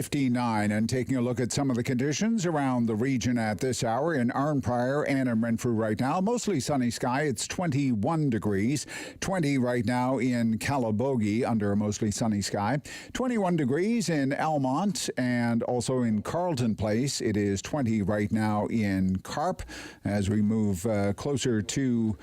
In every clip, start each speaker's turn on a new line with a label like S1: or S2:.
S1: 59, and taking a look at some of the conditions around the region at this hour in Arnprior and in Renfrew right now. Mostly sunny sky. It's 21 degrees. 20 right now in Calabogie under a mostly sunny sky. 21 degrees in Almont and also in Carleton Place. It is 20 right now in Carp as we move closer to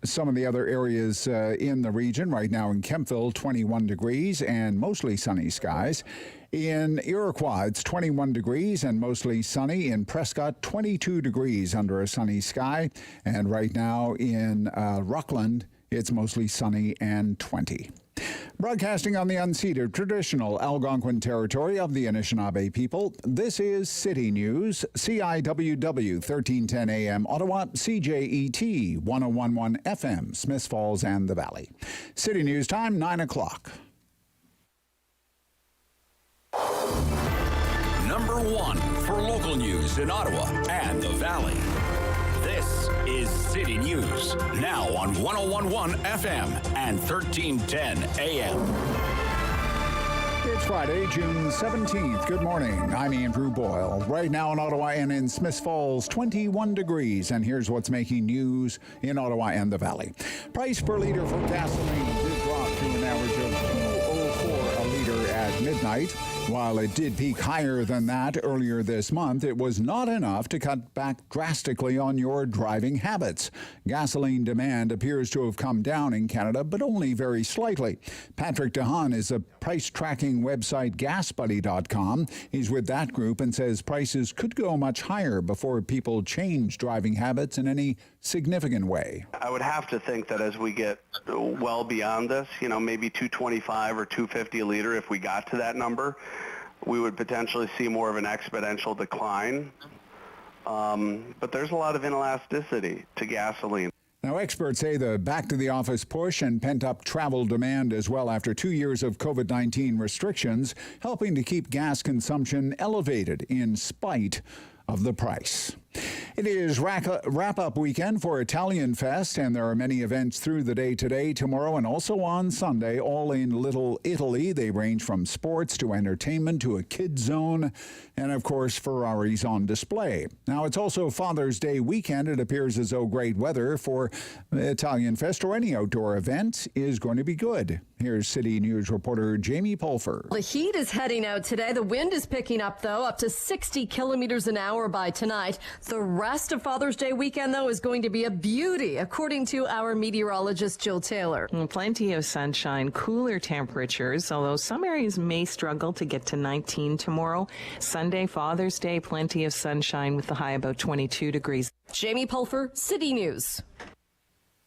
S1: some of the other areas in the region. Right now in Kemptville, 21 degrees and mostly sunny skies. In Iroquois, it's 21 degrees and mostly sunny. In Prescott, 22 degrees under a sunny sky. And right now in Rockland, it's mostly sunny and 20. Broadcasting on the unceded traditional Algonquin territory of the Anishinaabe people, this is City News, CIWW 1310 AM Ottawa, CJET 1011 FM, Smiths Falls and the Valley. City News time, 9 o'clock.
S2: Number one for local news in Ottawa and the Valley. This is City News, now on 1011 FM and 1310 AM.
S1: It's Friday, June 17th. Good morning. I'm Andrew Boyle. Right now in Ottawa and in Smiths Falls, 21 degrees. And here's what's making news in Ottawa and the Valley. Price per litre for gasoline did drop to an average of $2.04 a litre at midnight. While it did peak higher than that earlier this month, it was not enough to cut back drastically on your driving habits. Gasoline demand appears to have come down in Canada, but only very slightly. Patrick DeHaan is a price-tracking website GasBuddy.com. He's with that group and says prices could go much higher before people change driving habits in any significant way.
S3: I would have to think that as we get well beyond this, maybe $2.25 or $2.50 a liter, if we got to that number, we would potentially see more of an exponential decline. But there's a lot of inelasticity to gasoline.
S1: Now, experts say the back-to-the-office push and pent-up travel demand as well after 2 years of COVID-19 restrictions helping to keep gas consumption elevated in spite of the price. It is wrap-up weekend for Italian Fest, and there are many events through the day today, tomorrow, and also on Sunday, all in Little Italy. They range from sports to entertainment to a kids zone, and of course, Ferraris on display. Now, it's also Father's Day weekend. It appears as though great weather for Italian Fest or any outdoor event is going to be good. Here's City News reporter Jamie Pulfer.
S4: The heat is heading out today. The wind is picking up, though, up to 60 kilometers an hour by tonight. The rest of Father's Day weekend, though, is going to be a beauty, according to our meteorologist, Jill Taylor.
S5: Plenty of sunshine, cooler temperatures, although some areas may struggle to get to 19 tomorrow. Sunday, Father's Day, plenty of sunshine with the high about 22 degrees.
S4: Jamie Pulfer, City News.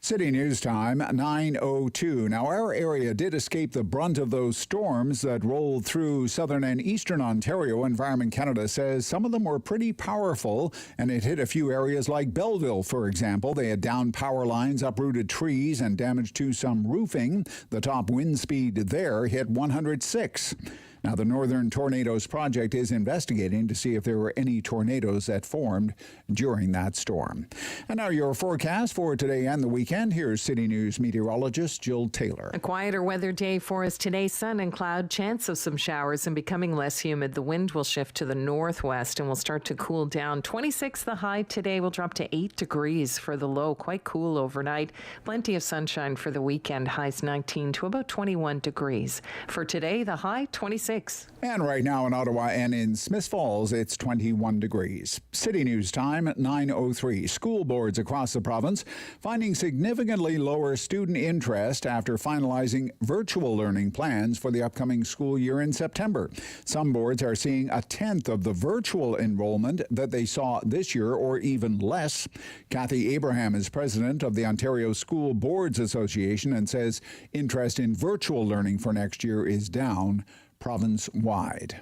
S1: City News time, 9:02. Now, our area did escape the brunt of those storms that rolled through southern and eastern Ontario. Environment Canada says some of them were pretty powerful, and it hit a few areas like Belleville, for example. They had downed power lines, uprooted trees, and damage to some roofing. The top wind speed there hit 106. Now, the Northern Tornadoes Project is investigating to see if there were any tornadoes that formed during that storm. And now your forecast for today and the weekend. Here's City News meteorologist Jill Taylor.
S5: A quieter weather day for us today. Sun and cloud, chance of some showers and becoming less humid. The wind will shift to the northwest and will start to cool down. 26 the high today will drop to 8 degrees for the low. Quite cool overnight. Plenty of sunshine for the weekend. Highs 19 to about 21 degrees. For today, the high 26.
S1: And right now in Ottawa and in Smiths Falls, it's 21 degrees. City News time at 9:03. School boards across the province finding significantly lower student interest after finalizing virtual learning plans for the upcoming school year in September. Some boards are seeing a tenth of the virtual enrollment that they saw this year or even less. Kathy Abraham is president of the Ontario School Boards Association and says interest in virtual learning for next year is down province-wide.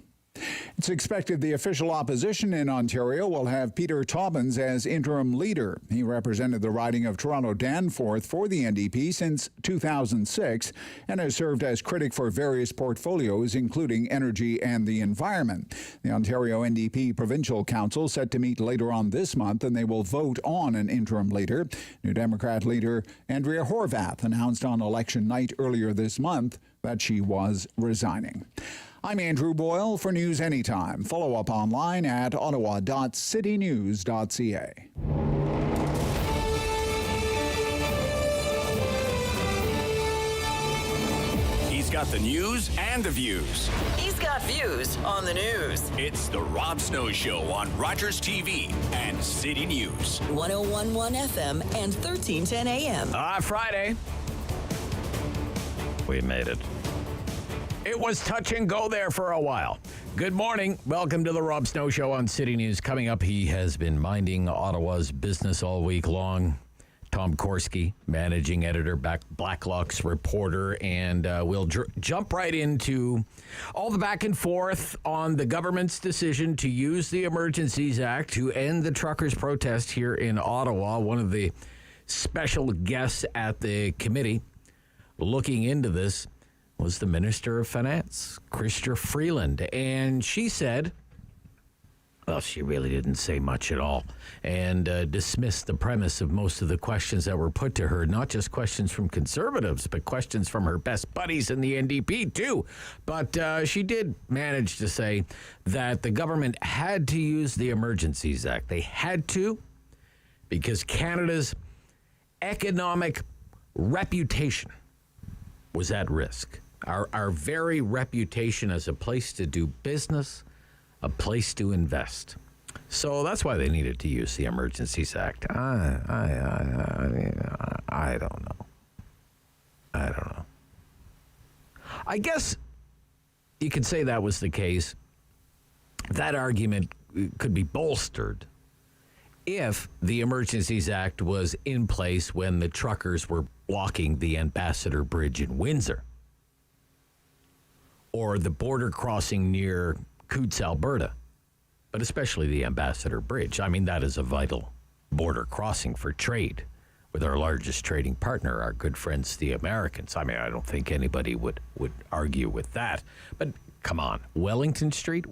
S1: It's expected the official opposition in Ontario will have Peter Tobbins as interim leader. He represented the riding of Toronto Danforth for the NDP since 2006 and has served as critic for various portfolios, including energy and the environment. The Ontario NDP Provincial Council set to meet later on this month, and they will vote on an interim leader. New Democrat leader Andrea Horwath announced on election night earlier this month that she was resigning. I'm Andrew Boyle for News Anytime. Follow up online at ottawa.citynews.ca.
S2: He's got the news and the views.
S6: He's got views on the news.
S2: It's the Rob Snow Show on Rogers TV and City News.
S6: 1011 FM and 1310 AM.
S7: Friday. We made it. It was touch and go there for a while. Good morning. Welcome to the Rob Snow Show on City News. Coming up, he has been minding Ottawa's business all week long. Tom Korski, managing editor, Blacklock's reporter, and we'll jump right into all the back and forth on the government's decision to use the Emergencies Act to end the truckers' protest here in Ottawa. One of the special guests at the committee looking into this was the Minister of Finance, Chrystia Freeland, and she said, well, she really didn't say much at all, and dismissed the premise of most of the questions that were put to her, not just questions from Conservatives, but questions from her best buddies in the NDP, too. But she did manage to say that the government had to use the Emergencies Act. They had to, because Canada's economic reputation was at risk. Our very reputation as a place to do business, a place to invest. So that's why they needed to use the Emergencies Act. I don't know. I guess you could say that was the case. That argument could be bolstered if the Emergencies Act was in place when the truckers were blocking the Ambassador Bridge in Windsor, or the border crossing near Coutts, Alberta, but especially the Ambassador Bridge. I mean, that is a vital border crossing for trade with our largest trading partner, our good friends, the Americans. I mean, I don't think anybody would argue with that. But come on, Wellington Street,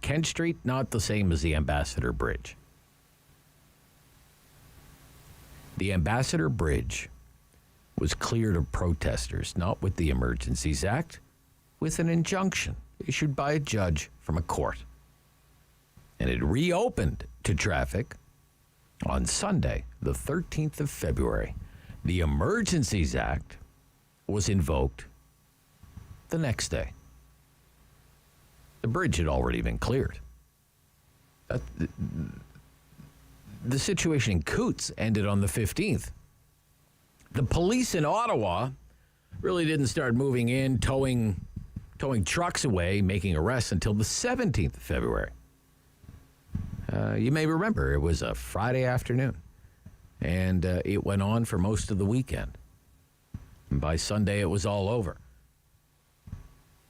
S7: Kent Street, not the same as the Ambassador Bridge. The Ambassador Bridge was cleared of protesters, not with the Emergencies Act, with an injunction issued by a judge from a court. And it reopened to traffic on Sunday, the 13th of February. The Emergencies Act was invoked the next day. The bridge had already been cleared. The situation in Coutts ended on the 15th. The police in Ottawa really didn't start moving in, towing trucks away, making arrests until the 17th of February. You may remember it was a Friday afternoon, and it went on for most of the weekend. And by Sunday, it was all over.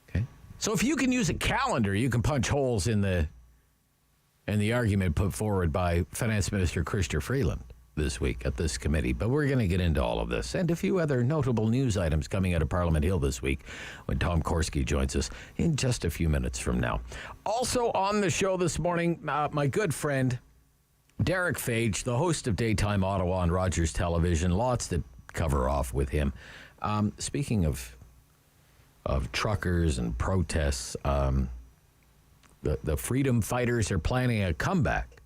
S7: Okay, so if you can use a calendar, you can punch holes in the argument put forward by Finance Minister Chrystia Freeland this week at this committee. But we're going to get into all of this and a few other notable news items coming out of Parliament Hill this week when Tom Korski joins us in just a few minutes from now. Also on the show this morning, my good friend Derek Fage, the host of Daytime Ottawa on Rogers Television. Lots to cover off with him. Speaking of truckers and protests, the freedom fighters are planning a comeback.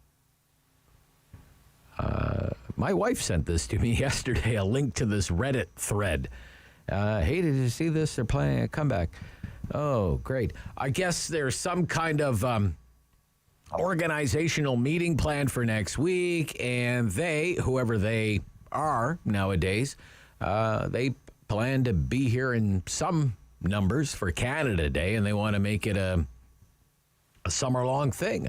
S7: My wife sent this to me yesterday, a link to this Reddit thread. Hey, did you see this? They're planning a comeback. Oh, great. I guess there's some kind of organizational meeting planned for next week, and they, whoever they are nowadays, they plan to be here in some numbers for Canada Day, and they want to make it a summer-long thing.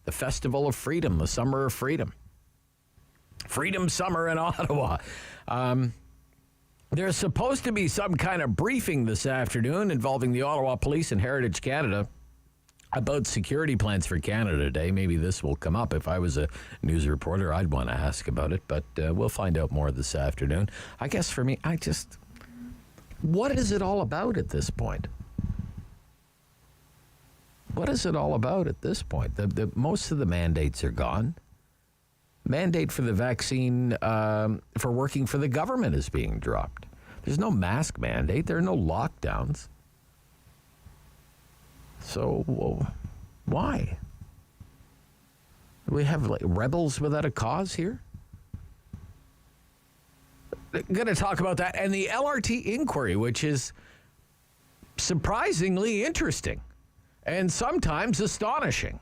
S7: The Festival of Freedom, the Summer of Freedom. Freedom Summer in Ottawa. There's supposed to be some kind of briefing this afternoon involving the Ottawa Police and Heritage Canada about security plans for Canada Day. Maybe this will come up. If I was a news reporter, I'd want to ask about it, but we'll find out more this afternoon. I guess for me, what is it all about at this point? What is it all about at this point? Most of the mandates are gone. Mandate for the vaccine for working for the government is being dropped. There's no mask mandate. There are no lockdowns. So why? Do we have like rebels without a cause here? Going to talk about that and the LRT inquiry, which is surprisingly interesting and sometimes astonishing.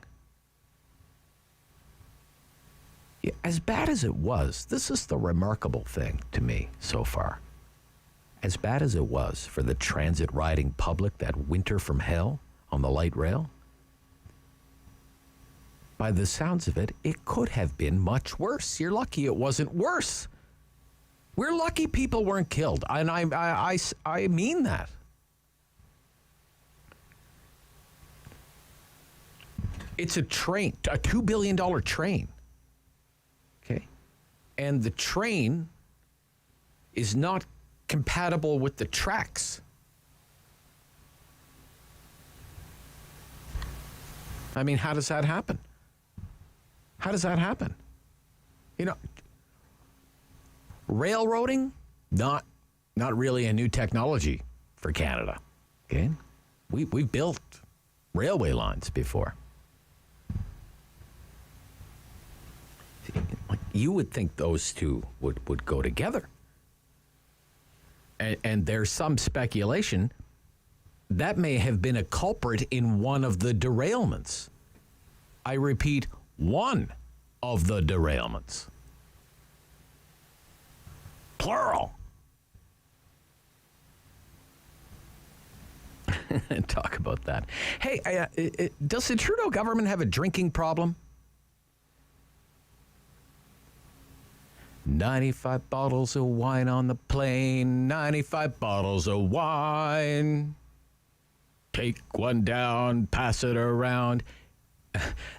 S7: Yeah, as bad as it was, this is the remarkable thing to me so far. As bad as it was for the transit riding public that winter from hell on the light rail, by the sounds of it, it could have been much worse. You're lucky it wasn't worse. We're lucky people weren't killed, and I mean that. It's a train, a $2 billion train, okay? And the train is not compatible with the tracks. I mean, how does that happen? How does that happen? You know, railroading, not really a new technology for Canada. Okay, we've built railway lines before. Like, you would think those two would go together. And there's some speculation that may have been a culprit in one of the derailments. I repeat, one of the derailments. Plural. Talk about that. Hey, does the Trudeau government have a drinking problem? 95 bottles of wine on the plane, 95 bottles of wine. Take one down, pass it around.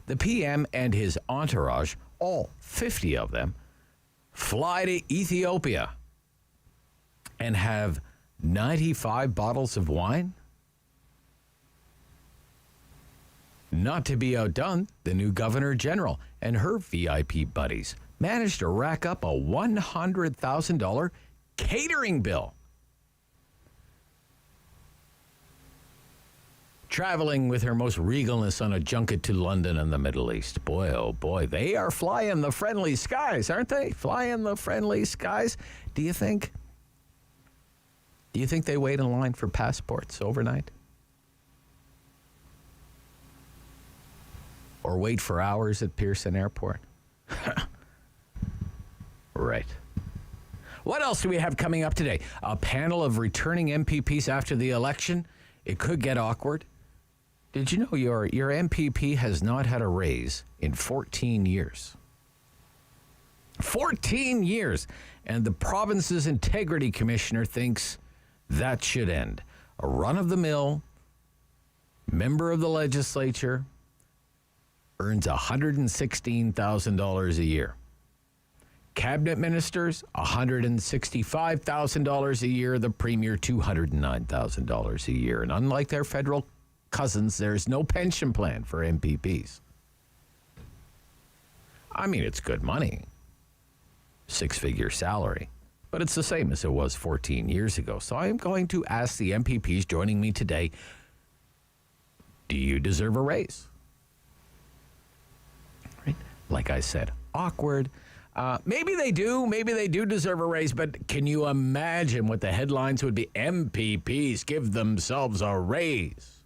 S7: The PM and his entourage, all 50 of them, fly to Ethiopia and have 95 bottles of wine? Not to be outdone, the new Governor General and her VIP buddies managed to rack up a $100,000 catering bill. Traveling with her most regalness on a junket to London and the Middle East. Boy, oh boy, they are flying the friendly skies, aren't they? Flying the friendly skies. Do you think they wait in line for passports overnight? Or wait for hours at Pearson Airport? Right. What else do we have coming up today? A panel of returning MPPs after the election. It could get awkward. Did you know your MPP has not had a raise in 14 years? 14 years! And the province's integrity commissioner thinks that should end. A run-of-the-mill member of the legislature earns $116,000 a year. Cabinet ministers, $165,000 a year. The premier, $209,000 a year. And unlike their federal cousins, there's no pension plan for MPPs. I mean, it's good money. Six-figure salary. But it's the same as it was 14 years ago. So I am going to ask the MPPs joining me today, do you deserve a raise? Right? Like I said, awkward. Maybe they do deserve a raise, but can you imagine what the headlines would be? MPPs give themselves a raise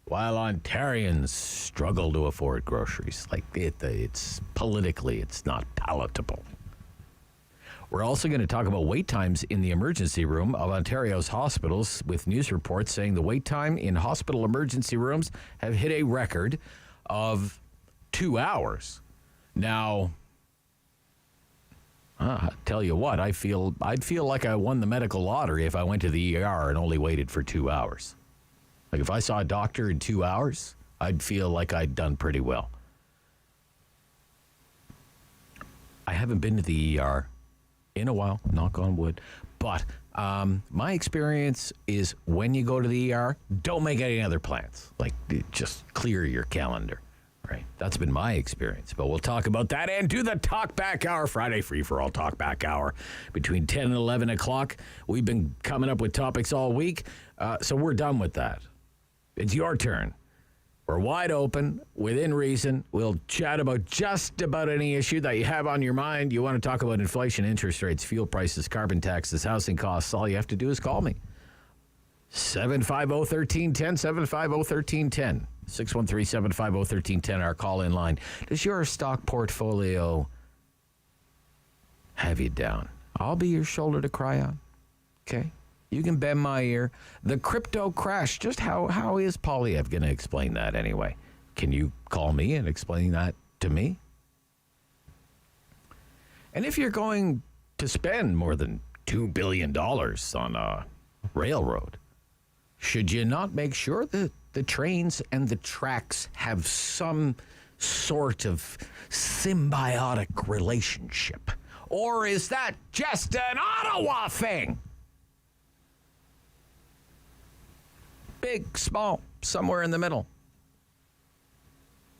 S7: while Ontarians struggle to afford groceries. Like, it's politically, it's not palatable. We're also going to talk about wait times in the emergency room of Ontario's hospitals, with news reports saying the wait time in hospital emergency rooms have hit a record of 2 hours. Now, I tell you what, I'd feel like I won the medical lottery if I went to the ER and only waited for 2 hours. Like, if I saw a doctor in 2 hours, I'd feel like I'd done pretty well. I haven't been to the ER in a while, knock on wood, but my experience is when you go to the ER, don't make any other plans. Like, just clear your calendar. Right. That's been my experience. But we'll talk about that and do the Talk Back Hour, Friday free-for-all Talk Back Hour between 10 and 11 o'clock. We've been coming up with topics all week, so we're done with that. It's your turn We're wide open, within reason. We'll chat about just about any issue that you have on your mind. You want to talk about inflation, interest rates, fuel prices, carbon taxes, housing costs. All you have to do is call me. 750-1310, 750-1310. 613-750-1310, our call-in line. Does your stock portfolio have you down? I'll be your shoulder to cry on. Okay? You can bend my ear. The crypto crash, just how is Polyev going to explain that anyway? Can you call me and explain that to me? And if you're going to spend more than $2 billion on a railroad, should you not make sure that the trains and the tracks have some sort of symbiotic relationship? Or is that just an Ottawa thing? Big, small, somewhere in the middle.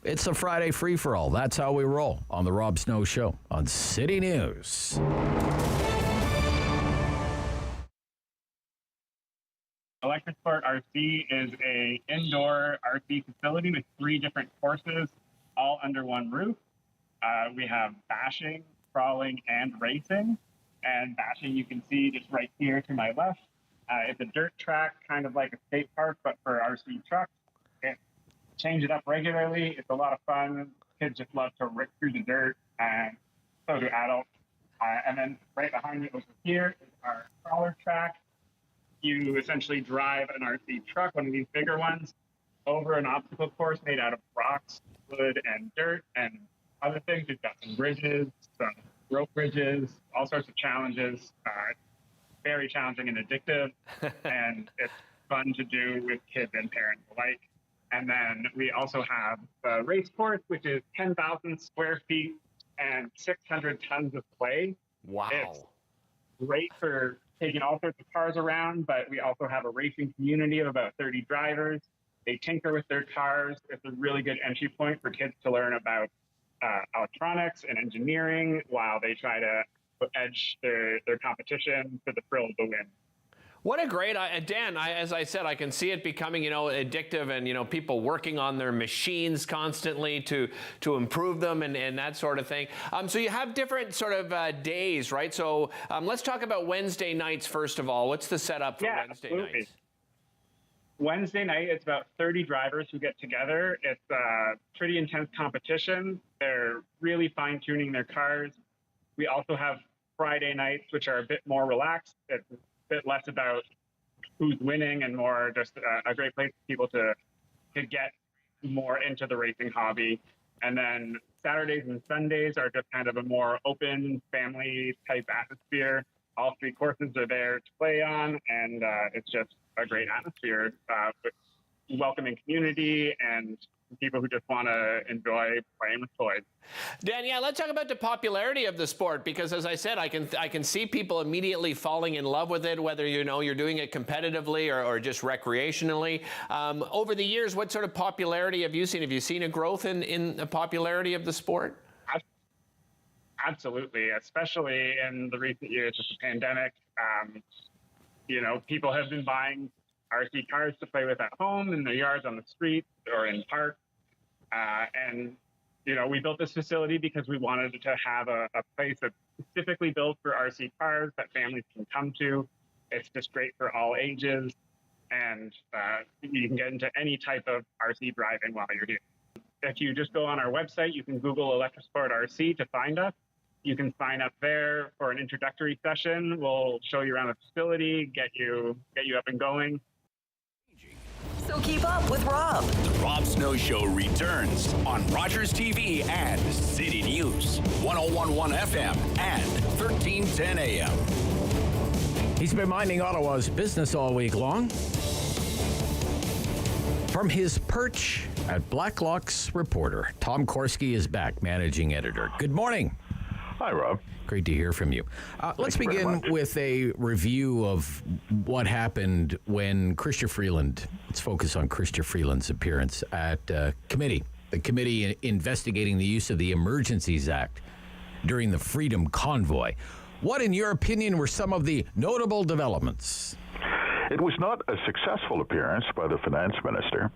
S7: It's a Friday free-for-all. That's how we roll on the Rob Snow Show on City News.
S8: ElectriSport RC is a indoor RC facility with 3 different courses, all under one roof. We have bashing, crawling, and racing. And bashing you can see just right here to my left. It's a dirt track, kind of like a skate park, but for RC trucks. Change it up regularly. It's a lot of fun. Kids just love to rip through the dirt, and so do adults. And then right behind me over here is our crawler track. You essentially drive an RC truck, one of these bigger ones, over an obstacle course made out of rocks, wood, and dirt, and other things. We've got some bridges, some rope bridges, all sorts of challenges. Very challenging and addictive, and it's fun to do with kids and parents alike. And then we also have the race course, which is 10,000 square feet and 600 tons of clay.
S9: Wow.
S8: It's great for taking all sorts of cars around, but we also have a racing community of about 30 drivers. They tinker with their cars. It's a really good entry point for kids to learn about electronics and engineering while they try to edge their competition for the thrill of the win.
S9: What a great, Dan, as I said, I can see it becoming, addictive and, people working on their machines constantly to improve them and that sort of thing. So you have different sort of days, right? So let's talk about Wednesday nights, first of all. What's the setup for Wednesday
S8: absolutely.
S9: nights?
S8: Wednesday night, it's about 30 drivers who get together. It's a pretty intense competition. They're really fine-tuning their cars. We also have Friday nights, which are a bit more relaxed. It's a bit less about who's winning and more just a great place for people to get more into the racing hobby. And then Saturdays and Sundays are just kind of a more open family type atmosphere. All 3 courses are there to play on, and it's just a great atmosphere with welcoming community and people who just want to enjoy playing with toys.
S9: Dan, let's talk about the popularity of the sport, because as I said, I can see people immediately falling in love with it, whether you're doing it competitively or just recreationally. Over the years, what sort of popularity have you seen? Have you seen a growth in the popularity of the sport?
S8: Absolutely, especially in the recent years with the pandemic. People have been buying RC cars to play with at home, in their yards, on the street, or in parks. We built this facility because we wanted to have a place that's specifically built for RC cars that families can come to. It's just great for all ages, and you can get into any type of RC driving while you're here. If you just go on our website, you can Google ElectriSport RC to find us. You can sign up there for an introductory session. We'll show you around the facility, get you up and going.
S6: So keep up with Rob.
S2: The Rob Snow Show returns on Rogers TV and City News, 101.1 FM and 1310 AM.
S7: He's been minding Ottawa's business all week long. From his perch at Blacklock's reporter, Tom Korski is back, managing editor. Good morning.
S10: Hi, Rob.
S7: Great to hear from you. Let's begin with a review of what happened when Chrystia Freeland, let's focus on Chrystia Freeland's appearance at the committee investigating the use of the Emergencies Act during the Freedom Convoy. What, in your opinion, were some of the notable developments?
S10: It was not a successful appearance by the finance minister.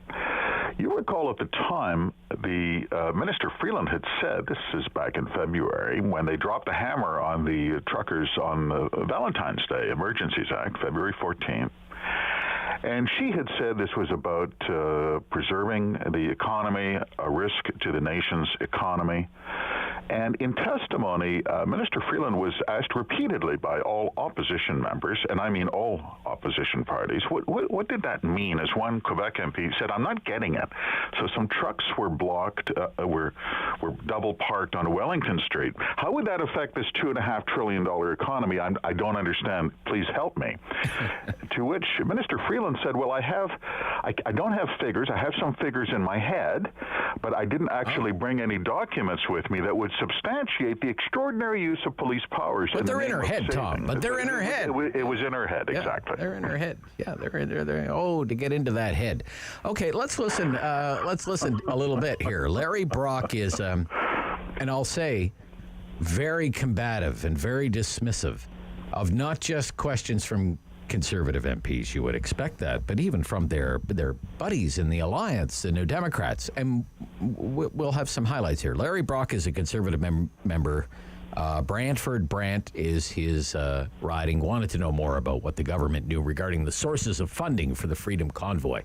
S10: You recall at the time, the Minister Freeland had said, this is back in February, when they dropped the hammer on the truckers on the Valentine's Day Emergencies Act, February 14th, and she had said this was about preserving the economy, a risk to the nation's economy. And in testimony, Minister Freeland was asked repeatedly by all opposition members, and I mean all opposition parties, what did that mean? As one Quebec MP said, I'm not getting it. So some trucks were blocked, were double parked on Wellington Street. How would that affect this $2.5 trillion economy? I don't understand. Please help me. To which Minister Freeland said, well, I don't have figures. I have some figures in my head, but I didn't actually bring any documents with me that would substantiate the extraordinary use of police powers.
S7: But they're in her head, Tom. But they're in her head.
S10: It was in her head,
S7: yeah,
S10: exactly.
S7: They're in her head. Yeah, they're. Oh, to get into that head. Okay, let's listen. Let's listen a little bit here. Larry Brock is, and I'll say, very combative and very dismissive of not just questions from Conservative MPs, you would expect that, but even from their buddies in the Alliance, the New Democrats. And we'll have some highlights here. Larry Brock is a Conservative member. Brantford Brant is his riding. Wanted to know more about what the government knew regarding the sources of funding for the Freedom Convoy.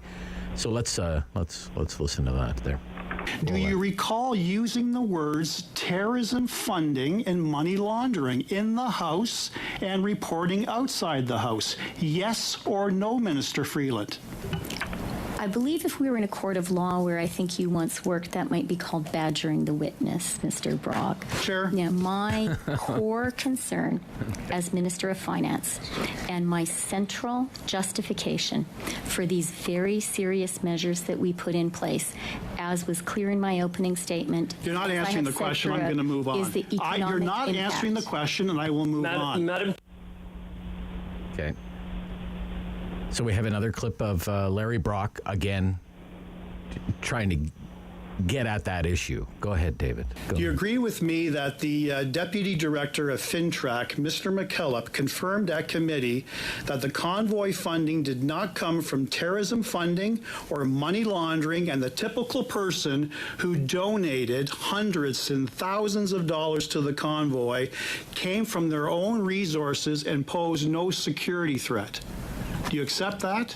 S7: So let's listen to that there.
S11: Do you recall using the words terrorism funding and money laundering in the House and reporting outside the House? Yes or no, Minister Freeland?
S12: I believe if we were in a court of law where I think you once worked, that might be called badgering the witness, Mr. Brock.
S11: Sure.
S12: Now, my core concern as Minister of Finance and my central justification for these very serious measures that we put in place, as was clear in my opening statement.
S11: You're not answering the question. I'm going to move on.
S12: Is the economic
S11: You're not
S12: impact.
S11: answering the question, and I will move on.
S7: Okay. So we have another clip of Larry Brock again trying to get at that issue. Go ahead, David.
S11: Do you agree with me that the Deputy Director of FinTrack, Mr. McKillop, confirmed at committee that the convoy funding did not come from terrorism funding or money laundering, and the typical person who donated hundreds and thousands of dollars to the convoy came from their own resources and posed no security threat? Do you accept that?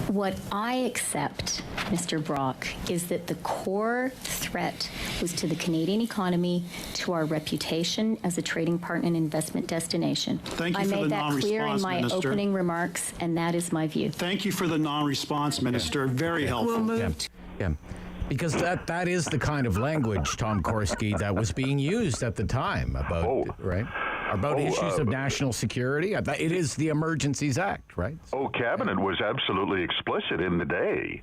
S12: What I accept, Mr. Brock, is that the core threat was to the Canadian economy, to our reputation as a trading partner and investment destination.
S11: Thank you
S12: I
S11: for
S12: made
S11: the
S12: that clear in
S11: non-response,
S12: my
S11: Minister.
S12: opening remarks, and that is my view.
S11: Thank you for the non-response, Minister. Very helpful.
S7: Yeah. Because that is the kind of language, Tom Korski, that was being used at the time about, right? About issues of national security. It is the Emergencies Act, right?
S10: Cabinet was absolutely explicit in the day.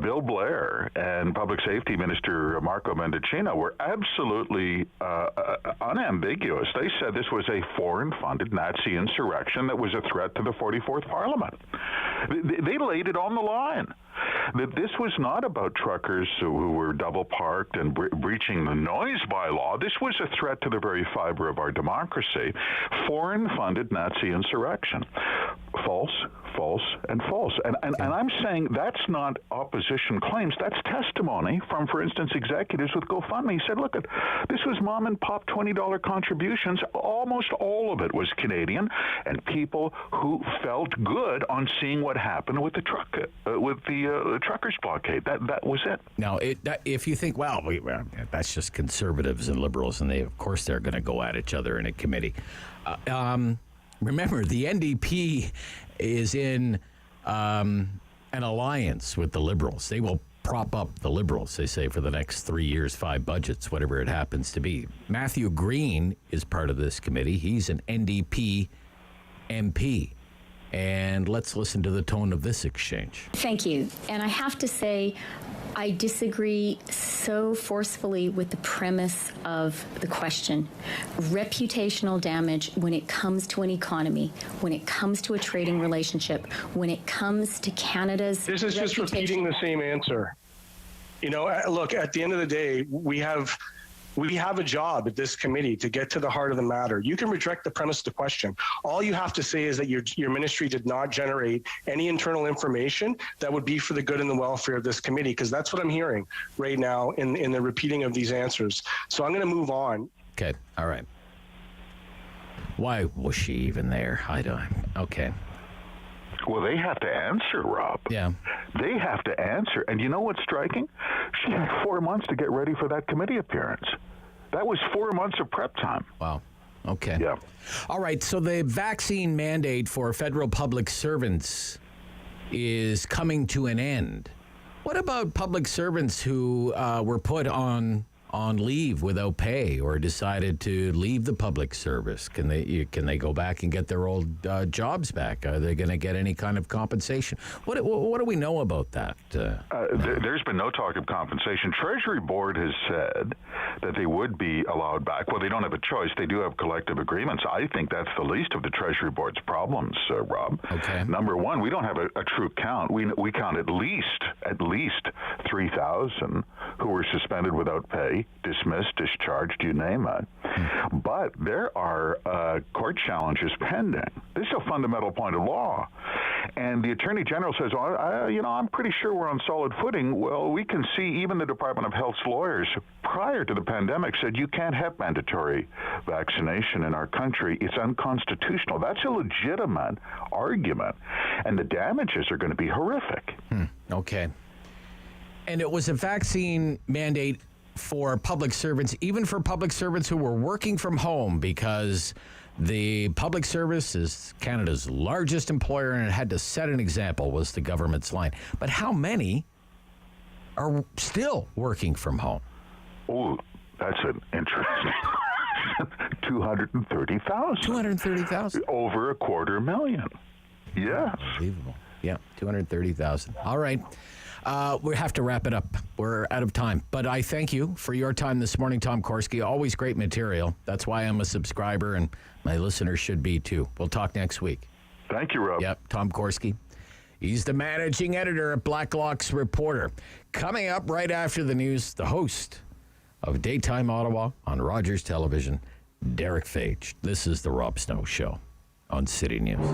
S10: Bill Blair and Public Safety Minister Marco Mendicino were absolutely unambiguous. They said this was a foreign-funded Nazi insurrection that was a threat to the 44th Parliament. They laid it on the line. That this was not about truckers who were double parked and breaching the noise bylaw. This was a threat to the very fiber of our democracy. Foreign-funded Nazi insurrection. False, false, and false. And I'm saying that's not opposition claims. That's testimony from, for instance, executives with GoFundMe. He said, look, this was mom and pop $20 contributions. Almost all of it was Canadian, and people who felt good on seeing what happened with the truckers blockade. That was it.
S7: Now, if you think, well, that's just conservatives and liberals, and of course they're going to go at each other in a committee. Remember, the NDP is in an alliance with the Liberals. They will prop up the Liberals, they say, for the next 3 years, 5 budgets, whatever it happens to be. Matthew Green is part of this committee. He's an NDP MP. And let's listen to the tone of this exchange.
S12: Thank you. And I have to say, I disagree so forcefully with the premise of the question. Reputational damage when it comes to an economy, when it comes to a trading relationship, when it comes to Canada's
S13: This is just repeating the same answer. You know, look, at the end of the day, we have We have a job at this committee to get to the heart of the matter. You can reject the premise of the question. All you have to say is that your ministry did not generate any internal information that would be for the good and the welfare of this committee, because that's what I'm hearing right now in the repeating of these answers. So I'm going to move on.
S7: Okay. All right. Why was she even there? I don't. Okay.
S10: Well, they have to answer, Rob.
S7: Yeah.
S10: They have to answer. And you know what's striking? She had 4 months to get ready for that committee appearance. That was 4 months of prep time.
S7: Wow. Okay.
S10: Yeah.
S7: All right. So the vaccine mandate for federal public servants is coming to an end. What about public servants who were put on leave without pay or decided to leave the public service? Can they go back and get their old jobs back? Are they going to get any kind of compensation? What do we know about that?
S10: There's been no talk of compensation. Treasury Board has said that they would be allowed back. Well, they don't have a choice. They do have collective agreements. I think that's the least of the Treasury Board's problems, Rob.
S7: Okay.
S10: Number one, we don't have a true count. We count at least 3,000 who were suspended without pay, dismissed, discharged, you name it. But there are court challenges pending. This is a fundamental point of law. And the Attorney General says, I'm pretty sure we're on solid footing. Well, we can see even the Department of Health's lawyers prior to the pandemic said you can't have mandatory vaccination in our country. It's unconstitutional. That's a legitimate argument. And the damages are going to be horrific.
S7: Okay. And it was a vaccine mandate for public servants, even for public servants who were working from home, because the public service is Canada's largest employer and it had to set an example, was the government's line. But how many are still working from home?
S10: Oh, that's an interesting 230,000.
S7: 230,000?
S10: Over 250,000. Yeah.
S7: Unbelievable. Yeah, 230,000. All right. We have to wrap it up. We're out of time. But I thank you for your time this morning, Tom Korski. Always great material. That's why I'm a subscriber, and my listeners should be too. We'll talk next week.
S10: Thank you, Rob.
S7: Yep, Tom Korski. He's the managing editor at Blacklock's Reporter. Coming up right after the news, the host of Daytime Ottawa on Rogers Television, Derek Fage. This is the Rob Snow Show on City News.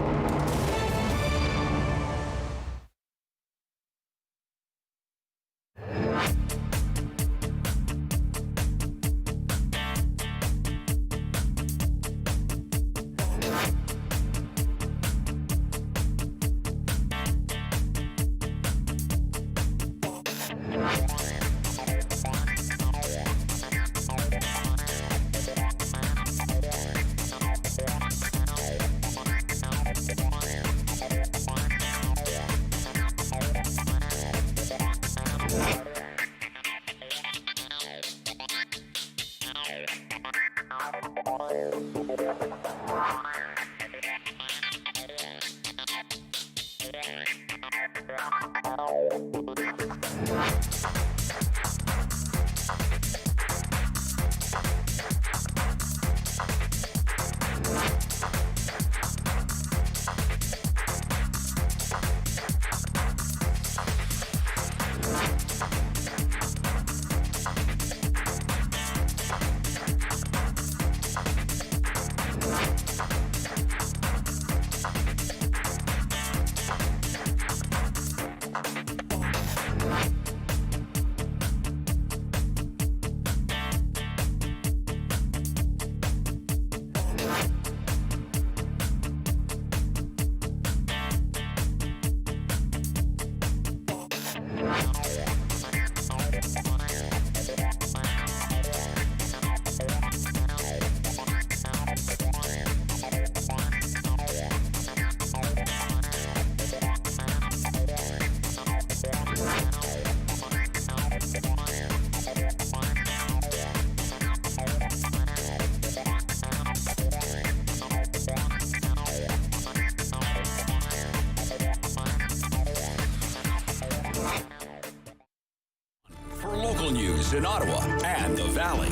S2: In Ottawa and the Valley.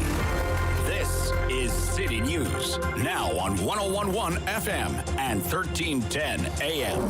S2: This is City News, now on 101.1 FM and 1310 AM.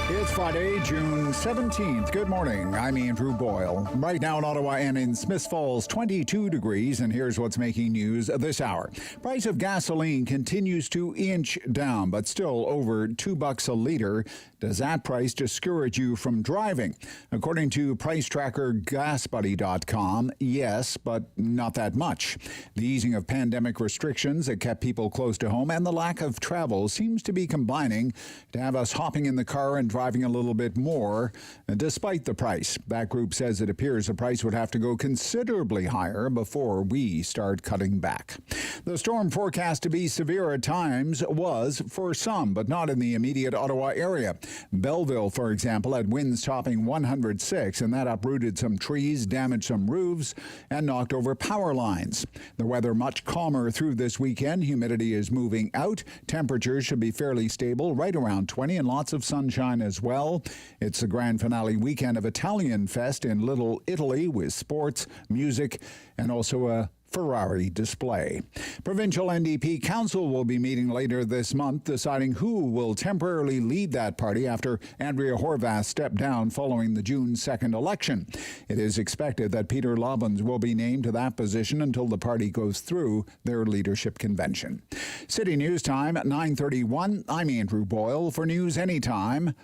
S1: It's Friday, June 17th. Good morning. I'm Andrew Boyle. Right now in Ottawa and in Smiths Falls, 22 degrees, and here's what's making news this hour. Price of gasoline continues to inch down, but still over $2 a liter. Does that price discourage you from driving? According to price tracker GasBuddy.com, yes, but not that much. The easing of pandemic restrictions that kept people close to home and the lack of travel seems to be combining to have us hopping in the car and driving a little bit more, despite the price. That group says it appears the price would have to go considerably higher before we start cutting back. The storm forecast to be severe at times was for some, but not in the immediate Ottawa area. Belleville, for example, had winds topping 106, and that uprooted some trees, damaged some roofs, and knocked over power lines. The weather much calmer through this weekend. Humidity is moving out. Temperatures should be fairly stable, right around 20, and lots of sunshine as well. It's the grand finale weekend of Italian Fest in Little Italy with sports, music, and also a Ferrari display. Provincial NDP Council will be meeting later this month, deciding who will temporarily lead that party after Andrea Horwath stepped down following the June 2nd election. It is expected that Peter Lobbins will be named to that position until the party goes through their leadership convention. City News Time at 9:31. I'm Andrew Boyle for News Anytime.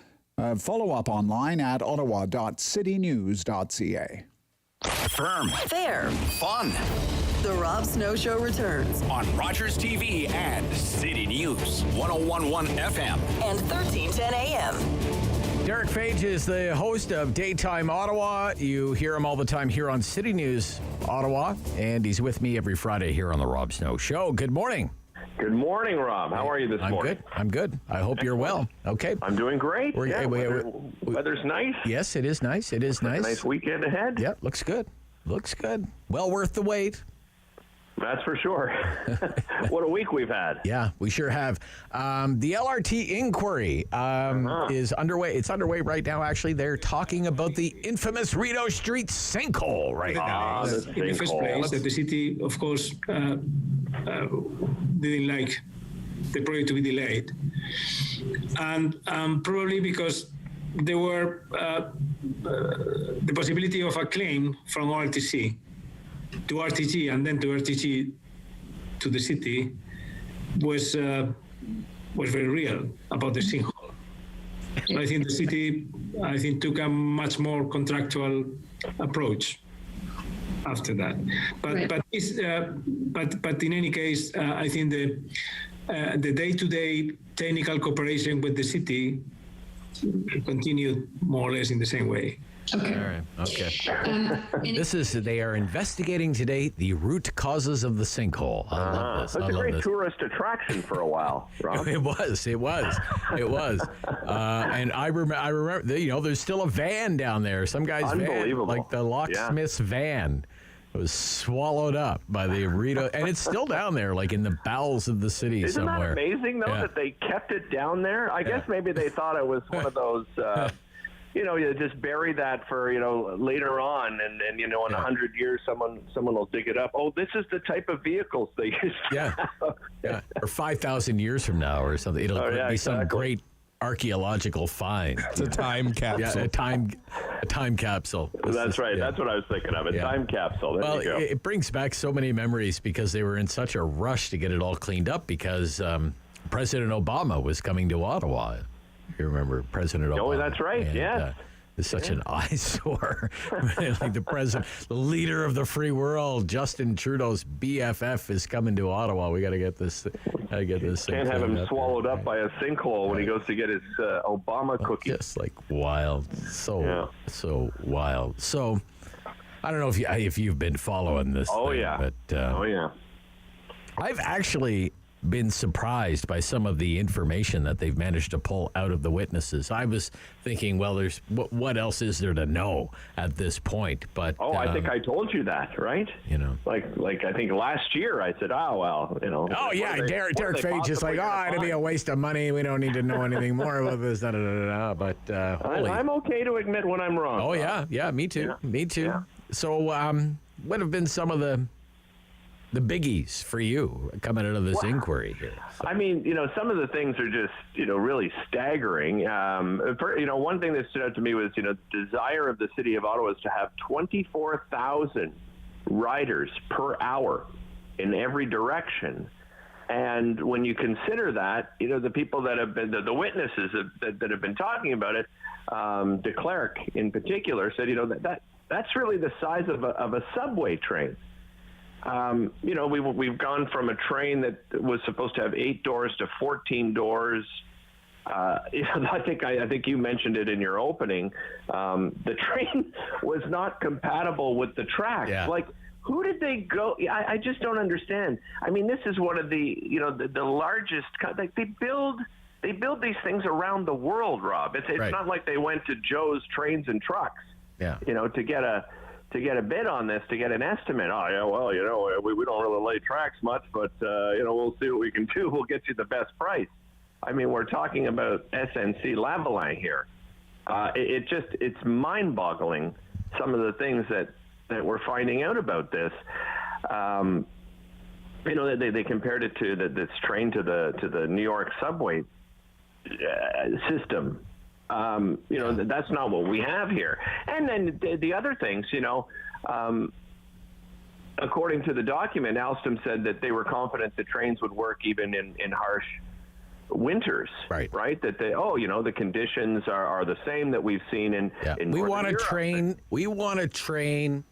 S1: Follow up online at ottawa.citynews.ca.
S2: Firm.
S6: Fair.
S2: Fun.
S6: The Rob Snow Show returns
S2: On Rogers TV and City News 101.1 FM.
S6: and 1310 AM.
S7: Derek Fage is the host of Daytime Ottawa. You hear him all the time here on City News Ottawa, and he's with me every Friday here on the Rob Snow Show. Good morning.
S14: Good morning, Rob. How are you this morning?
S7: I'm good. I hope you're well. Okay.
S14: I'm doing great. Weather's nice.
S7: Yes, it is nice. It is nice.
S14: A nice weekend ahead.
S7: Yeah, looks good. Looks good. Well worth the wait.
S14: That's for sure. What a week we've had.
S7: Yeah, we sure have. The LRT inquiry is underway. It's underway right now, actually. They're talking about the infamous Rideau Street sinkhole right now.
S15: In the first place, that the city, of course, didn't like the project to be delayed. And probably because there were the possibility of a claim from RTC to RTG and then to RTG to the city was very real about the sinkhole. So I think the city, took a much more contractual approach after that. But in any case, I think the day-to-day technical cooperation with the city continued more or less in the same way.
S7: Okay. All right. Okay. They are investigating today the root causes of the sinkhole. I love this.
S14: It's a great tourist attraction for a while, Rob.
S7: It was. And I remember, there's still a van down there. Some guy's van, like the locksmith's van. It was swallowed up by the Rideau, and it's still down there, like in the bowels of the city somewhere.
S14: Isn't that amazing, though, that they kept it down there? I guess maybe they thought it was one of those, you just bury that for, later on, and in 100 years, someone will dig it up. Oh, this is the type of vehicles they used to have.
S7: Yeah, or 5,000 years from now or something. It'll be some great archaeological find.
S16: It's a time capsule.
S7: Yeah, a time capsule.
S14: That's right. That's what I was thinking of. A time capsule. There you go.
S7: It brings back so many memories because they were in such a rush to get it all cleaned up because President Obama was coming to Ottawa. You remember President Obama?
S14: Oh, that's right. Yes.
S7: It's such an eyesore. Like the leader of the free world, Justin Trudeau's BFF, is coming to Ottawa. We got to get this.
S14: Can't have him swallowed up by a sinkhole when he goes to get his Obama cookie.
S7: Just like wild, so wild. So I don't know if you've been following this. But I've actually been surprised by some of the information that they've managed to pull out of the witnesses. I was thinking, well, there's what else is there to know at this point? But
S14: I think I told you that, right? Like I think last year I said,
S7: Derek Fage is like, it'd be a waste of money. We don't need to know anything more about this. But
S14: I'm okay to admit when I'm wrong.
S7: Oh yeah, me too. Yeah. Me too. Yeah. So what have been some of the the biggies for you coming out of this inquiry here?
S14: I mean, some of the things are just, really staggering. One thing that stood out to me was, the desire of the city of Ottawa is to have 24,000 riders per hour in every direction. And when you consider that, the people that have been, the witnesses that have been talking about it, de Klerk in particular said, that's really the size of a subway train. We've gone from a train that was supposed to have 8 doors to 14 doors. I think you mentioned it in your opening. The train was not compatible with the tracks.
S7: Yeah.
S14: Like, who did they go? I just don't understand. I mean, this is one of the largest. Like, they build these things around the world, Rob. It's
S7: Right.
S14: not like they went to Joe's Trains and Trucks.
S7: Yeah.
S14: To get a bid on this, to get an estimate. Oh yeah, well, we don't really lay tracks much, but we'll see what we can do. We'll get you the best price. I mean, we're talking about SNC Lavalin here. It's mind-boggling, some of the things that we're finding out about this. They compared it to this train to the New York subway system. That's not what we have here. And then the other things, according to the document, Alstom said that they were confident the trains would work even in harsh winters, right? That the conditions are the same that we've seen in
S7: We
S14: Northern
S7: want a
S14: Europe.
S7: train. We want a train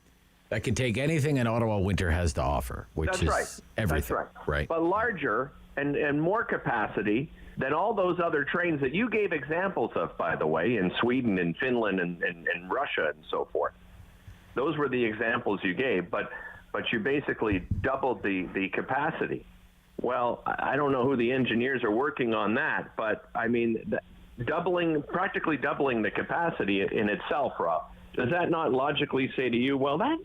S7: that can take anything an Ottawa winter has to offer, which
S14: That's
S7: is
S14: right.
S7: everything.
S14: That's
S7: right.
S14: But larger and more capacity than all those other trains that you gave examples of, by the way, in Sweden and Finland and Russia and so forth. Those were the examples you gave, but you basically doubled the capacity. Well, I don't know who the engineers are working on that, but I mean, practically doubling the capacity in itself, Rob, does that not logically say to you, well, that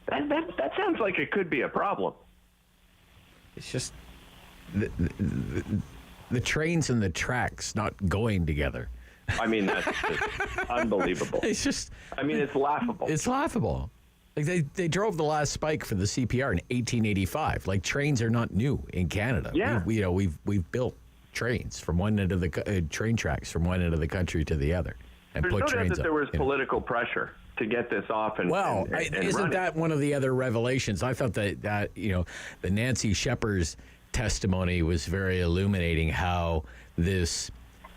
S14: sounds like it could be a problem?
S7: It's just the trains and the tracks not going together.
S14: I mean, that's just unbelievable.
S7: It's just,
S14: it's laughable.
S7: It's laughable. Like they drove the last spike for the CPR in 1885. Like, trains are not new in Canada.
S14: Yeah.
S7: We've built trains from one end of the train tracks from one end of the country to the other, and
S14: There's
S7: put
S14: no doubt
S7: trains
S14: that
S7: up,
S14: there was political pressure to get this off and
S7: isn't
S14: running.
S7: that one of the other revelations? I thought that the Nancy Shepherd's testimony was very illuminating. How this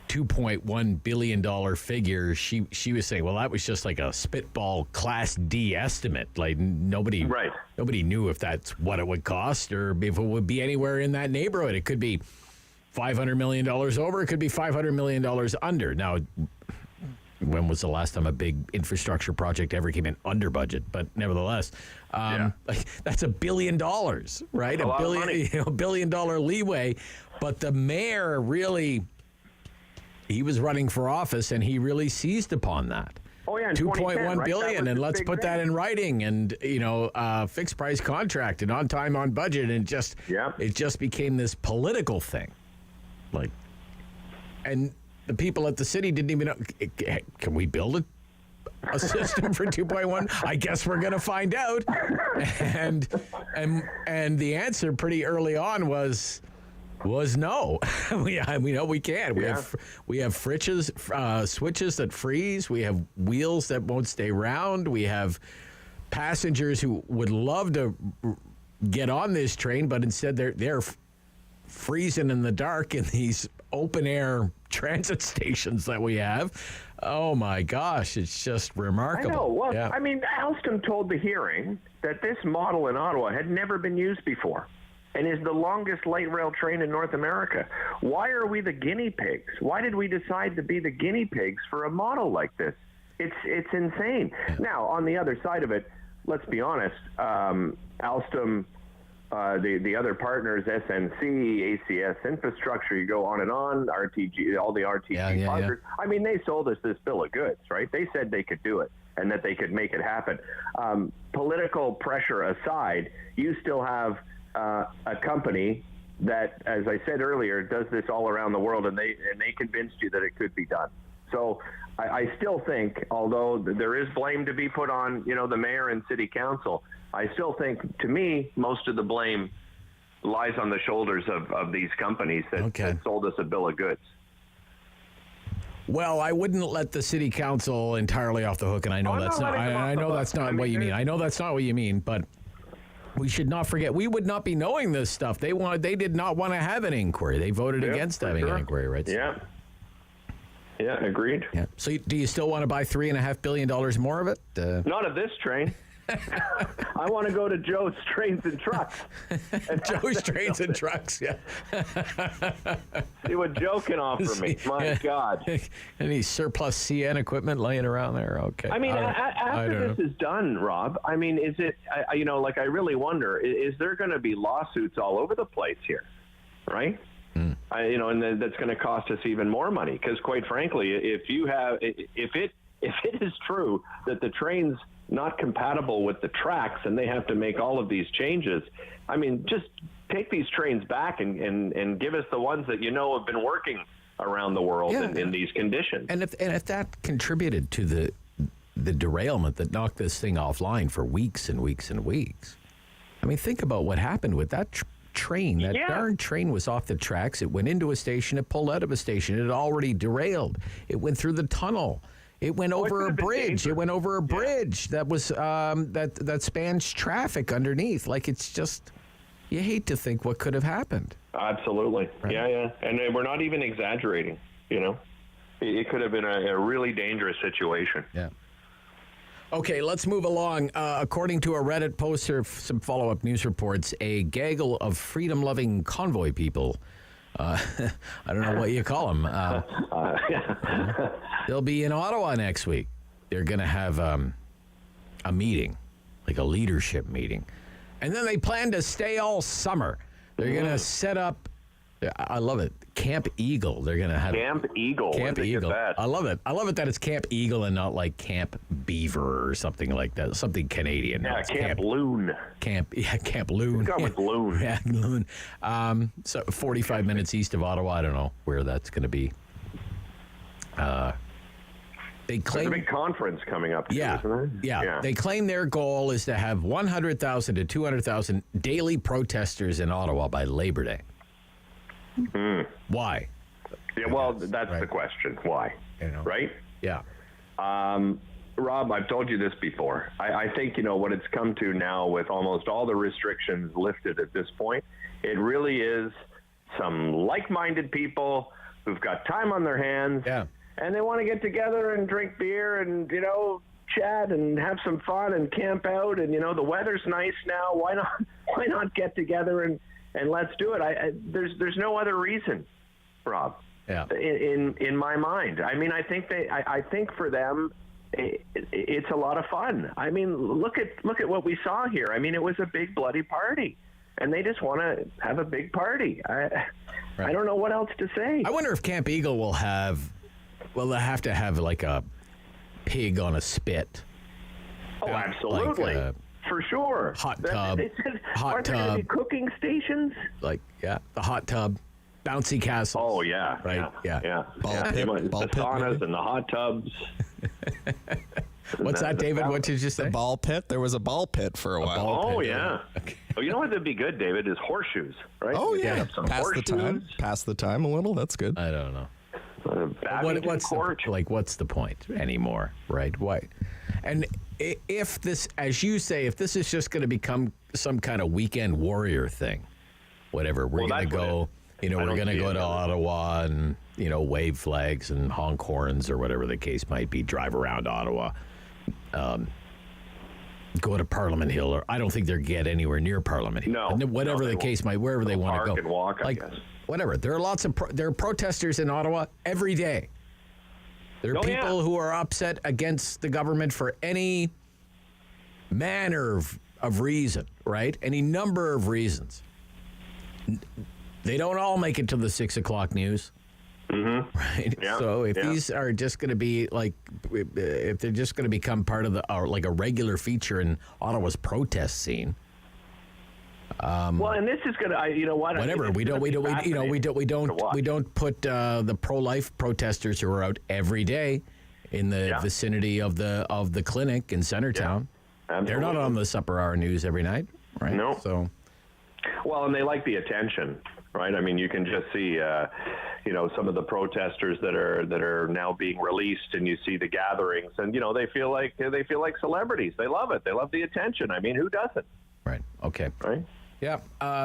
S7: $2.1 billion figure, she was saying, well, that was just like a spitball Class D estimate. Like, nobody knew if that's what it would cost or if it would be anywhere in that neighborhood. It could be $500 million over. It could be $500 million under. Now, when was the last time a big infrastructure project ever came in under budget? But nevertheless, like, that's $1 billion, right?
S14: A lot of money.
S7: $1 billion leeway. But the mayor really, he was running for office, and he really seized upon that.
S14: Oh yeah, in
S7: 2.1
S14: right?
S7: billion, and let's put that in writing, and fixed price contract, and on time, on budget, and it just became this political thing, like, and the people at the city didn't even know. Can we build a system for 2.1? I guess we're going to find out, and the answer pretty early on was no. we know we can't. We have switches that freeze. We have wheels that won't stay round. We have passengers who would love to get on this train, but instead they're freezing in the dark in these open air transit stations that we have. Oh my gosh, it's just remarkable.
S14: I know. Well,
S7: yeah.
S14: I mean, Alstom told the hearing that this model in Ottawa had never been used before and is the longest light rail train in North America. Why are we the guinea pigs? Why did we decide to be the guinea pigs for a model like this? It's insane. Now, on the other side of it, let's be honest, Alstom, the other partners, SNC, ACS Infrastructure, you go on and on, RTG, all the RTG partners. I mean, they sold us this bill of goods, right? They said they could do it and that they could make it happen. Political pressure aside, you still have a company that, as I said earlier, does this all around the world, and they convinced you that it could be done. So I still think, although there is blame to be put on, the mayor and city council, I still think, to me, most of the blame lies on the shoulders of these companies that sold us a bill of goods.
S7: Well, I wouldn't let the city council entirely off the hook, and I know that's not. I know that's not what you mean. I know that's not what you mean, but we should not forget we would not be knowing this stuff. They did not want to have an inquiry. They voted against having an inquiry, right?
S14: Yeah. Yeah, agreed.
S7: Yeah. So, do you still want to buy $3.5 billion more of it?
S14: Not of this train. I want to go to Joe's Trains and Trucks.
S7: Joe's Trains and Trucks, yeah.
S14: See what Joe can offer me. My God.
S7: Any surplus CN equipment laying around there? Okay.
S14: I mean, after this is done, Rob, I mean, is it, I really wonder, is there going to be lawsuits all over the place here, right? And that's going to cost us even more money because, quite frankly, if it is true that the train's not compatible with the tracks and they have to make all of these changes, I mean, just take these trains back and give us the ones that have been working around the world in these conditions.
S7: And if that contributed to the derailment that knocked this thing offline for weeks and weeks and weeks, I mean, think about what happened with that train. That darn train was off the tracks. It went into a station. It pulled out of a station. It had already derailed. It went through the tunnel. It went over a bridge. It went over a bridge that was that spans traffic underneath. Like, it's just, you hate to think what could have happened.
S14: Absolutely. Right. Yeah. And we're not even exaggerating, It could have been a really dangerous situation.
S7: Yeah. Okay, let's move along. According to a Reddit post or some follow-up news reports, a gaggle of freedom-loving convoy people, I don't know what you call them, they'll be in Ottawa next week. They're going to have a meeting, like a leadership meeting. And then they plan to stay all summer. They're going to set up, I love it, Camp Eagle. They're going to have
S14: Camp Eagle.
S7: Camp Eagle. I love it. I love it that it's Camp Eagle and not like Camp Beaver or something like that. Something Canadian.
S14: Yeah, Camp Loon.
S7: Camp Loon.
S14: Let's go with Loon.
S7: Yeah, Loon. So 45 minutes east of Ottawa. I don't know where that's going to be. They claim
S14: there's a big conference coming up.
S7: Yeah,
S14: isn't there?
S7: Yeah. They claim their goal is to have 100,000 to 200,000 daily protesters in Ottawa by Labor Day. Why?
S14: Yeah, well, that's the question. Why? Right?
S7: Yeah.
S14: Rob, I've told you this before. I think, what it's come to now with almost all the restrictions lifted at this point, it really is some like-minded people who've got time on their hands.
S7: Yeah.
S14: And they want to get together and drink beer and, chat and have some fun and camp out. And, the weather's nice now. Why not get together and let's do it? There's no other reason, Rob.
S7: Yeah.
S14: In my mind, I mean, I think for them, it's a lot of fun. I mean, look at what we saw here. I mean, it was a big bloody party, and they just want to have a big party. I don't know what else to say.
S7: I wonder if Camp Eagle will have. Well, they have to have like a pig on a spit.
S14: Oh, absolutely.
S7: Like,
S14: for sure.
S7: Hot tub.
S14: Aren't there going to be cooking stations?
S7: Like, the hot tub, bouncy castle.
S14: Oh, yeah.
S7: Right? Yeah.
S14: Ball pit, the saunas and the hot tubs.
S7: What's that, David? What did you say?
S16: The ball pit? There was a ball pit for a while.
S14: Oh, yeah. Okay. Oh, you know what would be good, David, is horseshoes, right?
S16: Oh, yeah.
S14: Pass
S16: the time a little. That's good.
S7: I don't know. What's the point anymore, right? Why? And if this, as you say, if this is just going to become some kind of weekend warrior thing, whatever, we're going to go, we're going to go to Ottawa and, wave flags and honk horns or whatever the case might be, drive around Ottawa, go to Parliament Hill, or I don't think they'll get anywhere near Parliament Hill.
S14: No.
S7: Whatever the case might, wherever they want to go.
S14: Park and walk, I guess.
S7: Whatever. There are lots of there are protesters in Ottawa every day. There are people who are upset against the government for any manner of reason, right? Any number of reasons. They don't all make it to the 6 o'clock news.
S14: Mm-hmm.
S7: Right. Yeah. So if these are just going to be if they're just going to become part of like a regular feature in Ottawa's protest scene.
S14: Well, and this is going to,
S7: whatever. We don't put the pro-life protesters who are out every day in the vicinity of the clinic in Centertown. They're not on the Supper Hour News every night, right?
S14: No.
S7: So,
S14: well, and they like the attention, right? I mean, you can just see, some of the protesters that are now being released, and you see the gatherings, and they feel like celebrities. They love it. They love the attention. I mean, who doesn't?
S7: Right. Okay.
S14: Right.
S7: Yeah.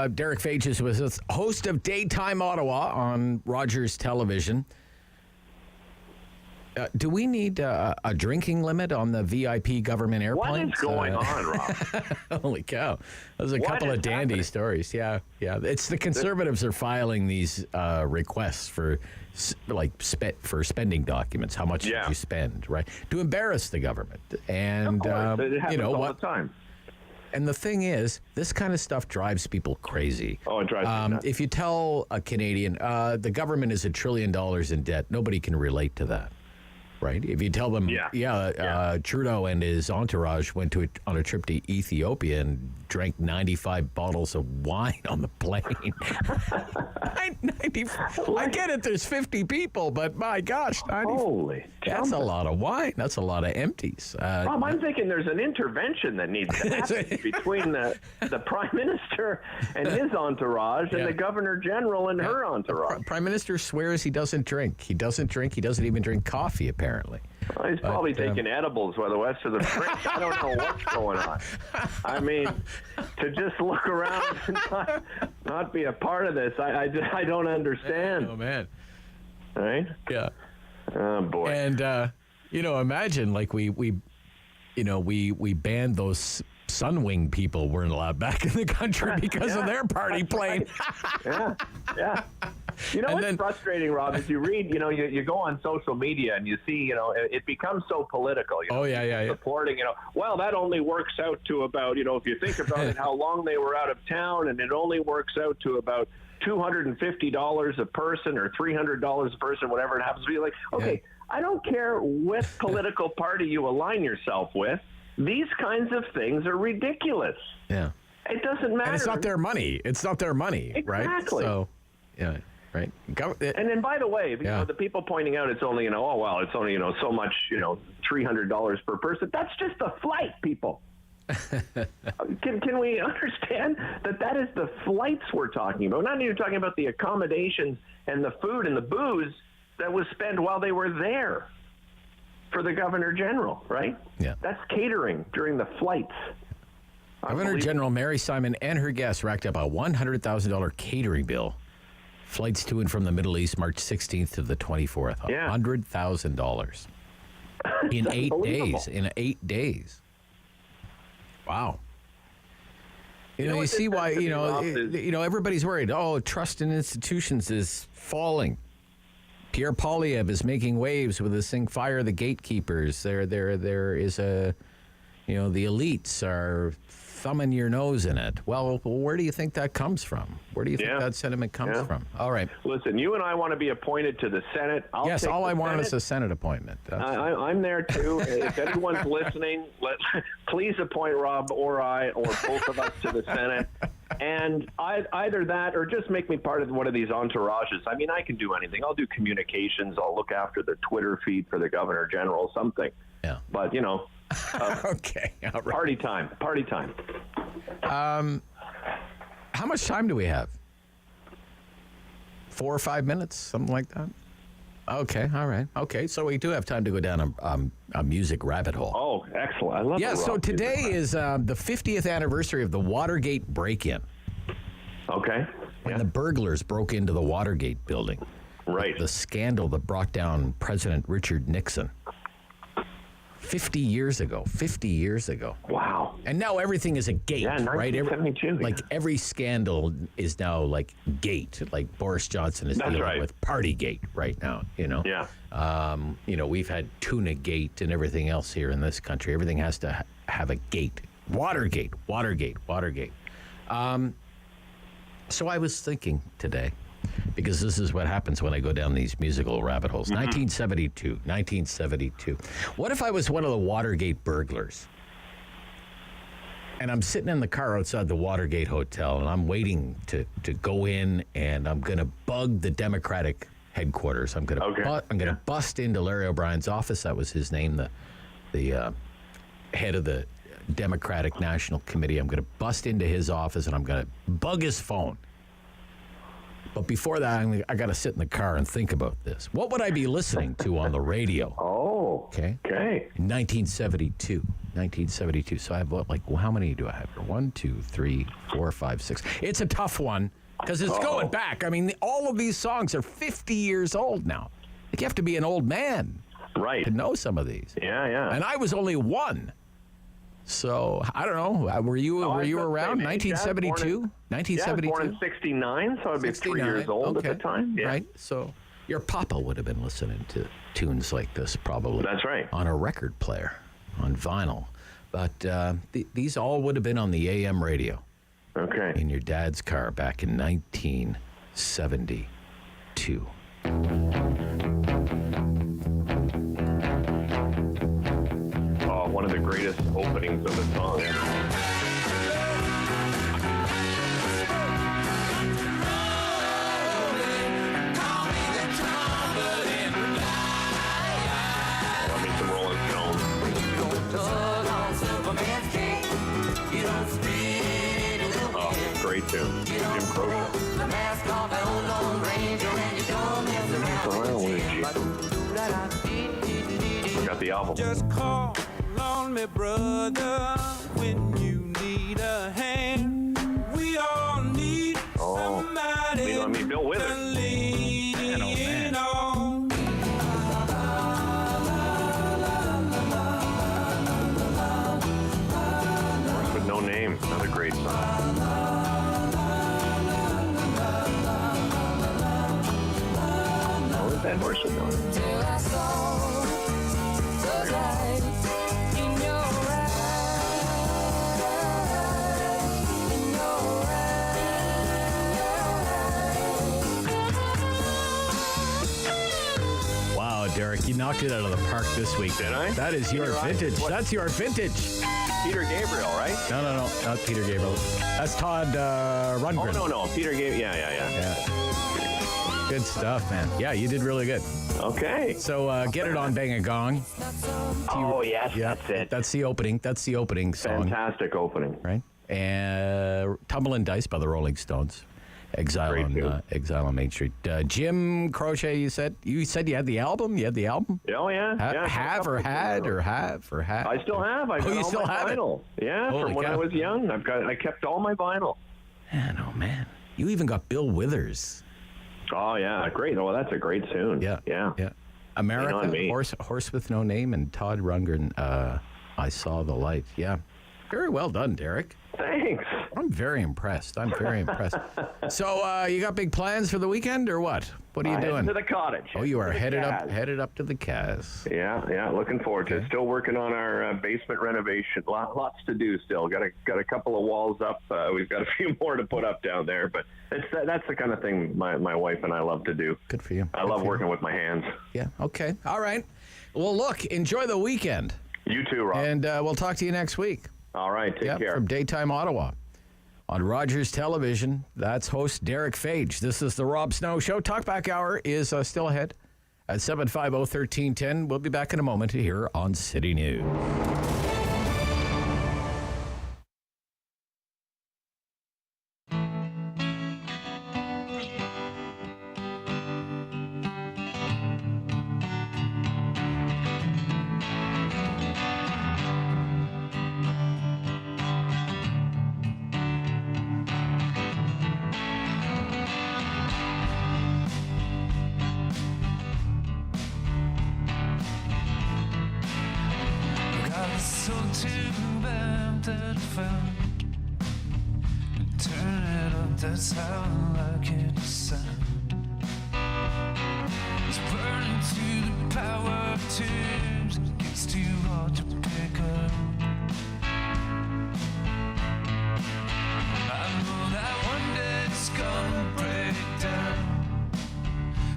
S7: Derek Fage is with us, host of Daytime Ottawa on Rogers Television. Do we need a drinking limit on the VIP government airplanes?
S14: What is going on, Rob?
S7: Holy cow. There's a couple of dandy stories. Yeah. It's the Conservatives are filing these requests for spending documents. How much did you spend, right? To embarrass the government. And,
S14: it happens all the time.
S7: And the thing is, this kind of stuff drives people crazy.
S14: Oh, it drives me nuts.
S7: If you tell a Canadian, the government is $1 trillion in debt, nobody can relate to that. Right. If you tell them, Trudeau and his entourage went on a trip to Ethiopia and drank 95 bottles of wine on the plane. 95. I get it. There's 50 people, but my gosh, 90,
S14: holy,
S7: that's a lot of wine. That's a lot of empties.
S14: Rob, I'm thinking there's an intervention that needs to happen between the Prime Minister and his entourage and the Governor General and her entourage.
S7: Prime Minister swears he doesn't drink. He doesn't drink. He doesn't even drink coffee, apparently.
S14: Well, he's probably taking edibles while the rest of the French. I don't know what's going on. I mean, to just look around and not be a part of this, I don't understand.
S7: Oh, man.
S14: Right?
S7: Yeah.
S14: Oh, boy.
S7: And, imagine like we banned those Sunwing people weren't allowed back in the country because of their party plane.
S14: Yeah. What's frustrating, Rob, is you read, you go on social media and you see, it becomes so political. Supporting, well, that only works out to about, if you think about it, how long they were out of town, and it only works out to about $250 a person or $300 a person, whatever it happens to be. Like, okay, I don't care what political party you align yourself with. These kinds of things are ridiculous.
S7: Yeah.
S14: It doesn't matter.
S7: And it's not their money. Right?
S14: Exactly.
S7: So, yeah. Right.
S14: And then, by the way, the people pointing out it's only, it's only, so much, $300 per person. That's just the flight, people. Can we understand that is the flights we're talking about? We're not even talking about the accommodations and the food and the booze that was spent while they were there for the Governor General, right?
S7: Yeah.
S14: That's catering during the flights.
S7: Governor General Mary Simon and her guests racked up a $100,000 catering bill. Flights to and from the Middle East, March 16th to the 24th. $100,000 in 8 days. In 8 days. Wow. You see why, everybody's worried. Oh, trust in institutions is falling. Pierre Poilievre is making waves with this thing, Fire the Gatekeepers. There is the elites are thumbing your nose in it. Well, where do you think that comes from? Where do you think that sentiment comes from? All right.
S14: Listen, you and I want to be appointed to the Senate.
S7: Yes, all I want is a Senate appointment.
S14: I'm there too. If anyone's listening, please appoint Rob or I or both of us to the Senate. And either that or just make me part of one of these entourages. I mean, I can do anything. I'll do communications. I'll look after the Twitter feed for the Governor General, something.
S7: Yeah.
S14: But,
S7: okay. All right.
S14: Party time.
S7: How much time do we have? 4 or 5 minutes, something like that? Okay, all right. Okay, so we do have time to go down a music rabbit hole.
S14: Oh, excellent. I love it.
S7: Yeah, so today is the 50th anniversary of the Watergate break-in.
S14: Okay.
S7: When the burglars broke into the Watergate building.
S14: Right.
S7: The scandal that brought down President Richard Nixon. 50 years ago.
S14: Wow.
S7: And now everything is a gate, right?
S14: 1972.
S7: Every scandal is now like gate. Like Boris Johnson is dealing with Partygate right now,
S14: Yeah.
S7: We've had Tuna Gate and everything else here in this country. Everything has to have a gate. Watergate. So I was thinking today, because this is what happens when I go down these musical rabbit holes. 1972. What if I was one of the Watergate burglars? And I'm sitting in the car outside the Watergate Hotel, and I'm waiting to go in, and I'm going to bug the Democratic headquarters. I'm gonna bust into Larry O'Brien's office. That was his name, the head of the Democratic National Committee. I'm gonna bust into his office and I'm gonna bug his phone. But before that, I got to sit in the car and think about this. What would I be listening to on the radio?
S14: Oh,
S7: okay. 1972. So I have how many do I have here? 1, 2, 3, 4, 5, 6. It's a tough one because it's going back. I mean, all of these songs are 50 years old now. You have to be an old man,
S14: right,
S7: to know some of these.
S14: Yeah.
S7: And I was only 1. So I don't know. Were you around 1972? 1972.
S14: Yeah, born in '69, so I'd be 3 years old at the time. Yeah.
S7: Right. So your papa would have been listening to tunes like this, probably.
S14: That's right.
S7: On a record player, on vinyl, but these all would have been on the AM radio.
S14: Okay.
S7: In your dad's car back in 1972.
S14: One of the greatest openings of a song ever. Love me some Rolling Stones. Oh, great tune. Jim Croce. Got the album.
S17: Just call on me, brother, when you need a hand. We all need somebody
S14: Lean on me, Bill Withers.
S17: to lean on.
S14: Horse with No Name, another great song. What was that Horse with No Name?
S7: Derek, you knocked it out of the park this week.
S14: Did I?
S7: That is your vintage. That's your vintage.
S14: Peter Gabriel, right?
S7: No, not Peter Gabriel. That's Todd Rundgren.
S14: Oh, no. Peter Gabriel. Yeah.
S7: Good stuff, man. Yeah, you did really good.
S14: Okay.
S7: So get it on Bang a Gong.
S14: Oh, yes, that's it.
S7: That's the opening song.
S14: Fantastic opening.
S7: Right? And Tumbling Dice by the Rolling Stones. Exile on Main Street. Jim Croce, you said you had the album? You had the album?
S14: Oh, yeah.
S7: Have or had?
S14: I still have. I got
S7: you
S14: all
S7: still
S14: my
S7: have
S14: vinyl.
S7: it?
S14: Yeah,
S7: Holy
S14: from when
S7: cow.
S14: I was young. I kept all my vinyl.
S7: Man. You even got Bill Withers.
S14: Oh, yeah. Great. Well, that's a great tune.
S7: Yeah. America, Horse with No Name, and Todd Rundgren, I Saw the Light. Yeah. Very well done, Derek.
S14: Thanks.
S7: I'm very impressed. So, you got big plans for the weekend or what? What are you doing?
S14: Heading to the cottage.
S7: Oh, you are headed up to the Cas.
S14: Yeah. Looking forward to it. Still working on our basement renovation. Lots to do still. Got a couple of walls up. We've got a few more to put up down there. But that's the kind of thing my wife and I love to do.
S7: Good for you.
S14: I love working with my hands.
S7: Yeah. Okay. All right. Well, look, enjoy the weekend.
S14: You too, Rob.
S7: And we'll talk to you next week.
S14: All right. Take care.
S7: From Daytime Ottawa. On Rogers Television, that's host Derek Fage. This is the Rob Snow Show. Talkback Hour is still ahead at 750-1310. We'll be back in a moment here on City News.
S17: That's how I like it to sound. It's burning to the power of tears. It gets too hard to pick up. I know that one day it's gonna break down,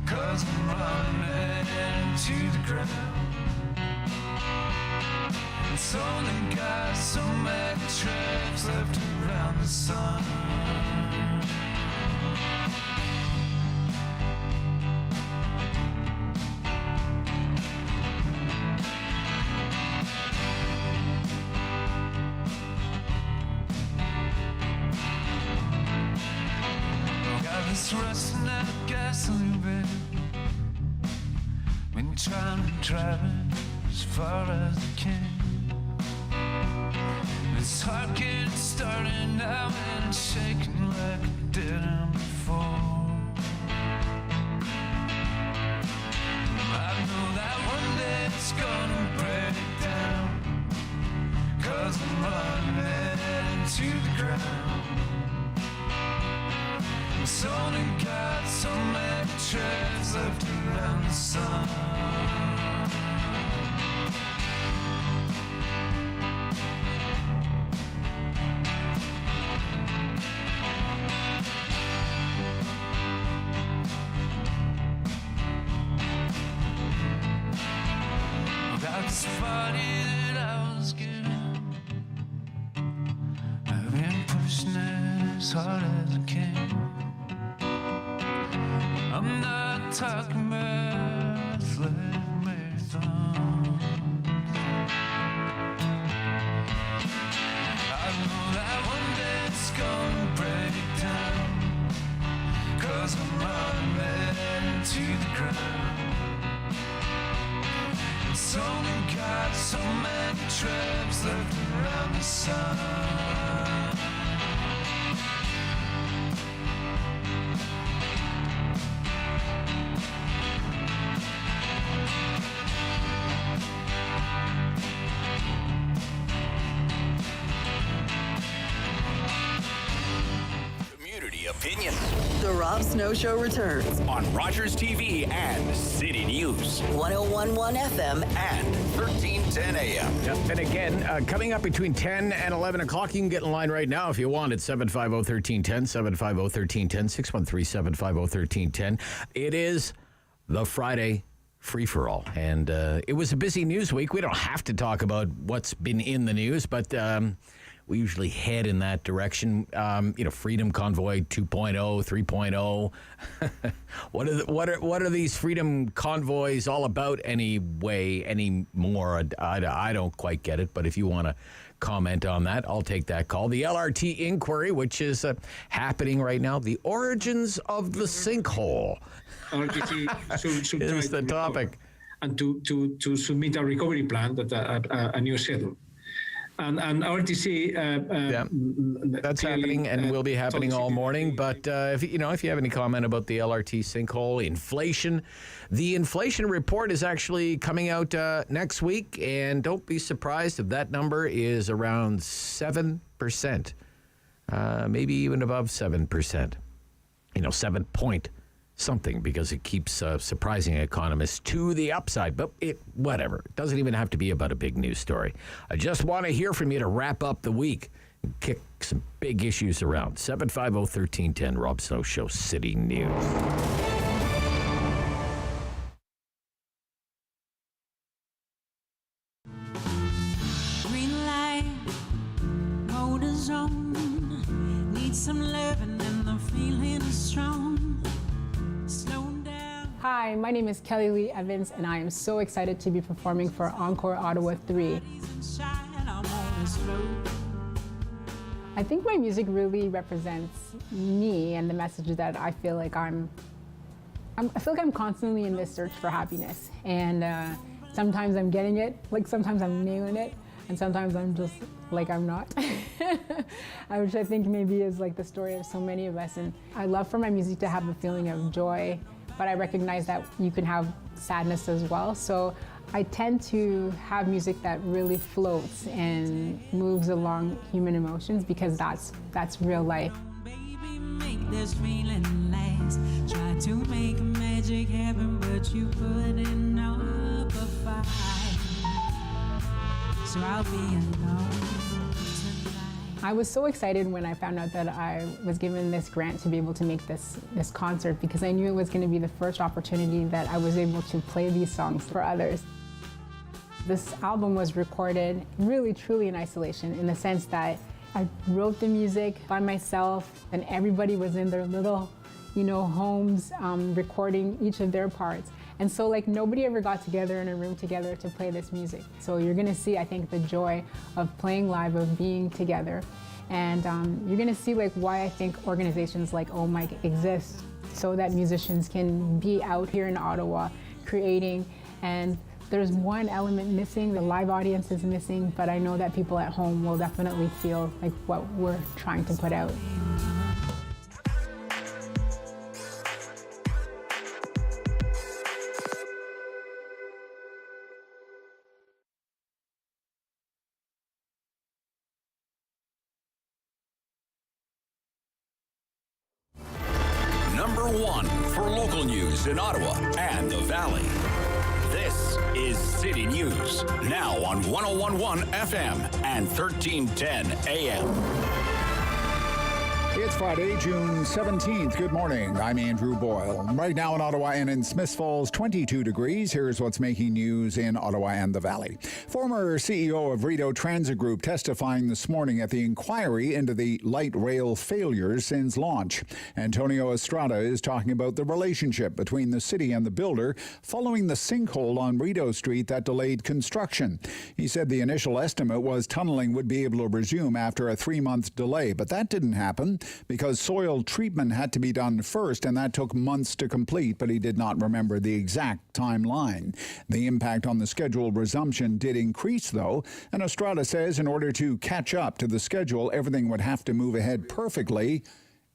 S17: 'cause I'm running to the ground. It's only got so many trips left around the sun. It's rusting out gasoline, babe. When you're trying to drive it as far as you can. It's hard getting started now and it's shaking like it didn't before. I know that one day it's gonna break down, 'cause I'm running into the ground. It's only got so many treads left around the sun. That's funny that I was getting. I've been pushing it as hard as I can. I'm not talking about athletic marathons. I know that one day it's gonna break down, 'cause I'm running to the ground. It's only got so many trips left around the sun.
S2: Community opinion.
S6: The Rob Snow Show returns
S2: On Rogers TV and City News.
S6: 101.1 FM
S2: And 1310 AM.
S7: Yep. And again, coming up between 10 and 11 o'clock, you can get in line right now if you want. It's 750-1310, 750-1310, 613-750-1310. It is the Friday free-for-all. And it was a busy news week. We don't have to talk about what's been in the news, but we usually head in that direction. Freedom Convoy 2.0, 3.0. What are these Freedom Convoys all about anymore? I don't quite get it, but if you want to comment on that, I'll take that call. The LRT inquiry, which is happening right now, the origins of the sinkhole is the topic.
S15: And to submit a recovery plan, that a new schedule. And RTC,
S7: that's happening and will be happening all morning. But if you have any comment about the LRT sinkhole, inflation, the inflation report is actually coming out next week, and don't be surprised if that number is around 7%, maybe even above 7%. 7 point something, because it keeps surprising economists to the upside. But whatever. It doesn't even have to be about a big news story. I just want to hear from you to wrap up the week and kick some big issues around. 750-1310, Rob Snow Show, City News.
S17: Green light, motors on. Need some loving and the feeling is strong.
S18: Hi, my name is Kelly Lee Evans, and I am so excited to be performing for Encore Ottawa 3. I think my music really represents me and the message that I feel like I feel like I'm constantly in this search for happiness, and sometimes I'm getting it, like sometimes I'm nailing it, and sometimes I'm just like I'm not, which I think maybe is like the story of so many of us. And I love for my music to have a feeling of joy, but I recognize that you can have sadness as well. So I tend to have music that really floats and moves along human emotions, because that's real life.
S17: Baby, make this feeling last. Try to make magic happen, but you put in up a fight. So I'll be alone.
S18: I was so excited when I found out that I was given this grant to be able to make this concert, because I knew it was going to be the first opportunity that I was able to play these songs for others. This album was recorded really, truly in isolation, in the sense that I wrote the music by myself, and everybody was in their little, homes, recording each of their parts. And so nobody ever got together in a room together to play this music. So you're gonna see, I think, the joy of playing live, of being together. And you're going to see like why I think organizations like OMIC exist, so that musicians can be out here in Ottawa creating. And there's one element missing, the live audience is missing, but I know that people at home will definitely feel like what we're trying to put out.
S2: Number one for local news in Ottawa and the Valley. This is City News, now on 101.1 FM and 1310 AM.
S1: It's Friday, June 17th. Good morning. I'm Andrew Boyle. Right now in Ottawa and in Smiths Falls, 22 degrees. Here's what's making news in Ottawa and the Valley. Former CEO of Rideau Transit Group testifying this morning at the inquiry into the light rail failures since launch. Antonio Estrada is talking about the relationship between the city and the builder following the sinkhole on Rideau Street that delayed construction. He said the initial estimate was tunneling would be able to resume after a 3-month delay, but that didn't happen because soil treatment had to be done first, and that took months to complete, but he did not remember the exact timeline. The impact on the scheduled resumption did increase, though, and Estrada says in order to catch up to the schedule, everything would have to move ahead perfectly.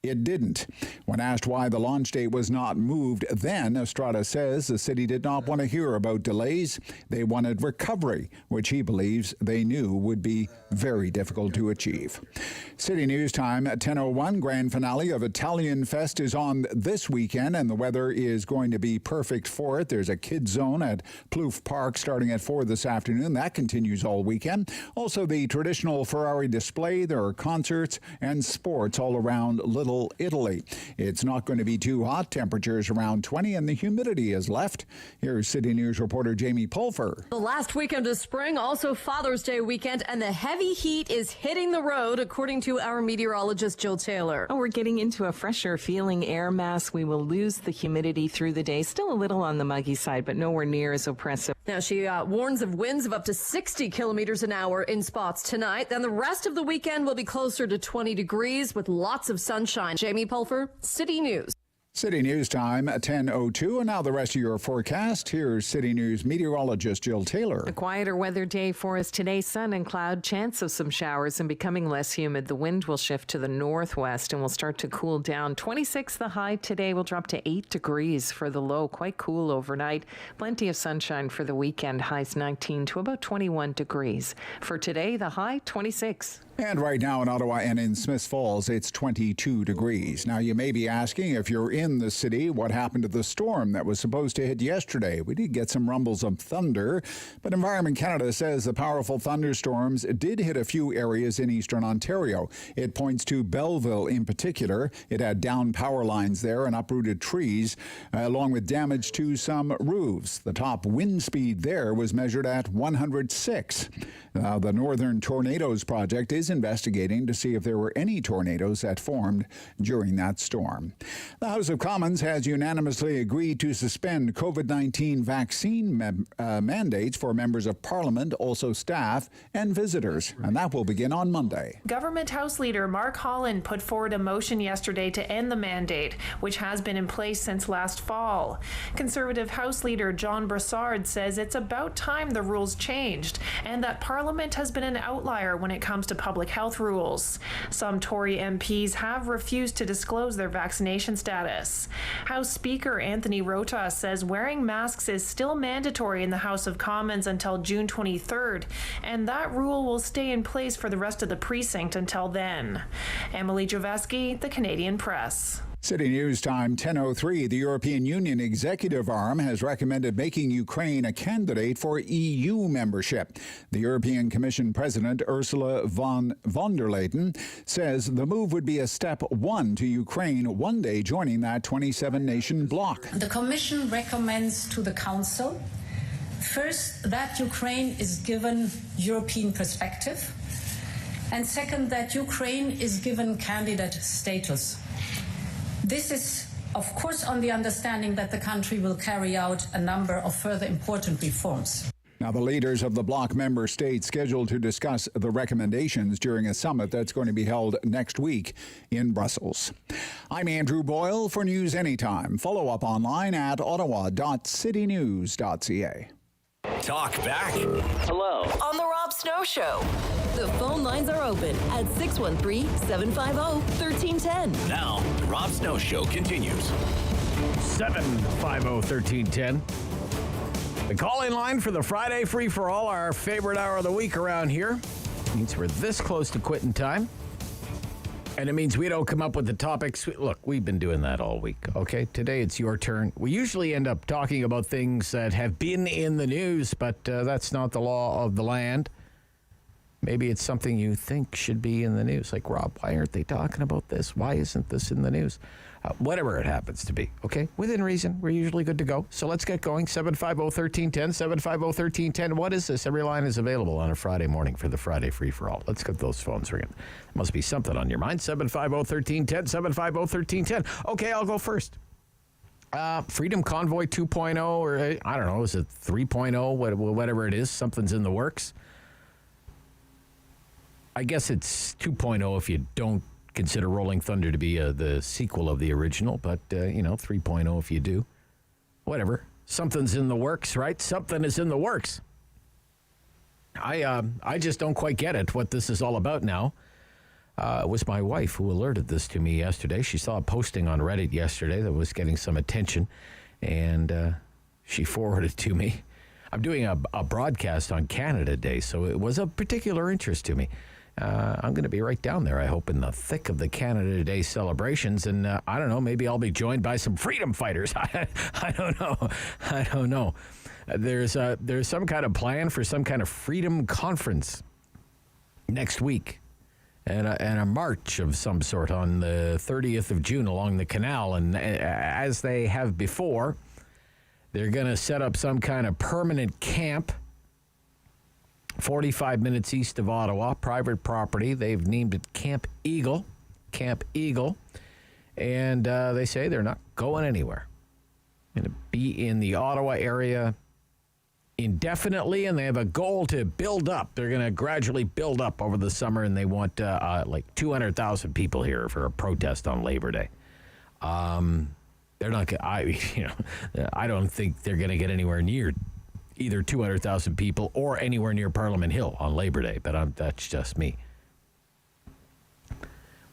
S1: It didn't. When asked why the launch date was not moved then, Estrada says the city did not want to hear about delays. They wanted recovery, which he believes they knew would be very difficult to achieve. City News Time at 10:01. Grand finale of Italian Fest is on this weekend, and the weather is going to be perfect for it. There's a kids zone at Plouffe Park starting at 4 this afternoon. That continues all weekend. Also, the traditional Ferrari display. There are concerts and sports all around Little Italy. It's not going to be too hot. Temperatures around 20 and the humidity is left. Here's City News reporter Jamie Pulfer.
S4: The last weekend of spring, also Father's Day weekend, and the heavy heat is hitting the road, according to our meteorologist Jill Taylor.
S5: Oh, we're getting into a fresher feeling air mass. We will lose the humidity through the day. Still a little on the muggy side, but nowhere near as oppressive.
S4: Now, she warns of winds of up to 60 kilometers an hour in spots tonight. Then the rest of the weekend will be closer to 20 degrees with lots of sunshine. Jamie Pulfer, City News.
S1: City News Time at 10:02, and now the rest of your forecast. Here's City News meteorologist Jill Taylor.
S5: A quieter weather day for us today. Sun and cloud, chance of some showers and becoming less humid. The wind will shift to the northwest and will start to cool down. 26 the high today, will drop to 8 degrees for the low. Quite cool overnight. Plenty of sunshine for the weekend. Highs 19 to about 21 degrees. For today, the high 26.
S1: And right now in Ottawa and in Smiths Falls, it's 22 degrees. Now, you may be asking, if you're in the city, what happened to the storm that was supposed to hit yesterday? We did get some rumbles of thunder, but Environment Canada says the powerful thunderstorms did hit a few areas in eastern Ontario. It points to Belleville in particular. It had downed power lines there and uprooted trees, along with damage to some roofs. The top wind speed there was measured at 106. Now, the Northern Tornadoes Project is investigating to see if there were any tornadoes that formed during that storm. The House of Commons has unanimously agreed to suspend COVID-19 vaccine mandates for members of Parliament, also staff and visitors, and that will begin on Monday.
S19: Government House Leader Mark Holland put forward a motion yesterday to end the mandate, which has been in place since last fall. Conservative House Leader John Brassard says it's about time the rules changed and that Parliament has been an outlier when it comes to public health rules. Some Tory MPs have refused to disclose their vaccination status. House Speaker Anthony Rota says wearing masks is still mandatory in the House of Commons until June 23rd, and that rule will stay in place for the rest of the precinct until then. Emily Joveski, The Canadian Press.
S1: City News Time 10:03. The European Union executive arm has recommended making Ukraine a candidate for EU membership. The European Commission President Ursula von der Leyen says the move would be a step one to Ukraine one day joining that 27-nation bloc.
S20: The Commission recommends to the Council, first, that Ukraine is given European perspective, and second, that Ukraine is given candidate status. This is, of course, on the understanding that the country will carry out a number of further important reforms.
S1: Now, the leaders of the bloc member states scheduled to discuss the recommendations during a summit that's going to be held next week in Brussels. I'm Andrew Boyle for News Anytime. Follow up online at ottawa.citynews.ca.
S2: Talk back.
S6: Hello. On the Rob Snow Show. The phone lines are open at 613-750-1310.
S2: Now, the Rob Snow Show continues.
S7: 750-1310. The call-in line for the Friday free-for-all, our favorite hour of the week around here. Means we're this close to quitting time. And it means we don't come up with the topics. Look, we've been doing that all week, okay? Today it's your turn. We usually end up talking about things that have been in the news, but that's not the law of the land. Maybe it's something you think should be in the news. Like, Rob, why aren't they talking about this? Why isn't this in the news? Whatever it happens to be, okay? Within reason, we're usually good to go. So let's get going. 750-1310, 750-1310. What is this? Every line is available on a Friday morning for the Friday free-for-all. Let's get those phones ringing. There must be something on your mind. 750-1310, 750-1310. Okay, I'll go first. Freedom Convoy 2.0, or I don't know, is it 3.0, whatever it is. Something's in the works. I guess it's 2.0 if you don't consider Rolling Thunder to be the sequel of the original, but, 3.0 if you do. Whatever. Something's in the works, right? Something is in the works. I just don't quite get it, what this is all about now. It was my wife who alerted this to me yesterday. She saw a posting on Reddit yesterday that was getting some attention, and she forwarded it to me. I'm doing a broadcast on Canada Day, so it was of particular interest to me. I'm going to be right down there, I hope, in the thick of the Canada Day celebrations. And I don't know, maybe I'll be joined by some freedom fighters. I don't know. There's some kind of plan for some kind of freedom conference next week. And a march of some sort on the 30th of June along the canal. And as they have before, they're going to set up some kind of permanent camp 45 minutes east of Ottawa, private property. They've named it Camp Eagle. And they say they're not going anywhere. Going to be in the Ottawa area indefinitely, and they have a goal to build up. They're going to gradually build up over the summer, and they want like 200,000 people here for a protest on Labor Day. They're not. I don't think they're going to get anywhere near either 200,000 people or anywhere near Parliament Hill on Labor Day, but that's just me.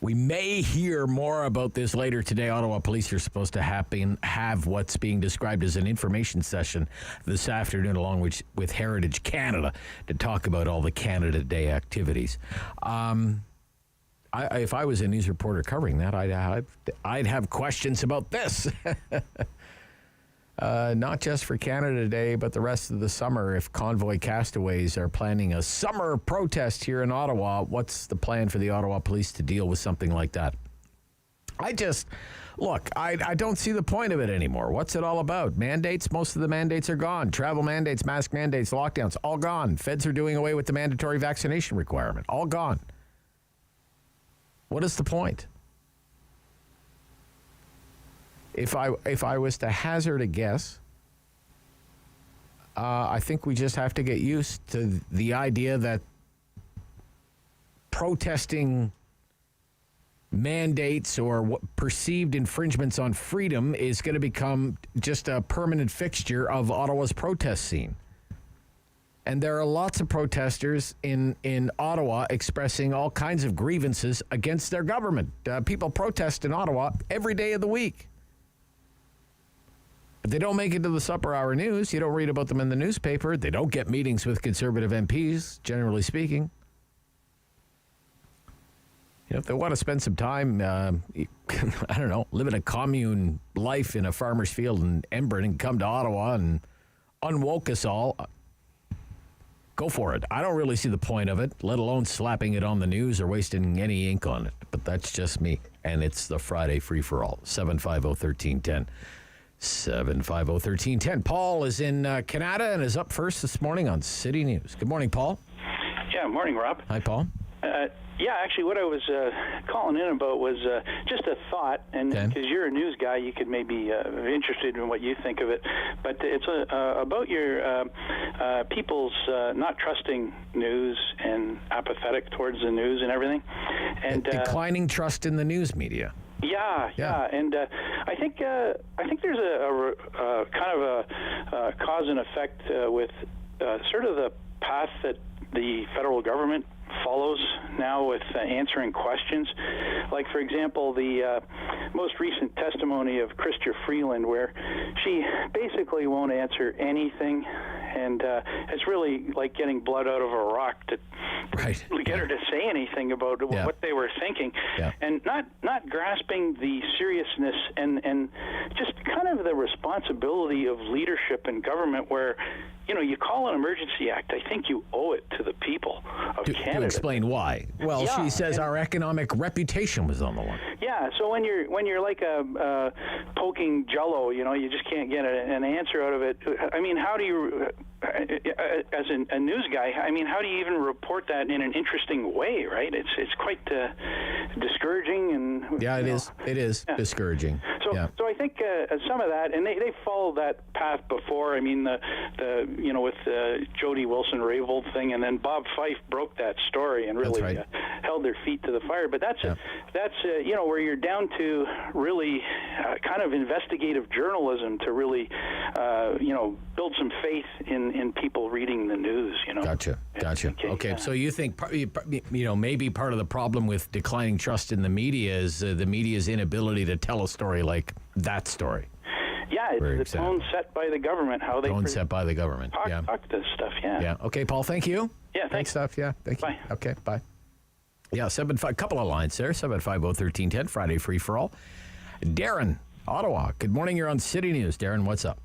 S7: We may hear more about this later today. Ottawa police are supposed to have what's being described as an information session this afternoon, along with Heritage Canada, to talk about all the Canada Day activities. If I was a news reporter covering that, I'd have questions about this. Not just for Canada Day, but the rest of the summer. If Convoy Castaways are planning a summer protest here in Ottawa, what's the plan for the Ottawa police to deal with something like that? I don't see the point of it anymore. What's it all about? Mandates? Most of the mandates are gone. Travel mandates, mask mandates, lockdowns, all gone. Feds are doing away with the mandatory vaccination requirement. All gone. What is the point? If I was to hazard a guess, I think we just have to get used to the idea that protesting mandates or perceived infringements on freedom is going to become just a permanent fixture of Ottawa's protest scene. And there are lots of protesters in Ottawa expressing all kinds of grievances against their government. People protest in Ottawa every day of the week. But they don't make it to the supper hour news. You don't read about them in the newspaper. They don't get meetings with Conservative MPs, generally speaking. If they want to spend some time, I don't know, living a commune life in a farmer's field in Embrun and come to Ottawa and unwoke us all, go for it. I don't really see the point of it, let alone slapping it on the news or wasting any ink on it. But that's just me. And it's the Friday free-for-all, 750-1310. 750-1310. Paul is in Canada and is up first this morning on City News. Good morning, Paul.
S21: Yeah, morning, Rob.
S7: Hi, Paul.
S21: Yeah, actually, what I was calling in about was just a thought, and because you're a news guy, you could maybe be interested in what you think of it. But it's about your people's not trusting news and apathetic towards the news and everything, and
S7: declining trust in the news media.
S21: Yeah, and I think there's a kind of a cause and effect with sort of the path that the federal government follows now with answering questions. Like, for example, the most recent testimony of Chrystia Freeland, where she basically won't answer anything, and it's really like getting blood out of a rock to get her to say anything about what they were thinking, and not grasping the seriousness and just kind of the responsibility of leadership in government, where you call an emergency act. I think you owe it to the people of Canada.
S7: To explain why. Well, she says our economic reputation was on the line.
S21: Yeah, so when you're like a poking Jell-O, you just can't get an answer out of it. I mean, how do you, as a news guy, how do you even report that in an interesting way, right? It's quite discouraging and
S7: it is discouraging.
S21: So I think some of that, and they followed that path before. I mean, the with the Jody Wilson-Raybould thing, and then Bob Fife broke that story and really held their feet to the fire. But that's where you're down to really kind of investigative journalism to really build some faith in people reading the news.
S7: Gotcha. Okay, so you think maybe part of the problem with declining trust in the media is the media's inability to tell a story like that story.
S21: Yeah, it's the tone set by the government. How they
S7: set by the government.
S21: Talk this stuff. Yeah.
S7: Okay, Paul. Thank you.
S21: Yeah.
S7: Thanks, stuff. Yeah. Thank you.
S21: Bye.
S7: Okay. Bye. Yeah. 75. Couple of lines there. 750-1310. Friday free for all. Darren, Ottawa. Good morning. You're on City News. Darren, what's up?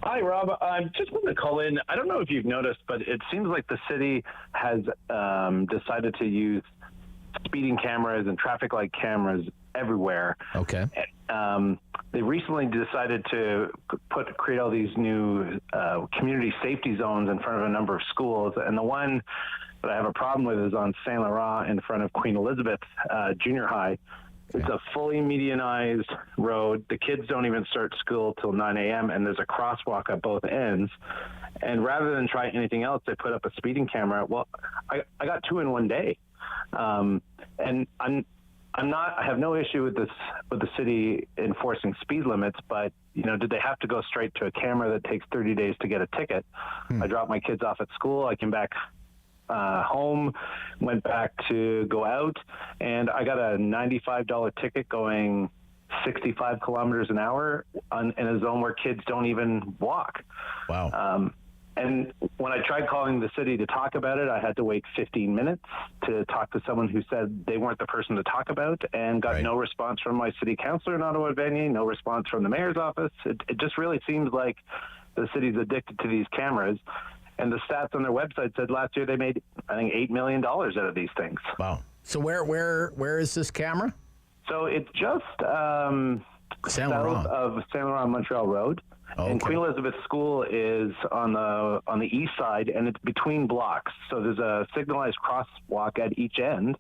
S22: Hi, Rob. I just wanted to call in. I don't know if you've noticed, but it seems like the city has decided to use speeding cameras and traffic light cameras everywhere.
S7: Okay.
S22: They recently decided to create all these new community safety zones in front of a number of schools, and the one that I have a problem with is on Saint Laurent in front of Queen Elizabeth Junior High. It's a fully medianized road. The kids don't even start school till 9 a.m., and there's a crosswalk at both ends. And rather than try anything else, they put up a speeding camera. Well, I got two in one day. And I have no issue with the city enforcing speed limits, but did they have to go straight to a camera that takes 30 days to get a ticket? I dropped my kids off at school. I came back home, went back to go out, and I got a $95 ticket going 65 kilometers an hour in a zone where kids don't even walk.
S7: Wow.
S22: And when I tried calling the city to talk about it, I had to wait 15 minutes to talk to someone who said they weren't the person to talk about, and got no response from my city councillor in Ottawa Vanier, no response from the mayor's office. It just really seems like the city's addicted to these cameras. And the stats on their website said last year they made, I think, $8 million out of these things.
S7: Wow. So where is this camera?
S22: So it's just south of Saint Laurent Montreal Road. And Queen Elizabeth School is on the east side, and it's between blocks. So there's a signalized crosswalk at each end.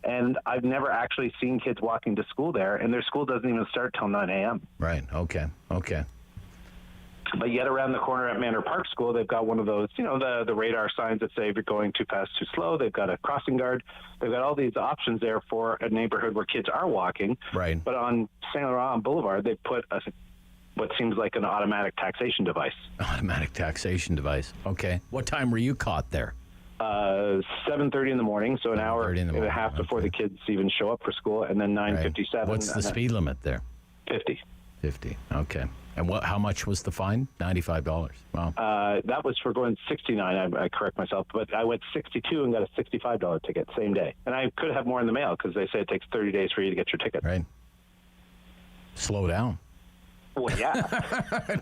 S22: And I've never actually seen kids walking to school there, and their school doesn't even start till 9 a.m.
S7: Right. Okay.
S22: But yet around the corner at Manor Park School, they've got one of those, the radar signs that say if you're going too fast, too slow. They've got a crossing guard. They've got all these options there for a neighborhood where kids are walking.
S7: Right.
S22: But on Saint Laurent Boulevard, they put what seems like an automatic taxation device.
S7: Automatic taxation device. Okay. What time were you caught there?
S22: 7:30 in the morning, so an hour and a half before the kids even show up for school, and then 9:57.
S7: What's the speed limit there?
S22: 50.
S7: 50. Okay. And how much was the fine? $95. Wow.
S22: That was for going 69. I correct myself, but I went 62 and got a $65 ticket same day. And I could have more in the mail because they say it takes 30 days for you to get your ticket.
S7: Right. Slow down.
S22: Well, yeah.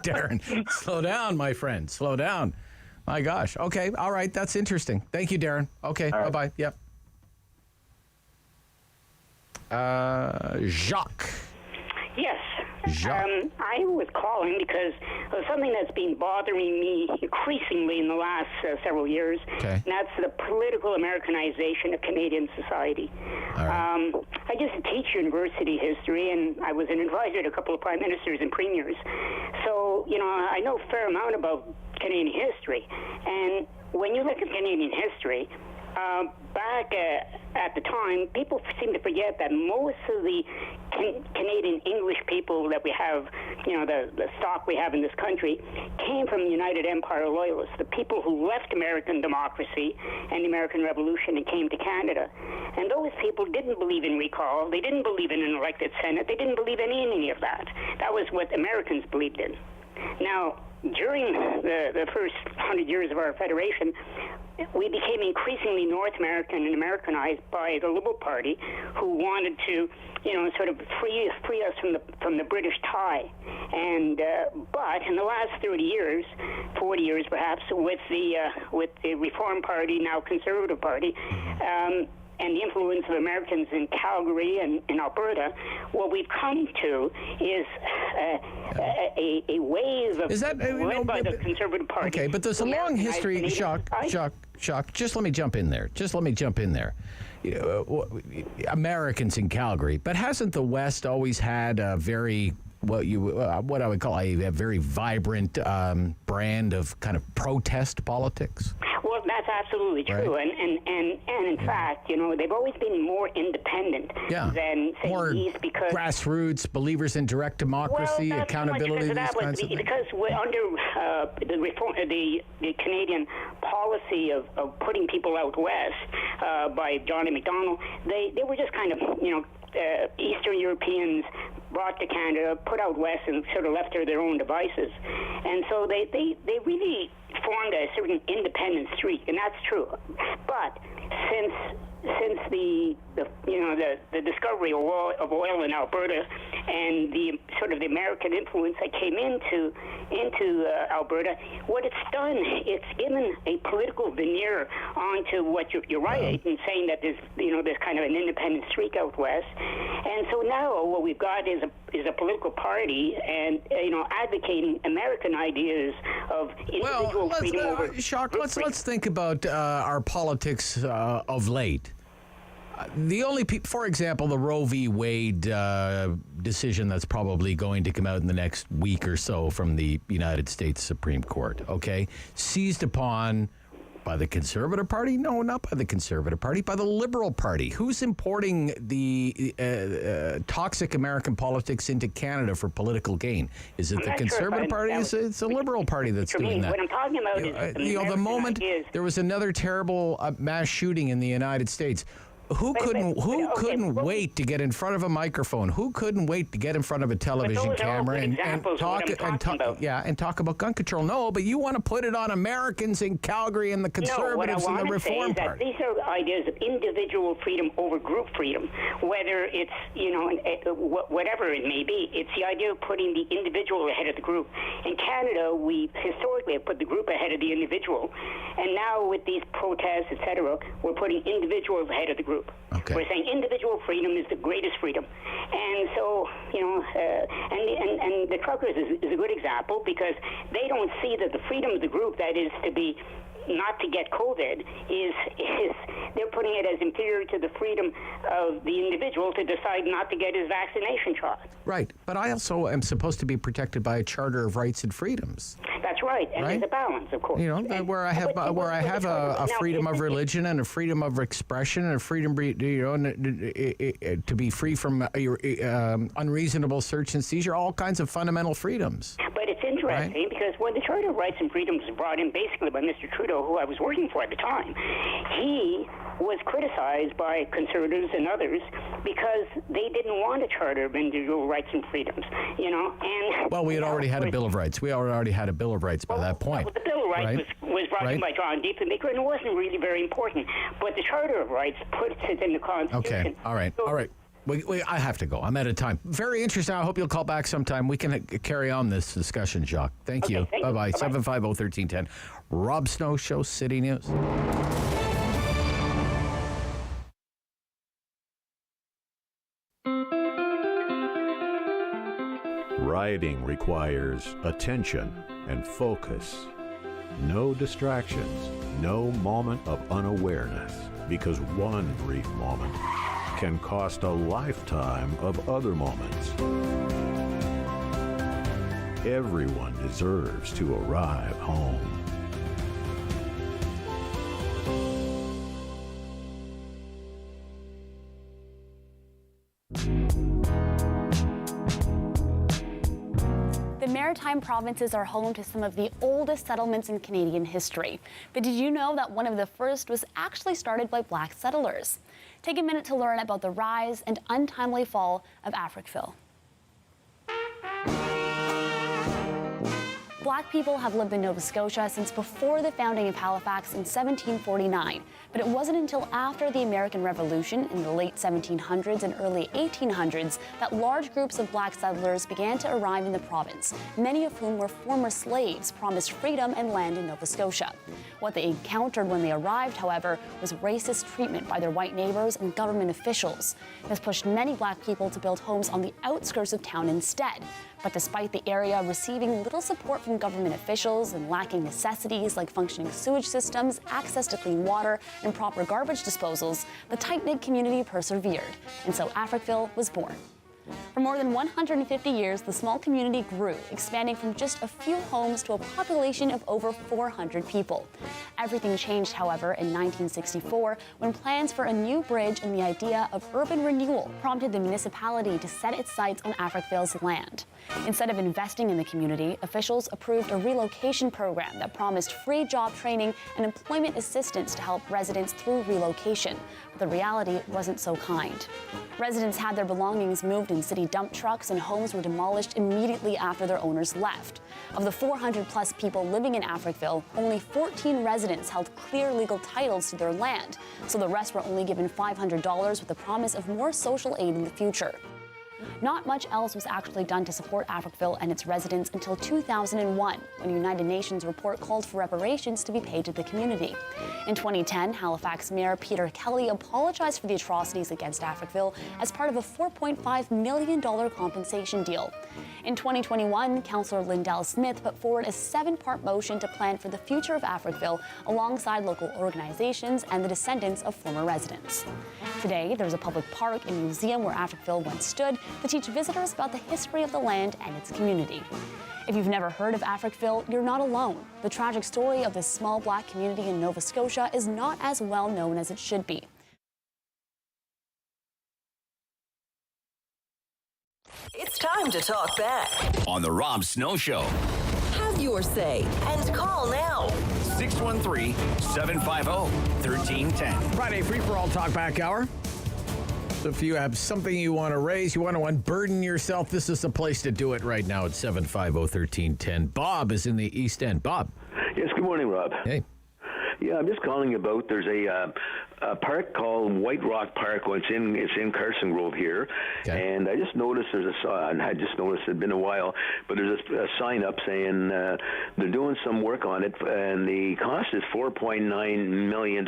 S7: Darren, slow down, my friend. Slow down. My gosh. Okay. All right. That's interesting. Thank you, Darren. Okay. Right. Bye-bye. Yep.
S23: Jacques.
S24: Yes.
S3: I was calling because of something that's been bothering me increasingly in the last several years, and that's the political Americanization of Canadian society. I used to teach university history, and I was an advisor to a couple of prime ministers and premiers. So, I know a fair amount about Canadian history. And when you look at Canadian history, back at the time, people seem to forget that most of the Canadian English people that we have, the stock we have in this country, came from the United Empire Loyalists, the people who left American democracy and the American Revolution and came to Canada. And those people didn't believe in recall. They didn't believe in an elected Senate. They didn't believe in any of that. That was what Americans believed in. Now, during the first 100 years of our federation, we became increasingly North American and Americanized by the Liberal Party, who wanted to, sort of free us from the British tie. And but in the last 30 years, 40 years perhaps, with the Reform Party, now Conservative Party, and the influence of Americans in Calgary and in Alberta, what we've come to is a wave of led by the Conservative Party.
S7: Okay, but there's a long history, Jacques, just let me jump in there. Americans in Calgary, but hasn't the West always had a very what I would call a very vibrant brand of kind of protest politics?
S3: Well, that's absolutely true,
S7: right.
S3: and in fact, they've always been more independent than say
S7: more
S3: the East, because
S7: grassroots, believers in direct democracy, accountability.
S3: Because we're under the reform, the Canadian policy of putting people out west by John A. Macdonald, they were just kind of Eastern Europeans brought to Canada, put out west, and sort of left to their own devices. And so they really formed a certain independent streak, and that's true. But since the discovery of oil in Alberta and the sort of the American influence that came into Alberta, what it's done, it's given a political veneer onto what you're right in saying that there's kind of an independent streak out west. And so now what we've got is a political party and advocating American ideas of individual freedom over.
S7: Jacques, let's think about our politics of late. The only for example, the Roe v. Wade decision that's probably going to come out in the next week or so from the United States Supreme Court, seized upon by the Conservative Party? No, not by the Conservative Party, by the Liberal Party. Who's importing the toxic American politics into Canada for political gain? Is it the Conservative Party? It's the Liberal Party that's doing that.
S3: What I'm talking about is
S7: the moment there was another terrible mass shooting in the United States. Who couldn't wait to get in front of a microphone? Who couldn't wait to get in front of a television camera and talk about gun control? No, but you want to put it on Americans in Calgary and the Conservatives and the Reform Party.
S3: These are ideas of individual freedom over group freedom, whether it's whatever it may be. It's the idea of putting the individual ahead of the group. In Canada, we historically have put the group ahead of the individual, and now with these protests, etc., we're putting individuals ahead of the group.
S7: Okay.
S3: We're saying individual freedom is the greatest freedom. And so, and the truckers is a good example, because they don't see that the freedom of the group, that is to be not to get COVID, is they're putting it as inferior to the freedom of the individual to decide not to get his vaccination shot.
S7: Right, but I also am supposed to be protected by a Charter of Rights and Freedoms.
S3: That's right, and there's a balance, of course.
S7: Where I have a freedom of religion and a freedom of expression and a freedom, to be free from unreasonable search and seizure, all kinds of fundamental freedoms.
S3: But it's interesting because when the Charter of Rights and Freedoms was brought in basically by Mr. Trudeau, who I was working for at the time, he was criticized by conservatives and others because they didn't want a Charter of Individual Rights and Freedoms, and...
S7: Well, we had already had a Bill of Rights. We already had a Bill of Rights by that point.
S3: Well, the Bill of Rights was brought in by John Diefenbaker, and it wasn't really very important. But the Charter of Rights puts it in the Constitution.
S7: Okay, all right. I have to go. I'm out of time. Very interesting. I hope you'll call back sometime. We can carry on this discussion, Jacques. Thank you. Bye-bye. 750-1310. Rob Snow Show, City News.
S8: Riding requires attention and focus. No distractions, no moment of unawareness, because one brief moment can cost a lifetime of other moments. Everyone deserves to arrive home.
S9: The Maritime provinces are home to some of the oldest settlements in Canadian history. But did you know that one of the first was actually started by Black settlers? Take a minute to learn about the rise and untimely fall of Africville. Black people have lived in Nova Scotia since before the founding of Halifax in 1749, but it wasn't until after the American Revolution in the late 1700s and early 1800s that large groups of Black settlers began to arrive in the province, many of whom were former slaves promised freedom and land in Nova Scotia. What they encountered when they arrived, however, was racist treatment by their white neighbors and government officials. This pushed many Black people to build homes on the outskirts of town instead. But despite the area receiving little support from government officials and lacking necessities like functioning sewage systems, access to clean water, and proper garbage disposals, the tight-knit community persevered, and so Africville was born. For more than 150 years, the small community grew, expanding from just a few homes to a population of over 400 people. Everything changed, however, in 1964 when plans for a new bridge and the idea of urban renewal prompted the municipality to set its sights on Africville's land. Instead of investing in the community, officials approved a relocation program that promised free job training and employment assistance to help residents through relocation. But the reality wasn't so kind. Residents had their belongings moved in city dump trucks, and homes were demolished immediately after their owners left. Of the 400-plus people living in Africville, only 14 residents held clear legal titles to their land, so the rest were only given $500 with the promise of more social aid in the future. Not much else was actually done to support Africville and its residents until 2001, when a United Nations report called for reparations to be paid to the community. In 2010, Halifax Mayor Peter Kelly apologized for the atrocities against Africville as part of a $4.5 million compensation deal. In 2021, Councillor Lindell Smith put forward a 7-part motion to plan for the future of Africville alongside local organizations and the descendants of former residents. Today, there's a public park and museum where Africville once stood to teach visitors about the history of the land and its community. If you've never heard of Africville, you're not alone. The tragic story of this small Black community in Nova Scotia is not as well known as it should be.
S6: It's time to talk back
S2: on The Rob Snow Show.
S6: Have your say and call now.
S2: 613-750-1310.
S7: Friday free-for-all talk back hour. So if you have something you want to raise, you want to unburden yourself, this is the place to do it right now at 750-1310. Bob is in the East End. Bob.
S23: Yes, good morning, Rob.
S7: Hey.
S23: Yeah, I'm just calling about, there's a park called White Rock Park. Well, it's in Carson Grove here. Okay. And I just noticed there's a sign. I just noticed it had been a while, but there's a sign up saying they're doing some work on it, and the cost is $4.9 million.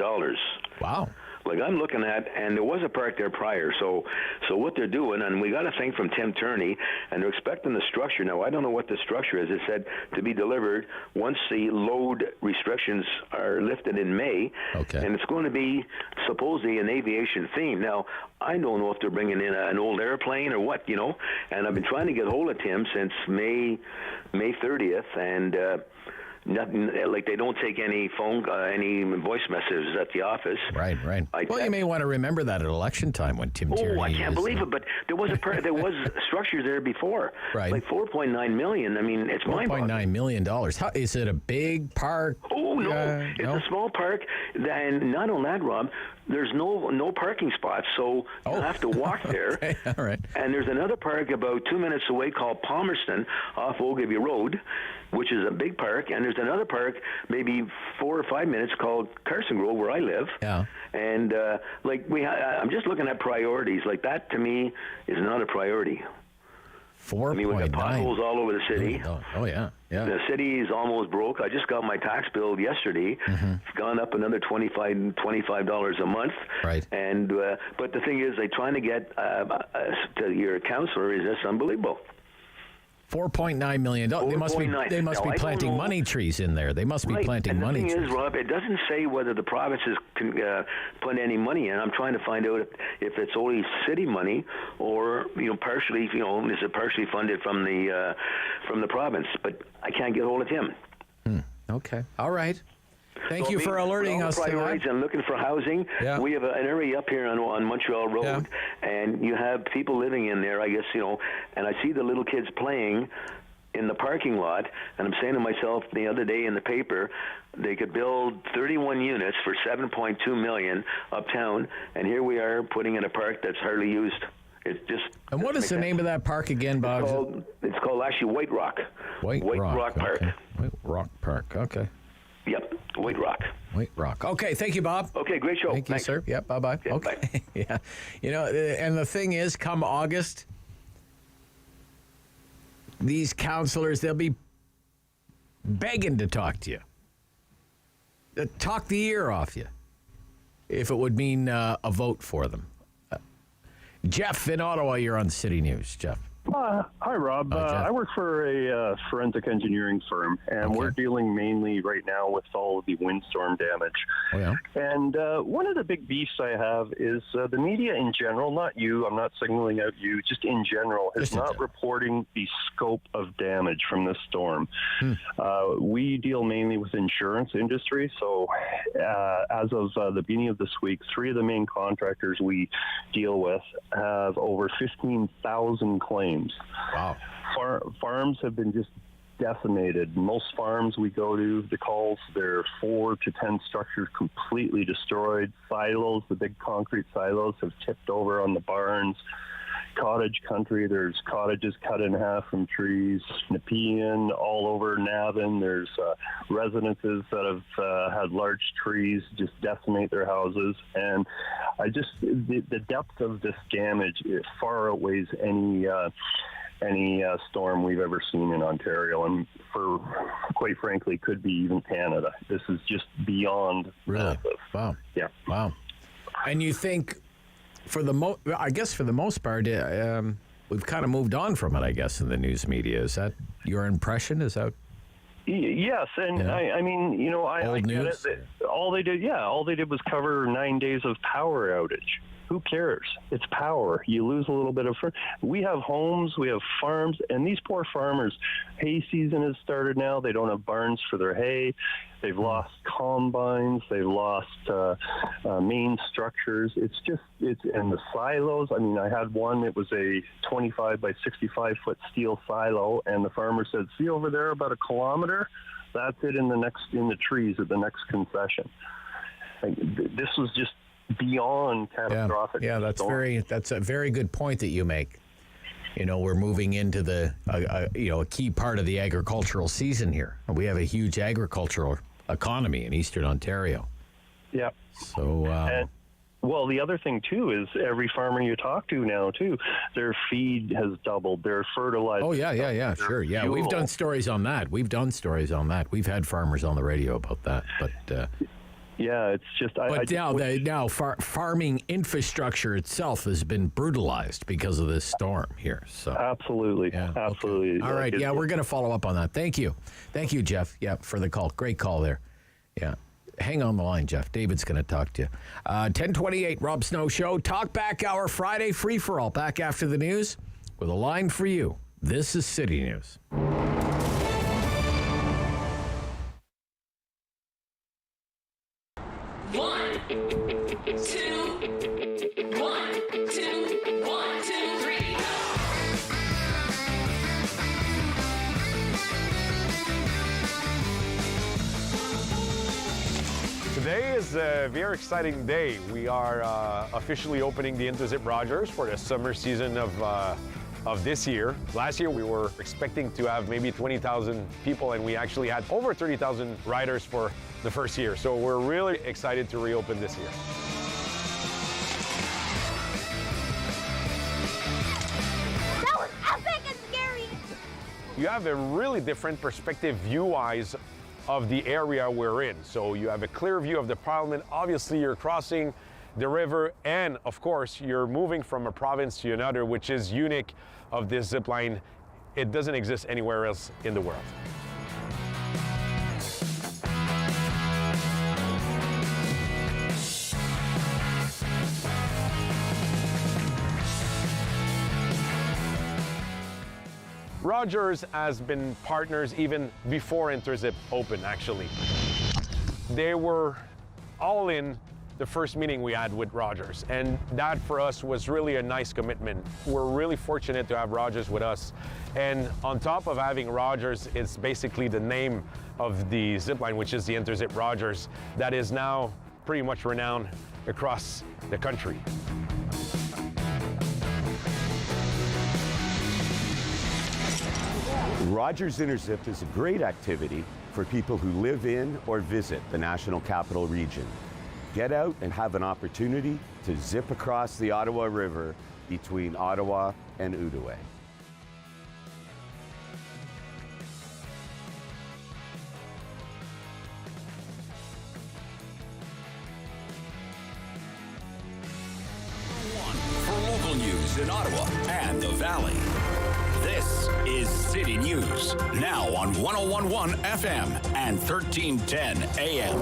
S7: Wow.
S23: Like I'm looking at, and there was a park there prior. So what they're doing, and we got a thing from Tim Turney, and they're expecting the structure. Now I don't know what the structure is. It said to be delivered once the load restrictions are lifted in May. Okay. And it's going to be supposedly an aviation theme. Now I don't know if they're bringing in an old airplane or what, And I've been trying to get hold of Tim since May 30th, and. Nothing, like they don't take any any voice messages at the office.
S7: Right. Well, you may want to remember that at election time when Tim Tierney.
S23: Oh, I can't believe it! But there was there was structure there before. Right. Like $4.9 million. I mean, it's mind-boggling.
S7: $4.9 million. How is it? A big park?
S23: Oh no, it's a small park. And not only that, Rob, there's no parking spots, so you have to walk there.
S7: Okay, all right.
S23: And there's another park about 2 minutes away called Palmerston off Ogilvie Road, which is a big park. And there's another park maybe 4 or 5 minutes called Carson Grove, where I live. Yeah. And I'm just looking at priorities. Like that to me is not a priority.
S7: 4.9.
S23: I mean, we got potholes all over the city.
S7: Oh yeah.
S23: The city is almost broke. I just got my tax bill yesterday. Mm-hmm. It's gone up another $25 a month. Right. And but the thing is, they're trying to get to your counselor is just unbelievable.
S7: $4.9 million. They must be. They must be planting money trees in there. They must be planting money trees.
S23: The thing is, Rob, it doesn't say whether the provinces can put any money in. I'm trying to find out if it's only city money or partially. Is it partially funded from the province? But I can't get hold of him.
S7: Okay. All right. Thank you for alerting us to that.
S23: I'm looking for housing.
S7: Yeah.
S23: We have an area up here on Montreal Road, and you have people living in there, I guess, and I see the little kids playing in the parking lot, and I'm saying to myself the other day in the paper, they could build 31 units for $7.2 million uptown, and here we are putting in a park that's hardly used. It's just.
S7: And what is the name of that park again, Bob?
S23: It's called actually White Rock.
S7: White Rock
S23: Park.
S7: Okay. White Rock Park. Okay.
S23: Yep, White Rock.
S7: White Rock. Okay, thank you, Bob.
S23: Okay, great show.
S7: Thank you, sir. Yep, bye-bye.
S23: Yeah,
S7: okay. Yeah. And the thing is, come August, these counselors, they'll be begging to talk to you. Talk the ear off you, if it would mean a vote for them. Jeff in Ottawa, you're on City News. Jeff.
S11: Hi, Rob. I work for a forensic engineering firm, and we're dealing mainly right now with all of the windstorm damage.
S7: Oh, yeah.
S11: And one of the big beefs I have is the media in general, not you, I'm not signaling out you, just in general, is not reporting the scope of damage from this storm. We deal mainly with insurance industry, so as of the beginning of this week, 3 of the main contractors we deal with have over 15,000 claims.
S7: Wow.
S11: Farms have been just decimated. Most farms we go to, the calls, there are 4 to 10 structures completely destroyed. Silos, the big concrete silos, have tipped over on the barns. Cottage country, there's cottages cut in half from trees. Nepean, all over Navan, there's residences that have had large trees just decimate their houses. And the depth of this damage, it far outweighs any storm we've ever seen in Ontario, and for quite frankly, could be even Canada. This is just beyond.
S7: Really? Wow.
S11: Yeah.
S7: Wow. And you think, for the most part, we've kind of moved on from it, I guess, in the news media. Is that your impression? Is that?
S11: Yes, and I mean, I get
S7: news?
S11: it. All they did was cover 9 days of power outage. Who cares? It's power. You lose a little bit of. We have homes, we have farms, and these poor farmers. Hay season has started now. They don't have barns for their hay. They've lost combines. They've lost main structures. It's and the silos. I mean, I had one. It was a 25 by 65 foot steel silo, and the farmer said, "See over there, about a kilometer. That's it in the trees at the next concession." This was just beyond catastrophic.
S7: Yeah, that's a very good point that you make. We're moving into a key part of the agricultural season here. We have a huge agricultural economy in Eastern Ontario.
S11: Yeah.
S7: So.
S11: Well, the other thing, too, is every farmer you talk to now, too, their feed has doubled, their fertilizer.
S7: Oh, yeah, sure. Yeah,
S11: fuel.
S7: we've done stories on that. We've had farmers on the radio about that, but.
S11: Yeah, it's just.
S7: Now farming infrastructure itself has been brutalized because of this storm here. So
S11: absolutely, absolutely.
S7: Okay. All right, we're going to follow up on that. Thank you, Jeff. Yeah, for the call. Great call there. Yeah, hang on the line, Jeff. David's going to talk to you. 10:28, Rob Snow Show. Talk Back Hour Friday free for all. Back after the news with a line for you. This is City News.
S12: Today is a very exciting day. We are officially opening the Interzip Rogers for the summer season of this year. Last year we were expecting to have maybe 20,000 people, and we actually had over 30,000 riders for the first year. So we're really excited to reopen this year.
S13: That was epic and scary!
S12: You have a really different perspective view-wise of the area we're in. So you have a clear view of the Parliament. Obviously, you're crossing the river, and of course, you're moving from a province to another, which is unique of this zip line it doesn't exist anywhere else in the world. Rogers has been partners even before Interzip opened, actually. They were all in the first meeting we had with Rogers, and that for us was really a nice commitment. We're really fortunate to have Rogers with us, and on top of having Rogers, it's basically the name of the zipline, which is the Interzip Rogers, that is now pretty much renowned across the country.
S10: Rogers Interzip is a great activity for people who live in or visit the National Capital Region. Get out and have an opportunity to zip across the Ottawa River between Ottawa and Outaouais.
S2: For local news in Ottawa and the Valley, this is City News, now on 101.1 FM and 1310 AM.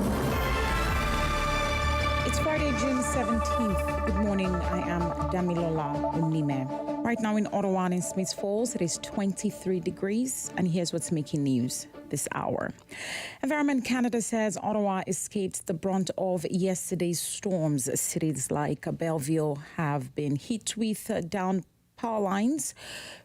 S14: It's Friday, June 17th. Good morning. I am Damilola Unime. Right now in Ottawa and in Smiths Falls, it is 23 degrees. And here's what's making news this hour. Environment Canada says Ottawa escaped the brunt of yesterday's storms. Cities like Belleville have been hit with down power lines,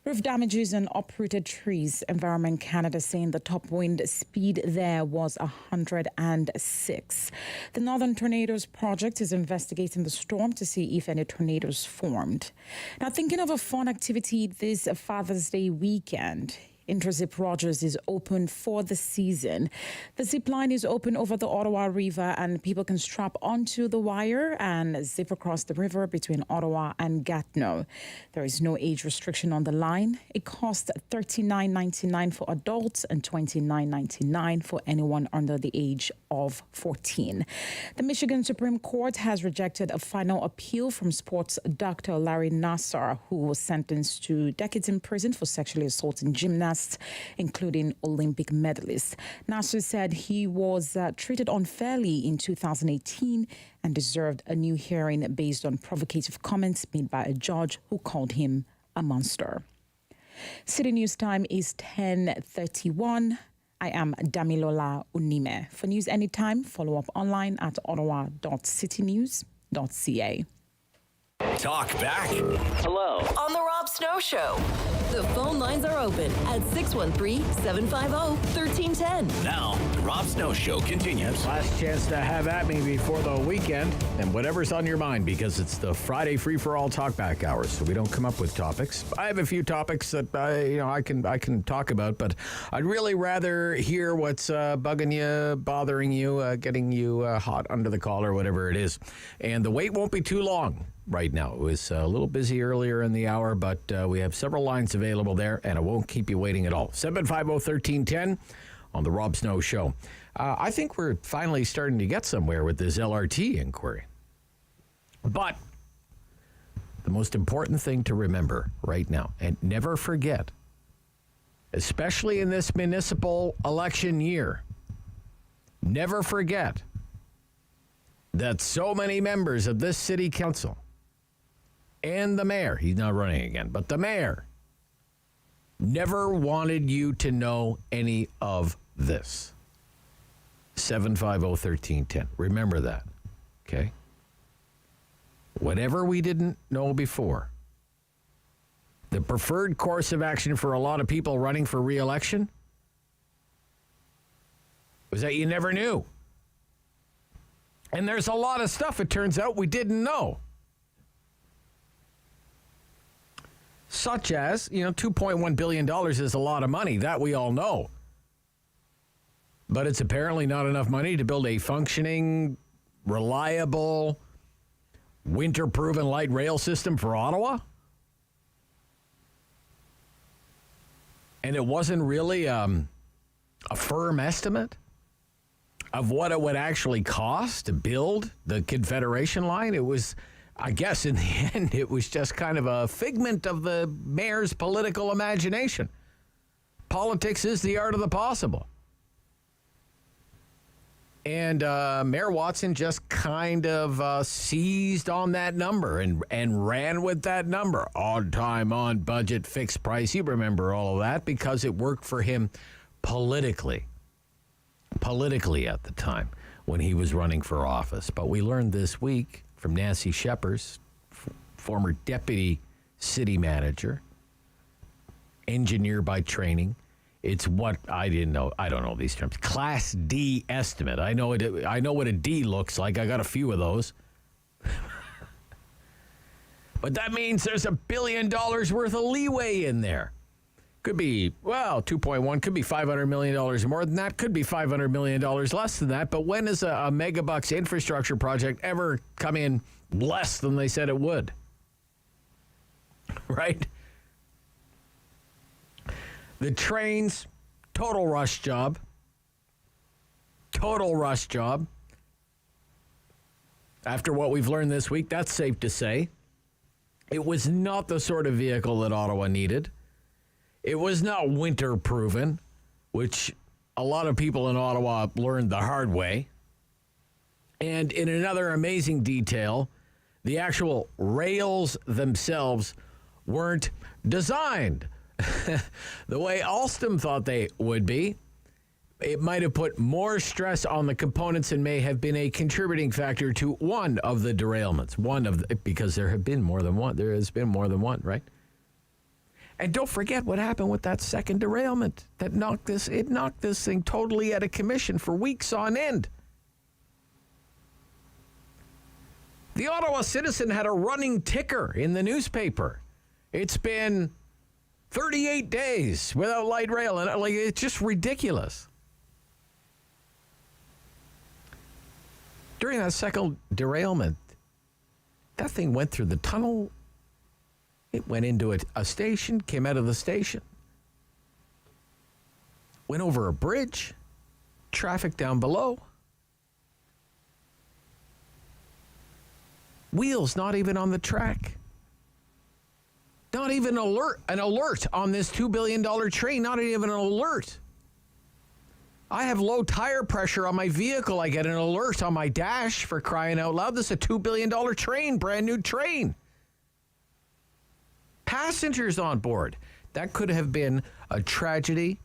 S14: roof damages and uprooted trees. Environment Canada saying the top wind speed there was 106. The Northern Tornadoes Project is investigating the storm to see if any tornadoes formed. Now, thinking of a fun activity this Father's Day weekend, Interzip Rogers is open for the season. The zip line is open over the Ottawa River, and people can strap onto the wire and zip across the river between Ottawa and Gatineau. There is no age restriction on the line. It costs $39.99 for adults and $29.99 for anyone under the age of 14. The Michigan Supreme Court has rejected a final appeal from sports doctor Larry Nassar, who was sentenced to decades in prison for sexually assaulting gymnasts, including Olympic medalists. Nassar said he was treated unfairly in 2018 and deserved a new hearing based on provocative comments made by a judge who called him a monster. City News time is 10:31. I am Damilola Unime. For news anytime, follow up online at ottawa.citynews.ca.
S2: Talk back.
S6: Hello. On the Rob Snow Show. The phone lines are open at 613-750-1310.
S2: Now, the Rob Snow Show continues.
S7: Last chance to have at me before the weekend, and whatever's on your mind, because it's the Friday free-for-all talkback hours, so we don't come up with topics. I have a few topics that I can talk about, but I'd really rather hear what's bugging you, bothering you, getting you hot under the collar, whatever it is. And the wait won't be too long. Right now. It was a little busy earlier in the hour, but we have several lines available there, and it won't keep you waiting at all. 750-1310 on the Rob Snow Show. I think we're finally starting to get somewhere with this LRT inquiry. But the most important thing to remember right now, and never forget, especially in this municipal election year, never forget that so many members of this city council and the mayor, he's not running again, but the mayor never wanted you to know any of this. 750-1310. Remember that, okay? Whatever we didn't know before, the preferred course of action for a lot of people running for re-election was that you never knew. And there's a lot of stuff, it turns out, we didn't know. Such as, $2.1 billion is a lot of money. That we all know. But it's apparently not enough money to build a functioning, reliable, winter-proven light rail system for Ottawa. And it wasn't really a firm estimate of what it would actually cost to build the Confederation line. It was, I guess, in the end, it was just kind of a figment of the mayor's political imagination. Politics is the art of the possible. And Mayor Watson just kind of seized on that number and ran with that number. On time, on budget, fixed price. You remember all of that because it worked for him politically at the time when he was running for office. But we learned this week from Nancy Scheepers, former deputy city manager, engineer by training. It's what I didn't know. I don't know these terms. Class D estimate. I know what a D looks like. I got a few of those. But that means there's $1 billion worth of leeway in there. Could be, 2.1, could be $500 million more than that, could be $500 million less than that. But when has a megabucks infrastructure project ever come in less than they said it would? Right? The trains, total rush job. Total rush job. After what we've learned this week, that's safe to say. It was not the sort of vehicle that Ottawa needed. It was not winter proven, which a lot of people in Ottawa learned the hard way. And in another amazing detail, the actual rails themselves weren't designed the way Alstom thought they would be. It might have put more stress on the components and may have been a contributing factor to one of the derailments. Because there have been more than one. There has been more than one, right? And don't forget what happened with that second derailment that knocked this thing totally out of commission for weeks on end. The Ottawa Citizen had a running ticker in the newspaper. It's been 38 days without light rail, and it's just ridiculous. During that second derailment, that thing went through the tunnel. It went into a station, came out of the station, went over a bridge, traffic down below. Wheels not even on the track. Not even an alert on this $2 billion train, not even an alert. I have low tire pressure on my vehicle. I get an alert on my dash, for crying out loud. This is a $2 billion train, brand new train. Passengers on board. That could have been a tragedy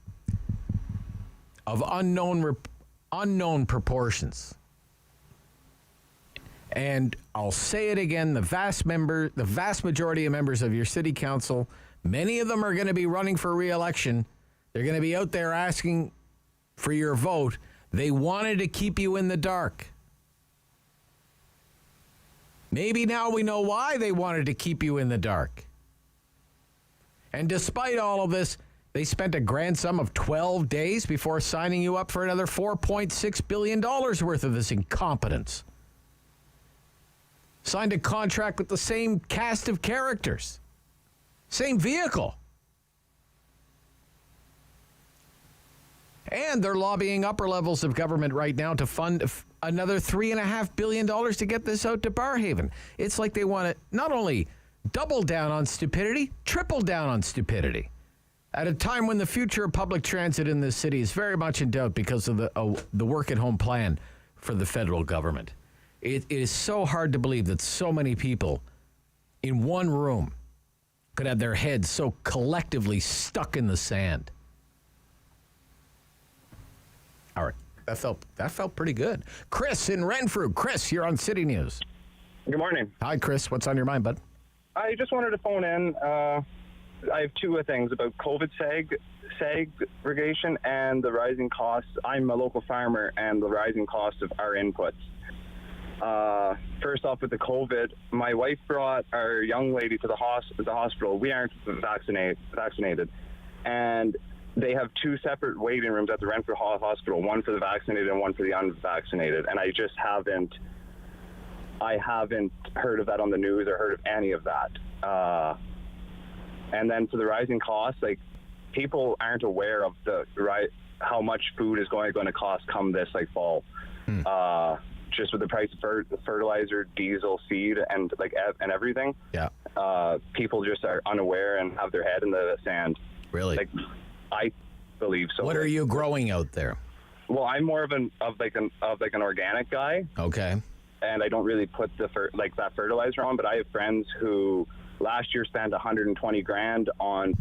S7: of unknown proportions. And I'll say it again, the vast majority of members of your city council, many of them are going to be running for re-election. They're going to be out there asking for your vote. They wanted to keep you in the dark. Maybe now we know why they wanted to keep you in the dark. And despite all of this, they spent a grand sum of 12 days before signing you up for another $4.6 billion worth of this incompetence. Signed a contract with the same cast of characters. Same vehicle. And they're lobbying upper levels of government right now to fund another $3.5 billion to get this out to Barrhaven. It's like they want to not only double down on stupidity, triple down on stupidity. At a time when the future of public transit in this city is very much in doubt because of the work-at-home plan for the federal government. It is so hard to believe that so many people in one room could have their heads so collectively stuck in the sand. All right, that felt pretty good. Chris in Renfrew. Chris, you're on City News.
S15: Good morning.
S7: Hi, Chris. What's on your mind, bud?
S15: I just wanted to phone in. I have two things about COVID segregation and the rising costs. I'm a local farmer, and the rising cost of our inputs. First off, with the COVID, my wife brought our young lady to the hospital. We aren't vaccinated, and they have two separate waiting rooms at the Renfrew Hospital, one for the vaccinated and one for the unvaccinated. And I just haven't heard of that on the news or heard of any of that. And then for the rising costs, like, people aren't aware of how much food is going to cost come this fall. Just with the price of fertilizer, diesel, seed, and everything. Yeah. People just are unaware and have their head in the sand.
S7: Really?
S15: believe so.
S7: What are you growing out there?
S15: Well, I'm more of an organic guy.
S7: Okay.
S15: And I don't really put that fertilizer on, but I have friends who last year spent $120,000 on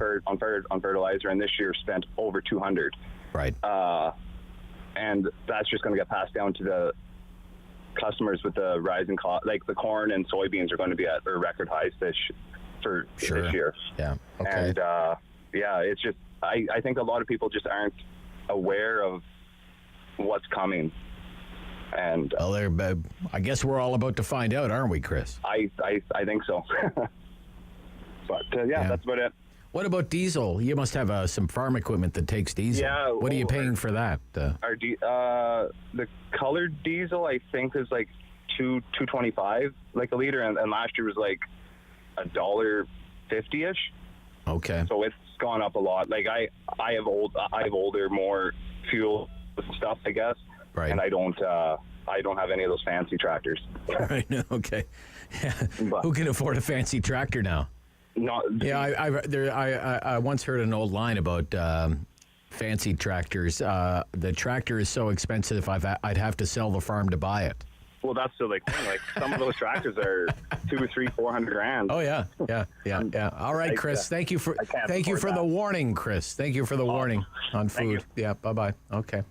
S15: fertilizer, and this year spent over $200,000.
S7: Right.
S15: And that's just going to get passed down to the customers with the rising cost. Like the corn and soybeans are going to be at their record highs this year.
S7: Yeah. Okay.
S15: And it's just I think a lot of people just aren't aware of what's coming. And
S7: I guess we're all about to find out, aren't we, Chris?
S15: I think so. But that's about it.
S7: What about diesel? You must have some farm equipment that takes diesel.
S15: Yeah.
S7: What are you paying for that?
S15: The colored diesel, I think, is like $2.25 like a liter, and last year was like $1.50-ish.
S7: Okay.
S15: So it's gone up a lot. Like I have older, more fuel stuff, I guess.
S7: Right.
S15: And I don't have any of those fancy tractors.
S7: Right. Okay. Yeah. Who can afford a fancy tractor now? I once heard an old line about fancy tractors. The tractor is so expensive, I'd have to sell the farm to buy it.
S15: Well, that's the thing. Like some of those tractors are $200,000, $300,000, $400,000.
S7: Oh yeah. All right, Chris. Thank you for the warning, Chris. Thank you for the warning on food. Yeah. Bye. Okay.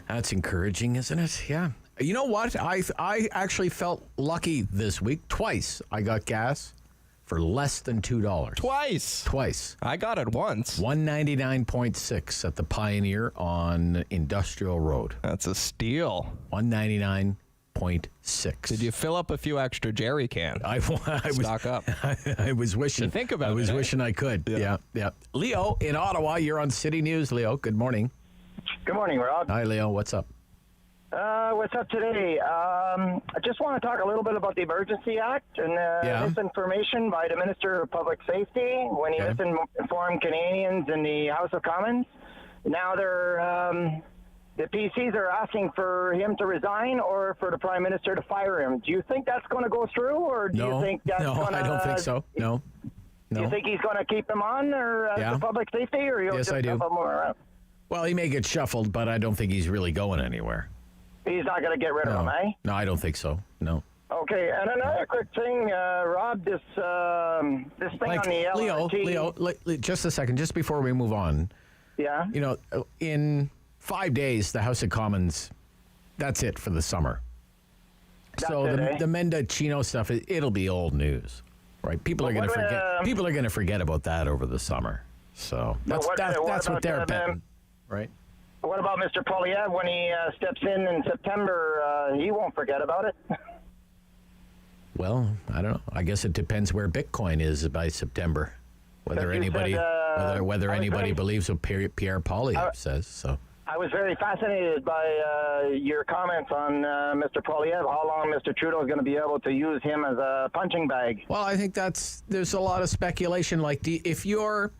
S7: That's encouraging, isn't it? Yeah. You know what? I actually felt lucky this week. Twice I got gas for less than $2. Twice.
S16: I got it once.
S7: 199.6 at the Pioneer on Industrial Road.
S16: That's a steal.
S7: 199.6.
S16: Did you fill up a few extra jerry cans? Stock up.
S7: I was wishing.
S16: You think about it.
S7: I was wishing I could. Yeah. Leo in Ottawa, you're on City News. Leo, good morning.
S17: Good morning, Rob.
S7: Hi, Leo. What's up?
S17: What's up today? I just want to talk a little bit about the Emergency Act and misinformation by the Minister of Public Safety when he misinformed Canadians in the House of Commons. Now the PCs are asking for him to resign or for the Prime Minister to fire him. Do you think that's going to go through, or do you think that's going to...
S7: No, I don't think so. No.
S17: Do you think he's going to keep him on or the public safety, or he'll just have him around?
S7: Well, he may get shuffled, but I don't think he's really going anywhere.
S17: He's not going to get rid of him, eh?
S7: No, I don't think so. No.
S17: Okay, and another quick thing, Rob, this thing on the LRT...
S7: Leo, just a second, just before we move on.
S17: Yeah?
S7: You know, in 5 days, the House of Commons, that's it for the summer. The Mendocino stuff, it'll be old news, right? People are going to forget. People are going to forget about that over the summer. So that's what they're betting, right?
S17: What about Mr. Poilievre when he steps in September? He won't forget about it.
S7: Well, I don't know. I guess it depends where Bitcoin is by September. Whether anybody believes what Pierre Poilievre says. So
S17: I was very fascinated by your comments on Mr. Poilievre. How long Mr. Trudeau is going to be able to use him as a punching bag?
S7: Well, I think there's a lot of speculation. Like, if you're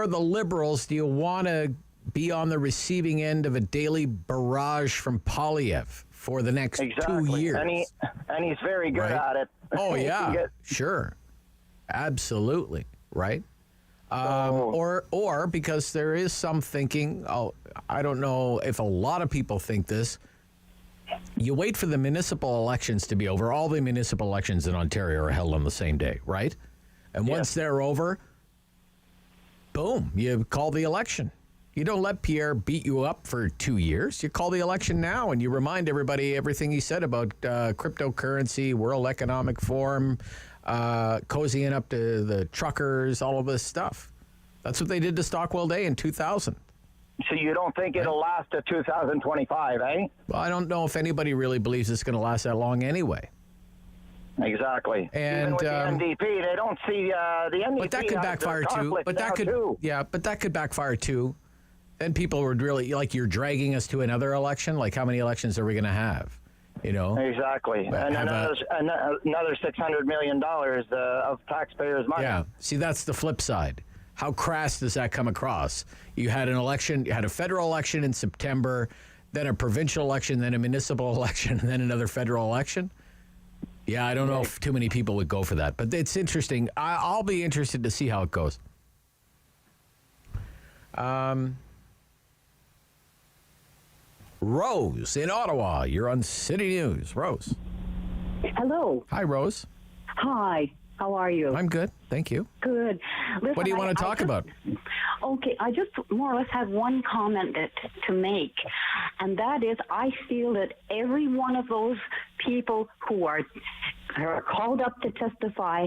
S7: the Liberals, do you want to be on the receiving end of a daily barrage from Poilievre for the next 2 years?
S17: And he's very good at it.
S7: Oh, yeah, sure. Absolutely, right? Or because there is some thinking, I don't know if a lot of people think this, you wait for the municipal elections to be over. All the municipal elections in Ontario are held on the same day, right? And once they're over, boom, you call the election. You don't let Pierre beat you up for 2 years. You call the election now and you remind everybody everything he said about cryptocurrency, World Economic Forum, cozying up to the truckers, all of this stuff. That's what they did to Stockwell Day in 2000.
S17: So you don't think it'll last to 2025, eh?
S7: Well, I don't know if anybody really believes it's going to last that long anyway.
S17: Exactly.
S7: And
S17: even with the NDP, they don't see the NDP.
S7: But that could backfire too. But that could backfire too. Then people would really, like, you're dragging us to another election. Like, how many elections are we going to have? You know.
S17: Exactly. And another $600 million of taxpayers' money.
S7: Yeah. See, that's the flip side. How crass does that come across? You had an election. You had a federal election in September, then a provincial election, then a municipal election, and then another federal election. Yeah, I don't know if too many people would go for that, but it's interesting. I'll be interested to see how it goes. Rose in Ottawa, you're on City News. Rose.
S4: Hello.
S7: Hi, Rose.
S4: Hi. How are you?
S7: I'm good. Thank you.
S4: Good. Listen,
S7: What do you want to talk about?
S4: Okay, I just more or less have one comment to make, and that is I feel that every one of those people who are called up to testify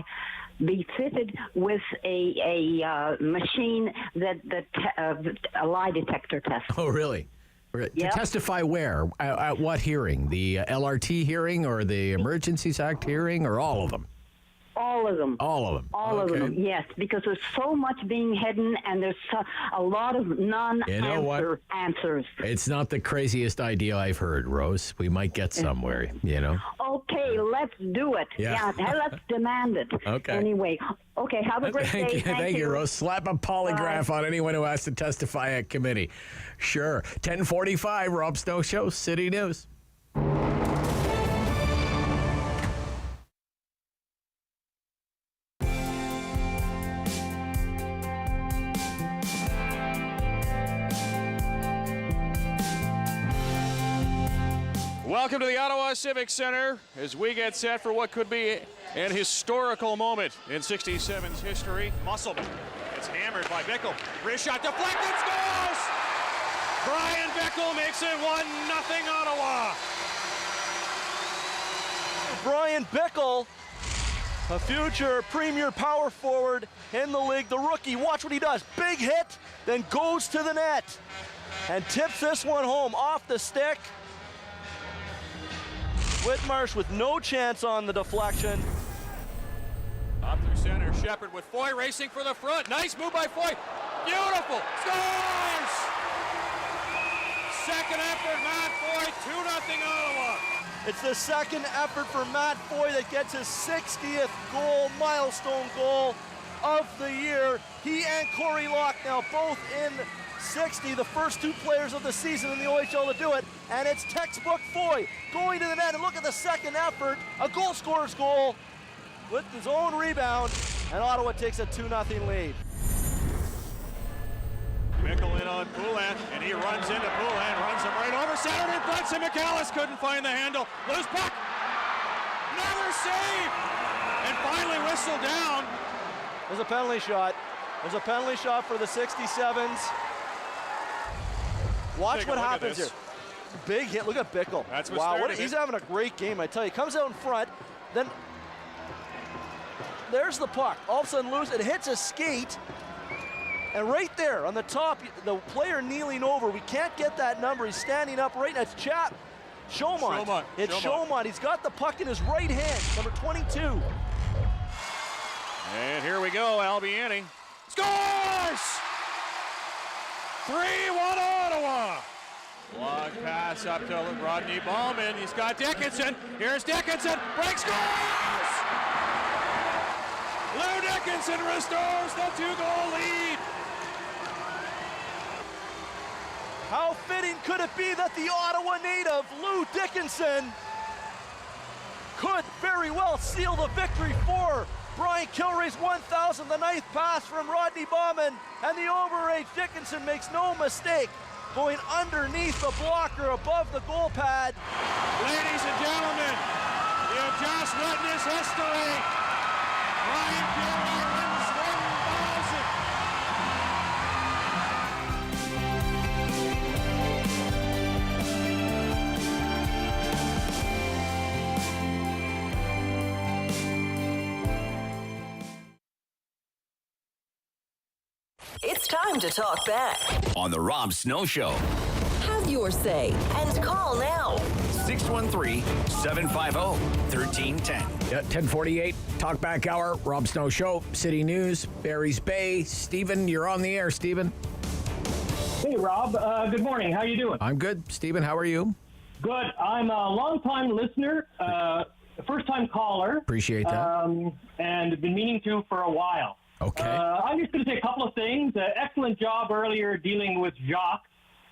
S4: be fitted with a machine a lie detector test.
S7: Oh, really?
S4: Yep.
S7: To testify where? At what hearing? The LRT hearing or the Emergencies Act hearing or all of them?
S4: All of them.
S7: All of them.
S4: All of them, yes, because there's so much being hidden and there's a lot of answers.
S7: It's not the craziest idea I've heard, Rose. We might get somewhere,
S4: Okay, let's do it.
S7: Yeah.
S4: Let's demand it.
S7: Okay.
S4: Anyway, okay, have a great day.
S7: Thank you, Rose. Slap a polygraph on anyone who has to testify at committee. Sure. 10:45, Rob Snow Show, City News.
S5: Welcome to the Ottawa Civic Centre as we get set for what could be an historical moment in 67's history. Musselman gets hammered by Bickle. Wrist shot deflected, scores! Brian Bickle makes it 1-0 Ottawa.
S18: Brian Bickle, a future premier power forward in the league, the rookie. Watch what he does. Big hit, then goes to the net and tips this one home off the stick. Whitmarsh with no chance on the deflection.
S5: Up through center, Shepard with Foy racing for the front. Nice move by Foy. Beautiful. Scores! Second effort, Matt Foy, 2-0 Ottawa.
S18: It's the second effort for Matt Foy that gets his 60th goal, milestone goal of the year. He and Corey Locke now both in 60, the first two players of the season in the OHL to do it, and it's textbook Foy going to the net, and look at the second effort, a goal scorer's goal with his own rebound, and Ottawa takes a 2-0 lead.
S5: Bickle in on Poulin, and he runs into Poulin, runs him right over center, and Brunson McAllis couldn't find the handle. Loose puck, another save, and finally whistled down.
S18: There's a penalty shot. There's a penalty shot for the 67s. Watch what happens here. Big hit. Look at Bickle.
S5: That's what's
S18: he's having a great game, I tell you. Comes out in front, then there's the puck. All of a sudden loose. It hits a skate. And right there on the top, the player kneeling over. We can't get that number. He's standing up right now. It's Chaumont. It's Chaumont. He's got the puck in his right hand, number 22.
S5: And here we go, Albiani. Scores! 3-1 Ottawa. Long pass up to Rodney Ballman. He's got Dickinson. Here's Dickinson. Break, scores! Lou Dickinson restores the 2-goal lead.
S18: How fitting could it be that the Ottawa native, Lou Dickinson, could very well seal the victory for Brian Kilrea's 1,009th pass from Rodney Bauman, and the overage Dickinson makes no mistake, going underneath the blocker above the goal pad.
S5: Ladies and gentlemen, you have just witnessed history. Brian Kilrea wins 1,000.
S6: It's time to talk back.
S2: On the Rob Snow Show.
S6: Have your say and call now.
S2: 613-750-1310.
S7: Yeah, 10:48, Talk Back Hour, Rob Snow Show, City News, Barry's Bay. Stephen, you're on the air, Stephen.
S24: Hey, Rob. Good morning. How you doing?
S7: I'm good. Stephen, how are you?
S24: Good. I'm a long-time listener, first-time caller.
S7: Appreciate that.
S24: And been meaning to for a while.
S7: Okay.
S24: I'm just going to say a couple of things. Excellent job earlier dealing with Jacques.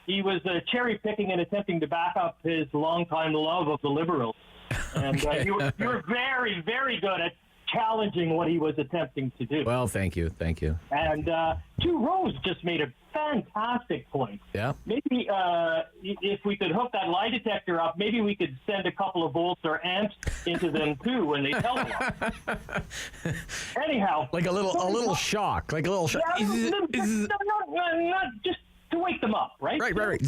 S24: He was cherry-picking and attempting to back up his longtime love of the Liberals. And you were very, very good at challenging what he was attempting to do.
S7: Well, thank you.
S24: And Two Rose just made a fantastic point.
S7: Yeah.
S24: Maybe if we could hook that lie detector up, maybe we could send a couple of volts or amps into them too when they tell us. Anyhow,
S7: like a little shock, like a little shock.
S24: Yeah, not just to wake them up, right?
S7: Right.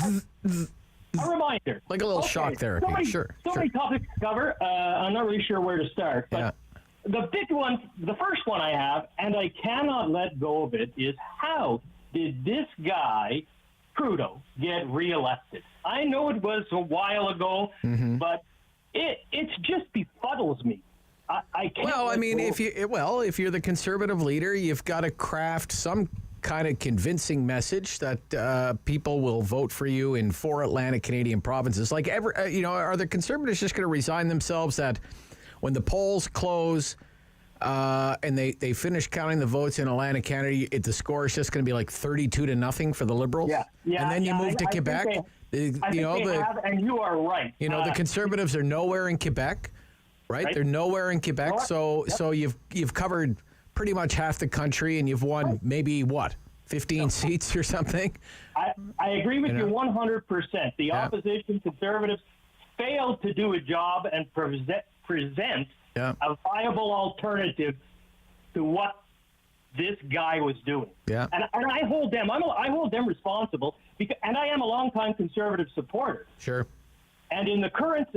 S24: A reminder.
S7: Like a little shock therapy.
S24: So many topics to cover. I'm not really sure where to start, but the big one, the first one I have, and I cannot let go of it, is how did this guy, Trudeau, get reelected? I know it was a while ago, but it just befuddles me. I can't.
S7: Well, I mean, if you're the Conservative leader, you've got to craft some kind of convincing message that people will vote for you in 4 Atlantic Canadian provinces. Like, are the Conservatives just going to resign themselves that when the polls close and they finish counting the votes in Atlantic Canada, the score is just going to be like 32-0 for the Liberals?
S24: Yeah.
S7: And then you move to Quebec?
S24: I think they have, and you are right.
S7: The Conservatives are nowhere in Quebec, right? They're nowhere in Quebec, so you've covered pretty much half the country, and you've won maybe 15 seats or something.
S24: I agree with you 100%. The opposition Conservatives failed to do a job and present a viable alternative to what this guy was doing.
S7: Yeah.
S24: And I hold them responsible and I am a longtime Conservative supporter.
S7: Sure.
S24: And in the current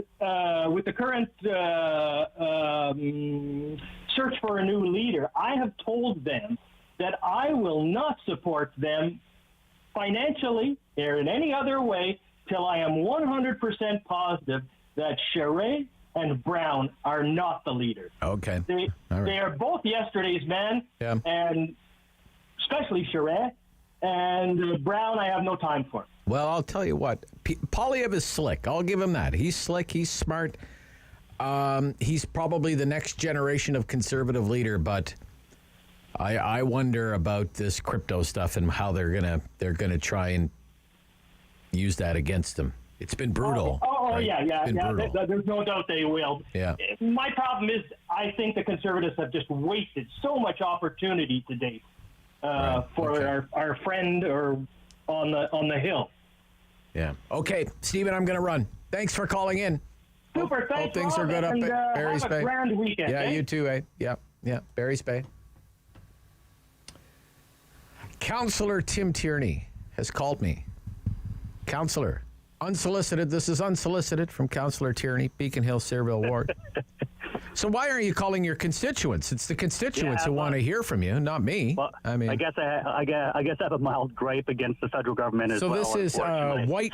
S24: search for a new leader, I have told them that I will not support them financially or in any other way till I am 100% positive that Charest and Brown are not the leaders.
S7: Okay.
S24: They are both yesterday's men, and especially Charest, and Brown I have no time for.
S7: Well, I'll tell you what. Poilievre is slick. I'll give him that. He's slick. He's smart. He's probably the next generation of Conservative leader, but I wonder about this crypto stuff and how they're gonna try and use that against him. It's been brutal. Right?
S24: Yeah. There's no doubt they will.
S7: Yeah.
S24: My problem is I think the Conservatives have just wasted so much opportunity to date for our friend or on the Hill.
S7: Yeah. Okay, Stephen, I'm going to run. Thanks for calling in.
S24: Super. Thanks.
S7: Hope things are good up at Barry's Bay.
S24: Have a grand weekend.
S7: Yeah, you too, eh? Yeah. Barry's Bay. Councillor Tim Tierney has called me. Councillor, unsolicited. This is unsolicited from Councillor Tierney, Beacon Hill, Sayreville Ward. So why aren't you calling your constituents? It's the constituents who want to hear from you, not me.
S1: Well, I guess I have a mild gripe against the federal government as well.
S7: So this is White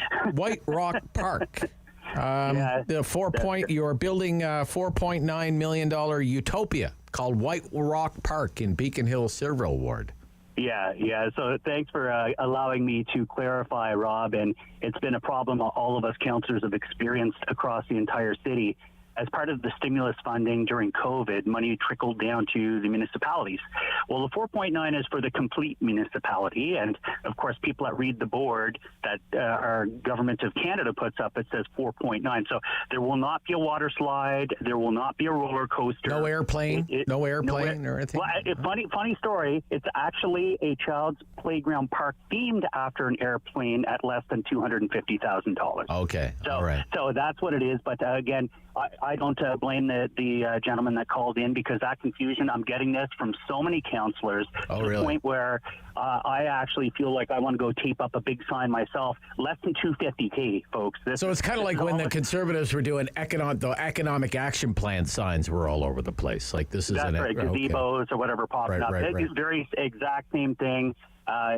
S7: Rock Park. You're building a $4.9 million utopia called White Rock Park in Beacon Hill, Sayreville Ward.
S1: Yeah. So thanks for allowing me to clarify, Rob. And it's been a problem all of us councillors have experienced across the entire city. As part of the stimulus funding during COVID, money trickled down to the municipalities. Well, the 4.9 is for the complete municipality. And, of course, people that read the board that our Government of Canada puts up, it says 4.9. So there will not be a water slide. There will not be a roller coaster.
S7: No airplane? No airplane or anything?
S1: Well, funny story. It's actually a child's playground park themed after an airplane at less than $250,000.
S7: Okay.
S1: All right. So that's what it is. But, again, I don't blame the gentleman that called in because that confusion, I'm getting this from so many councillors to the point where I actually feel like I want to go tape up a big sign myself. Less than $250K, folks.
S7: So it's kind of like when the Conservatives were doing the economic action plan signs were all over the place. Like this is
S1: gazebos or whatever popping up. It's the very exact same thing.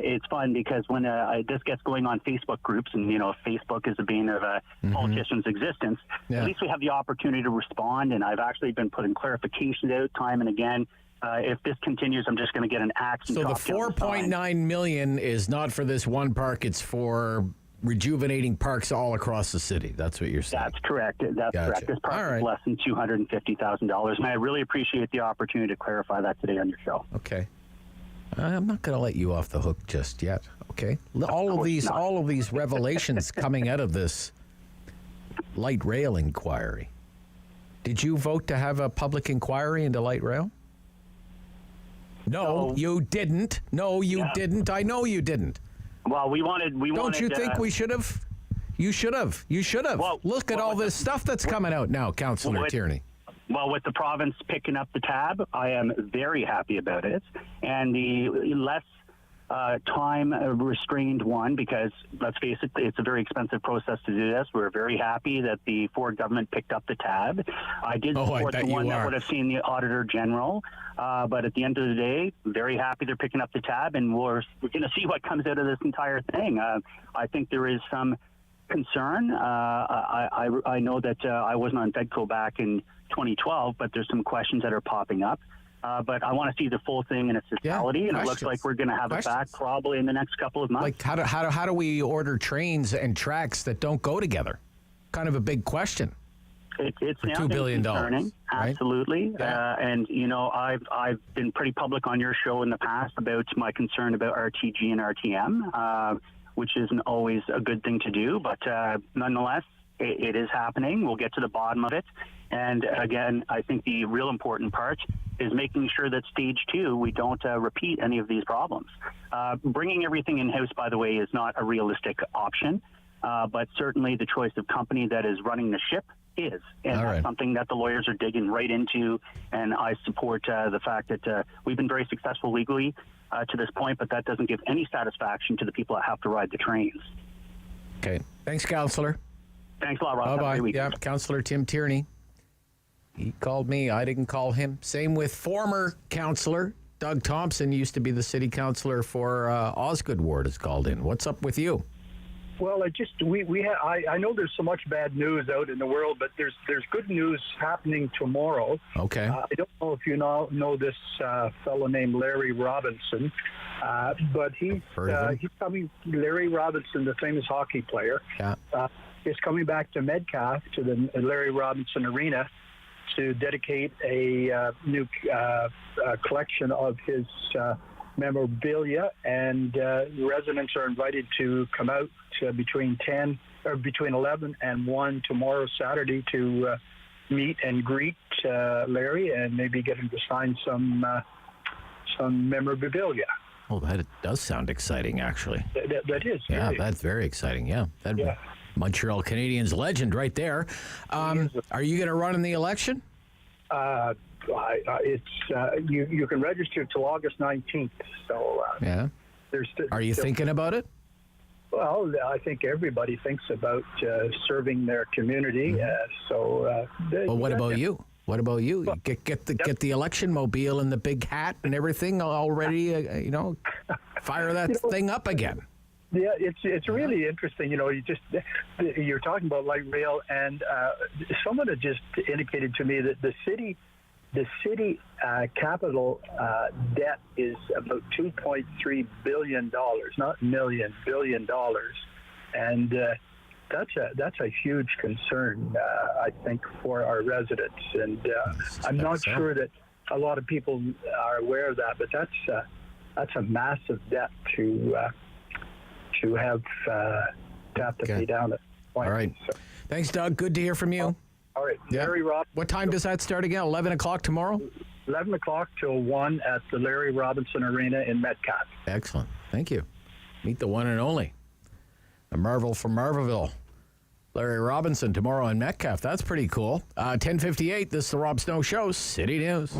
S1: It's fun because when this gets going on Facebook groups, and Facebook is the bane of a politician's existence. At least we have the opportunity to respond, and I've actually been putting clarifications out time and again. If this continues, I'm just going to get an axe.
S7: So the $4.9 million is not for this one park; it's for rejuvenating parks all across the city. That's what you're saying.
S1: That's correct. That's correct. This park is less than $250,000, and I really appreciate the opportunity to clarify that today on your show.
S7: Okay. I'm not going to let you off the hook just yet. Okay. All of these revelations coming out of this light rail inquiry. Did you vote to have a public inquiry into light rail? No, you didn't. No, you didn't. I know you didn't.
S1: Well, we wanted.
S7: Don't you think we should have? You should have. You should have.
S1: Well,
S7: look at all this stuff that's coming out now, Councillor Tierney.
S1: Well, with the province picking up the tab, I am very happy about it. And the less time restrained one, because let's face it, it's a very expensive process to do this. We're very happy that the Ford government picked up the tab. I did support the one that would have seen the Auditor General, but at the end of the day, very happy they're picking up the tab, and we're going to see what comes out of this entire thing. I think there is some concern. I know that I wasn't on Fedco back in 2012, but there's some questions that are popping up. But I want to see the full thing in its totality, and it looks like we're going to have it back probably in the next couple of months.
S7: Like, how do we order trains and tracks that don't go together? Kind of a big question.
S1: It's
S7: for
S1: now
S7: $2 billion,
S1: concerning,
S7: right?
S1: Absolutely.
S7: Yeah.
S1: And you know, I've been pretty public on your show in the past about my concern about RTG and RTM, which isn't always a good thing to do, but nonetheless, it is happening. We'll get to the bottom of it. And again, I think the real important part is making sure that stage 2, we don't repeat any of these problems. Bringing everything in-house, by the way, is not a realistic option, but certainly the choice of company that is running the ship is. And that's something that the lawyers are digging right into, and I support the fact that we've been very successful legally to this point, but that doesn't give any satisfaction to the people that have to ride the trains.
S7: Okay. Thanks, Councillor.
S1: Thanks a lot, Rob.
S7: Bye-bye. Yeah, Councillor Tim Tierney. He called me. I didn't call him. Same with former councillor Doug Thompson, used to be the city councillor for Osgood Ward, is called in. What's up with you?
S19: Well, I know there's so much bad news out in the world, but there's good news happening tomorrow.
S7: Okay.
S19: I don't know if you know this fellow named Larry Robinson, but he's coming. Larry Robinson, the famous hockey player, is coming back to Metcalfe, to the Larry Robinson Arena, to dedicate a new collection of his memorabilia, and residents are invited to come out between 11 and 1 tomorrow, Saturday, to meet and greet Larry, and maybe get him to sign some memorabilia.
S7: Oh, that does sound exciting, actually.
S19: That is.
S7: Yeah, that's very exciting. Yeah. Montreal Canadiens legend right there. Are you going to run in the election?
S19: You can register till August 19th. So
S7: Are you thinking about it?
S19: Well, I think everybody thinks about serving their community.
S7: Well, what about you? What about you? Get the election mobile and the big hat and everything already. Fire that thing up again.
S19: Yeah, it's really interesting. You're talking about light rail, and someone had just indicated to me that the city capital debt is about $2.3 billion, not million, $1 billion, and that's a huge concern, I think, for our residents. And I'm not sure that a lot of people are aware of that, but that's a massive debt to have to pay down at point.
S7: All right. So. Thanks, Doug. Good to hear from you.
S19: All right.
S7: Yeah.
S19: Larry Rob.
S7: What time does that start again? 11 o'clock tomorrow?
S19: 11 o'clock till 1 at the Larry Robinson Arena in Metcalfe.
S7: Excellent. Thank you. Meet the one and only. The Marvel from Marvelville. Larry Robinson tomorrow in Metcalfe. That's pretty cool. 10:58. This is the Rob Snow Show. City News.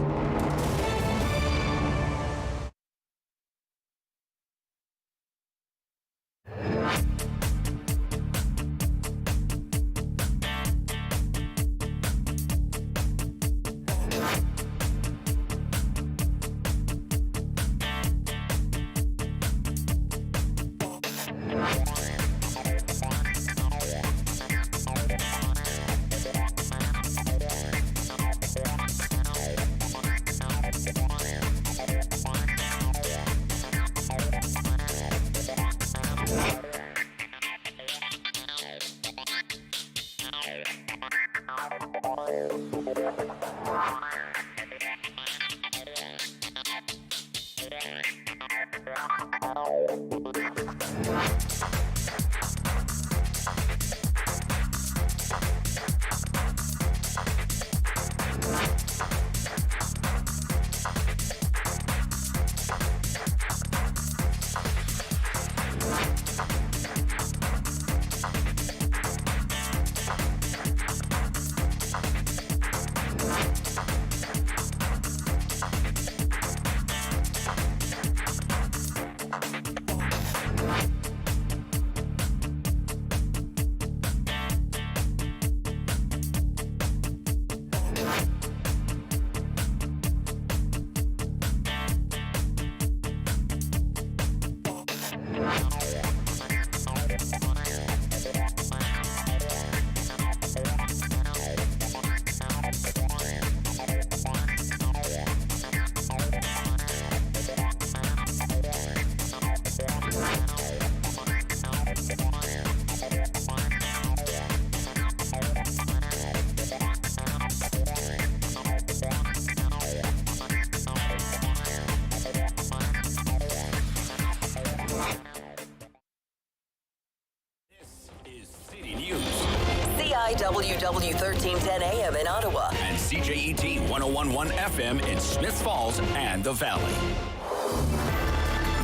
S6: W1310 AM in Ottawa.
S2: And CJET 101.1 FM in Smiths Falls and the Valley.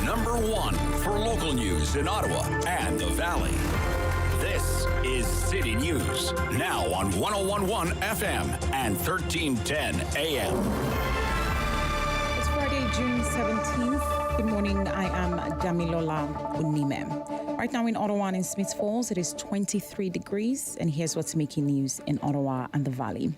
S2: Number 1 for local news in Ottawa and the Valley. This is City News, now on 101.1 FM and 1310 AM.
S14: It's Friday, June 17th. Good morning. I am Damilola Unime. Right now in Ottawa and in Smiths Falls, it is 23 degrees. And here's what's making news in Ottawa and the Valley.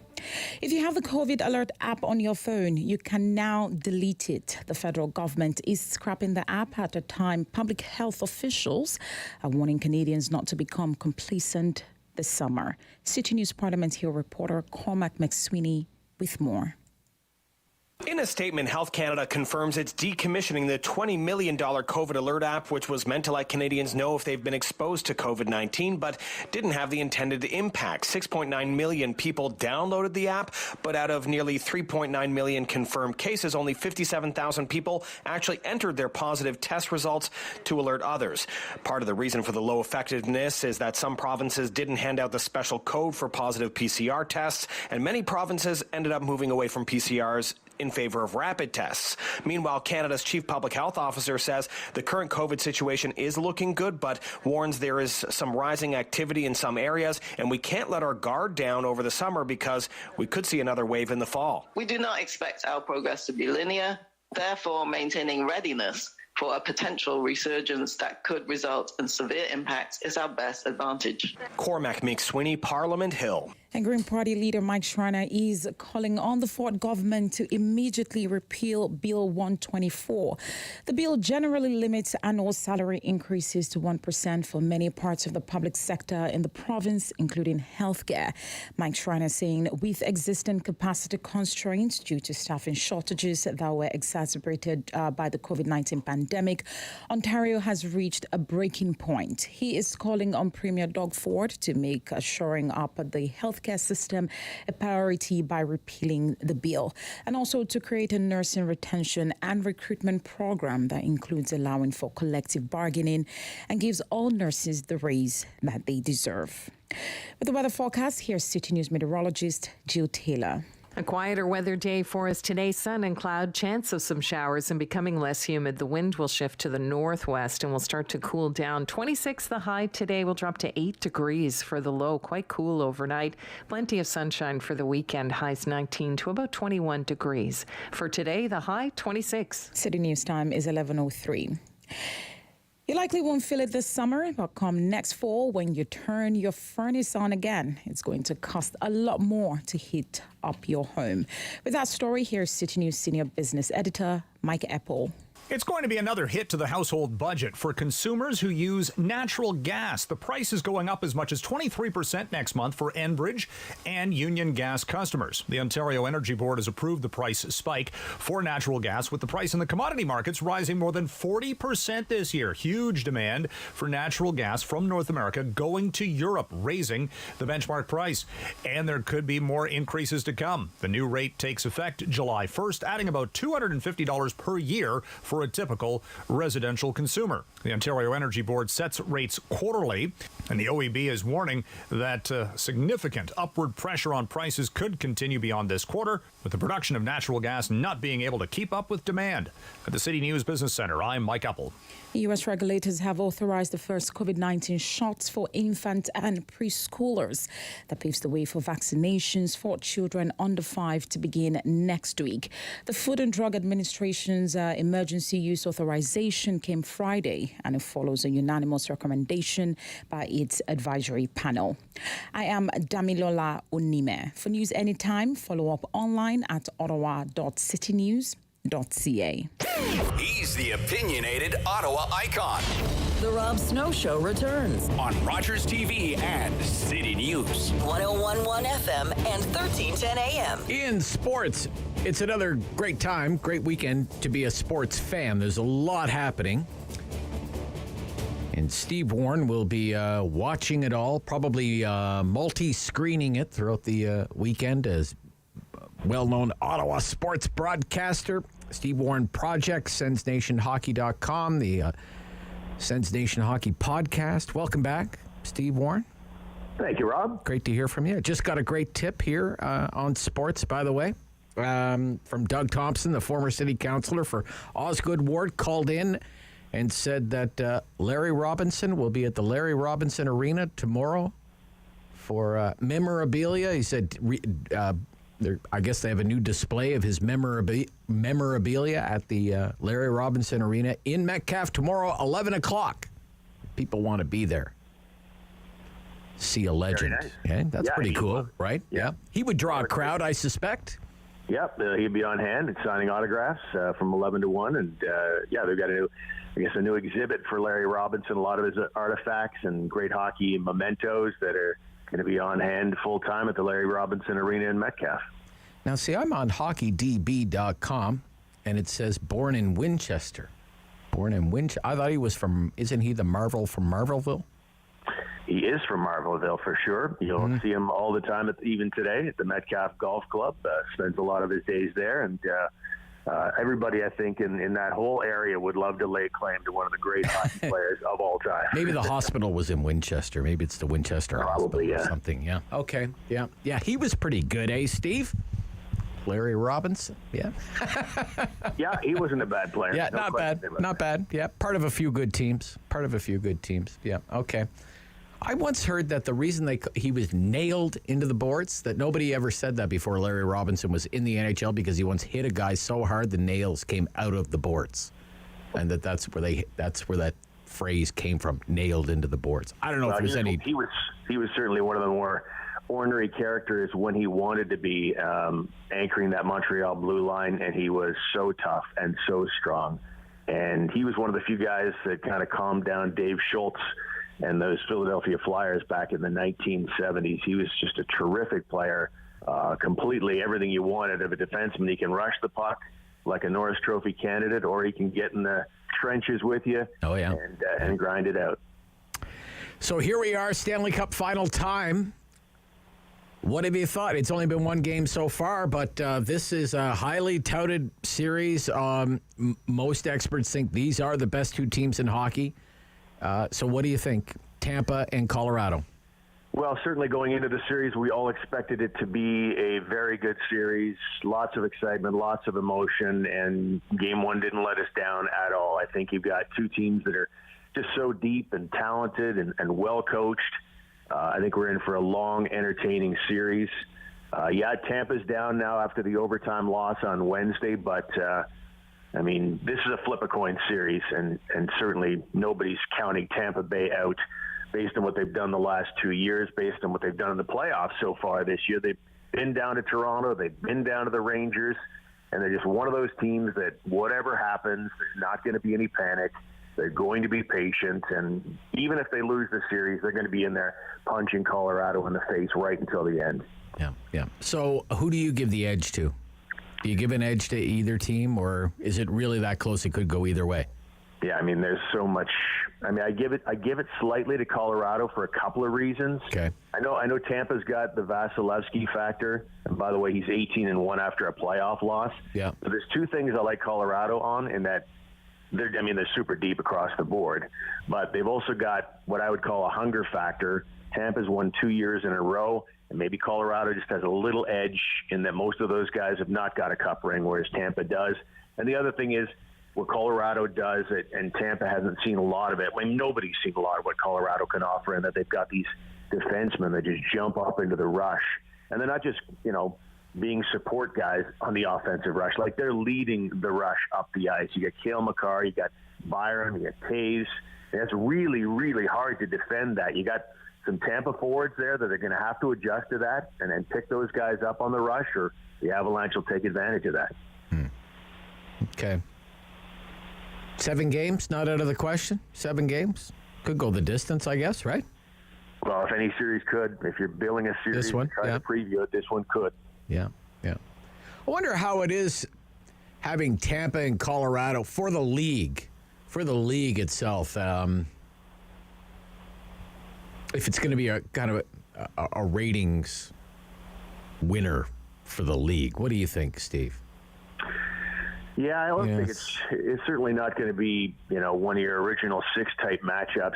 S14: If you have the COVID Alert app on your phone, you can now delete it. The federal government is scrapping the app at a time public health officials are warning Canadians not to become complacent this summer. City News Parliament Hill reporter Cormac McSweeney with more.
S3: In a statement, Health Canada confirms it's decommissioning the $20 million COVID Alert app, which was meant to let Canadians know if they've been exposed to COVID-19, but didn't have the intended impact. 6.9 million people downloaded the app, but out of nearly 3.9 million confirmed cases, only 57,000 people actually entered their positive test results to alert others. Part of the reason for the low effectiveness is that some provinces didn't hand out the special code for positive PCR tests, and many provinces ended up moving away from PCRs in favor of rapid tests. Meanwhile, Canada's chief public health officer says the current COVID situation is looking good, but warns there is some rising activity in some areas, and we can't let our guard down over the summer because we could see another wave in the fall.
S20: We do not expect our progress to be linear, therefore maintaining readiness for a potential resurgence that could result in severe impacts is our best advantage.
S3: Cormac McSweeney, Parliament Hill.
S14: And Green Party leader Mike Schreiner is calling on the Ford government to immediately repeal Bill 124. The bill generally limits annual salary increases to 1% for many parts of the public sector in the province, including healthcare. Mike Schreiner saying with existing capacity constraints due to staffing shortages that were exacerbated by the COVID-19 pandemic, Ontario has reached a breaking point. He is calling on Premier Doug Ford to make shoring up the healthcare system a priority by repealing the bill, and also to create a nursing retention and recruitment program that includes allowing for collective bargaining and gives all nurses the raise that they deserve. With the weather forecast, here's City News meteorologist Jill Taylor.
S21: A quieter weather day for us today. Sun and cloud, chance of some showers and becoming less humid. The wind will shift to the northwest and will start to cool down. 26 the high today will drop to 8 degrees for the low. Quite cool overnight. Plenty of sunshine for the weekend. Highs 19 to about 21 degrees. For today, the high 26.
S14: City News time is 11:03. You likely won't feel it this summer, but come next fall, when you turn your furnace on again, it's going to cost a lot more to heat up your home. With that story, here's City News Senior Business Editor Mike Epple.
S22: It's going to be another hit to the household budget for consumers who use natural gas. The price is going up as much as 23% next month for Enbridge and Union Gas customers. The Ontario Energy Board has approved the price spike for natural gas, with the price in the commodity markets rising more than 40% this year. Huge demand for natural gas from North America going to Europe, raising the benchmark price. And there could be more increases to come. The new rate takes effect July 1st, adding about $250 per year for a typical residential consumer. The Ontario Energy Board sets rates quarterly, and the OEB is warning that significant upward pressure on prices could continue beyond this quarter, with the production of natural gas not being able to keep up with demand. At the City News Business Center, I'm Mike Epple.
S14: U.S. regulators have authorized the first COVID-19 shots for infant and preschoolers. That paves the way for vaccinations for children under 5 to begin next week. The Food and Drug Administration's emergency use authorization came Friday, and it follows a unanimous recommendation by its advisory panel. I am Damilola Unime. For news anytime, follow up online at ottawa.citynews.ca.
S2: He's the opinionated Ottawa icon.
S6: The Rob Snow Show returns
S2: on Rogers TV and City News.
S6: 101.1 FM and 1310 AM.
S7: In sports, it's another great time, great weekend to be a sports fan. There's a lot happening. And Steve Warren will be watching it all, probably multi-screening it throughout the weekend as well-known Ottawa sports broadcaster. Steve Warren Project, SensNationHockey.com, the Sens Nation Hockey podcast. Welcome back, Steve Warren.
S8: Thank you, Rob.
S7: Great to hear from you. Just got a great tip here on sports, by the way, from Doug Thompson, the former city councillor for Osgood Ward, called in and said that Larry Robinson will be at the Larry Robinson Arena tomorrow for memorabilia. He said, I guess they have a new display of his memorabilia at the Larry Robinson Arena in Metcalfe tomorrow, 11 o'clock. People want to be there. See a legend.
S8: Nice.
S7: Okay, that's pretty cool, right? Yeah. He would draw a crowd, I suspect.
S8: Yep, he'd be on hand and signing autographs from 11 to 1. And, they've got a new exhibit for Larry Robinson, a lot of his artifacts and great hockey mementos that are going to be on hand full-time at the Larry Robinson Arena in Metcalfe.
S7: Now, see, I'm on hockeydb.com, and it says born in Winchester. Born in Winchester. I thought he was isn't he the Marvel from Marvelville?
S8: He is from Marvelville for sure. You'll see him all the time, even today, at the Metcalfe Golf Club. Spends a lot of his days there. And everybody, I think, in that whole area would love to lay claim to one of the great hockey players of all time.
S7: Maybe the hospital was in Winchester. Maybe it's the Winchester Hospital or something. Yeah. Okay. Yeah. Yeah. He was pretty good, eh, Steve? Larry Robinson. Yeah.
S8: Yeah, he wasn't a bad player.
S7: Yeah, not bad. Not bad. Yeah. Part of a few good teams. Yeah. Okay. I once heard that the reason he was nailed into the boards, that nobody ever said that before Larry Robinson was in the NHL, because he once hit a guy so hard the nails came out of the boards, and that's where that phrase came from, nailed into the boards. I don't know if there's any.
S8: He was certainly one of the more ornery characters when he wanted to be anchoring that Montreal blue line, and he was so tough and so strong, and he was one of the few guys that kind of calmed down Dave Schultz and those Philadelphia Flyers back in the 1970s. He was just a terrific player, completely everything you wanted of a defenseman. He can rush the puck like a Norris Trophy candidate, or he can get in the trenches with you and grind it out.
S7: So here we are, Stanley Cup final time. What have you thought? It's only been one game so far, but this is a highly touted series. Most experts think these are the best two teams in hockey. So what do you think, Tampa and Colorado?
S8: Well, certainly going into the series, we all expected it to be a very good series. Lots of excitement, lots of emotion, and game one didn't let us down at all. I think you've got two teams that are just so deep and talented and well coached. I think we're in for a long, entertaining series. Tampa's down now after the overtime loss on Wednesday, but I mean, this is a flip-a-coin series, and certainly nobody's counting Tampa Bay out based on what they've done the last 2 years, based on what they've done in the playoffs so far this year. They've been down to Toronto, they've been down to the Rangers, and they're just one of those teams that whatever happens, there's not going to be any panic. They're going to be patient, and even if they lose the series, they're going to be in there punching Colorado in the face right until the end.
S7: Yeah. So who do you give the edge to? Do you give an edge to either team, or is it really that close it could go either way?
S8: Yeah, I mean, there's so much. I mean, I give it slightly to Colorado for a couple of reasons.
S7: Okay.
S8: I know Tampa's got the Vasilevsky factor, and by the way, he's 18-1 after a playoff loss.
S7: Yeah.
S8: But there's two things I like Colorado on, in that they're super deep across the board, but they've also got what I would call a hunger factor. Tampa's won 2 years in a row, and maybe Colorado just has a little edge in that most of those guys have not got a cup ring, whereas Tampa does. And the other thing is, what Colorado does, and Tampa hasn't seen a lot of it. I mean, nobody's seen a lot of what Colorado can offer, and that they've got these defensemen that just jump up into the rush. And they're not just, being support guys on the offensive rush. Like, they're leading the rush up the ice. You got Cale Makar, you got Byron, you got Taves. And it's really, really hard to defend that. You got some Tampa forwards there that are going to have to adjust to that and then pick those guys up on the rush, or the Avalanche will take advantage of that.
S7: Okay. 7 games, not out of the question? 7 games? Could go the distance, I guess, right?
S8: Well, if any series could. If you're billing a series,
S7: this one,
S8: try to preview it, this one could.
S7: Yeah. I wonder how it is having Tampa and Colorado for the league itself. If it's going to be a kind of a ratings winner for the league. What do you think, Steve?
S8: Yeah, I don't think it's certainly not going to be, one of your original 6 type matchups.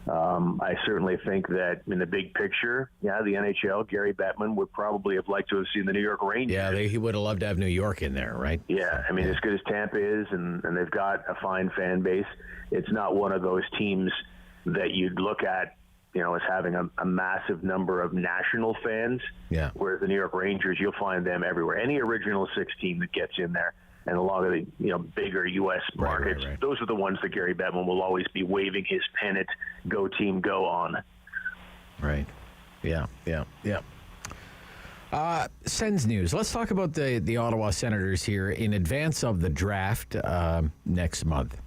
S8: I certainly think that in the big picture, the NHL, Gary Bettman would probably have liked to have seen the New York Rangers.
S7: Yeah, he would have loved to have New York in there, right?
S8: Yeah, I mean, as good as Tampa is, and they've got a fine fan base, it's not one of those teams that you'd look at, as having a massive number of national fans.
S7: Yeah.
S8: Whereas the New York Rangers, you'll find them everywhere. Any original six team that gets in there, and a lot of the bigger U.S. markets, those are the ones that Gary Bettman will always be waving his pennant, "Go team, go" on.
S7: Right. Yeah. Sens news. Let's talk about the Ottawa Senators here in advance of the draft next month.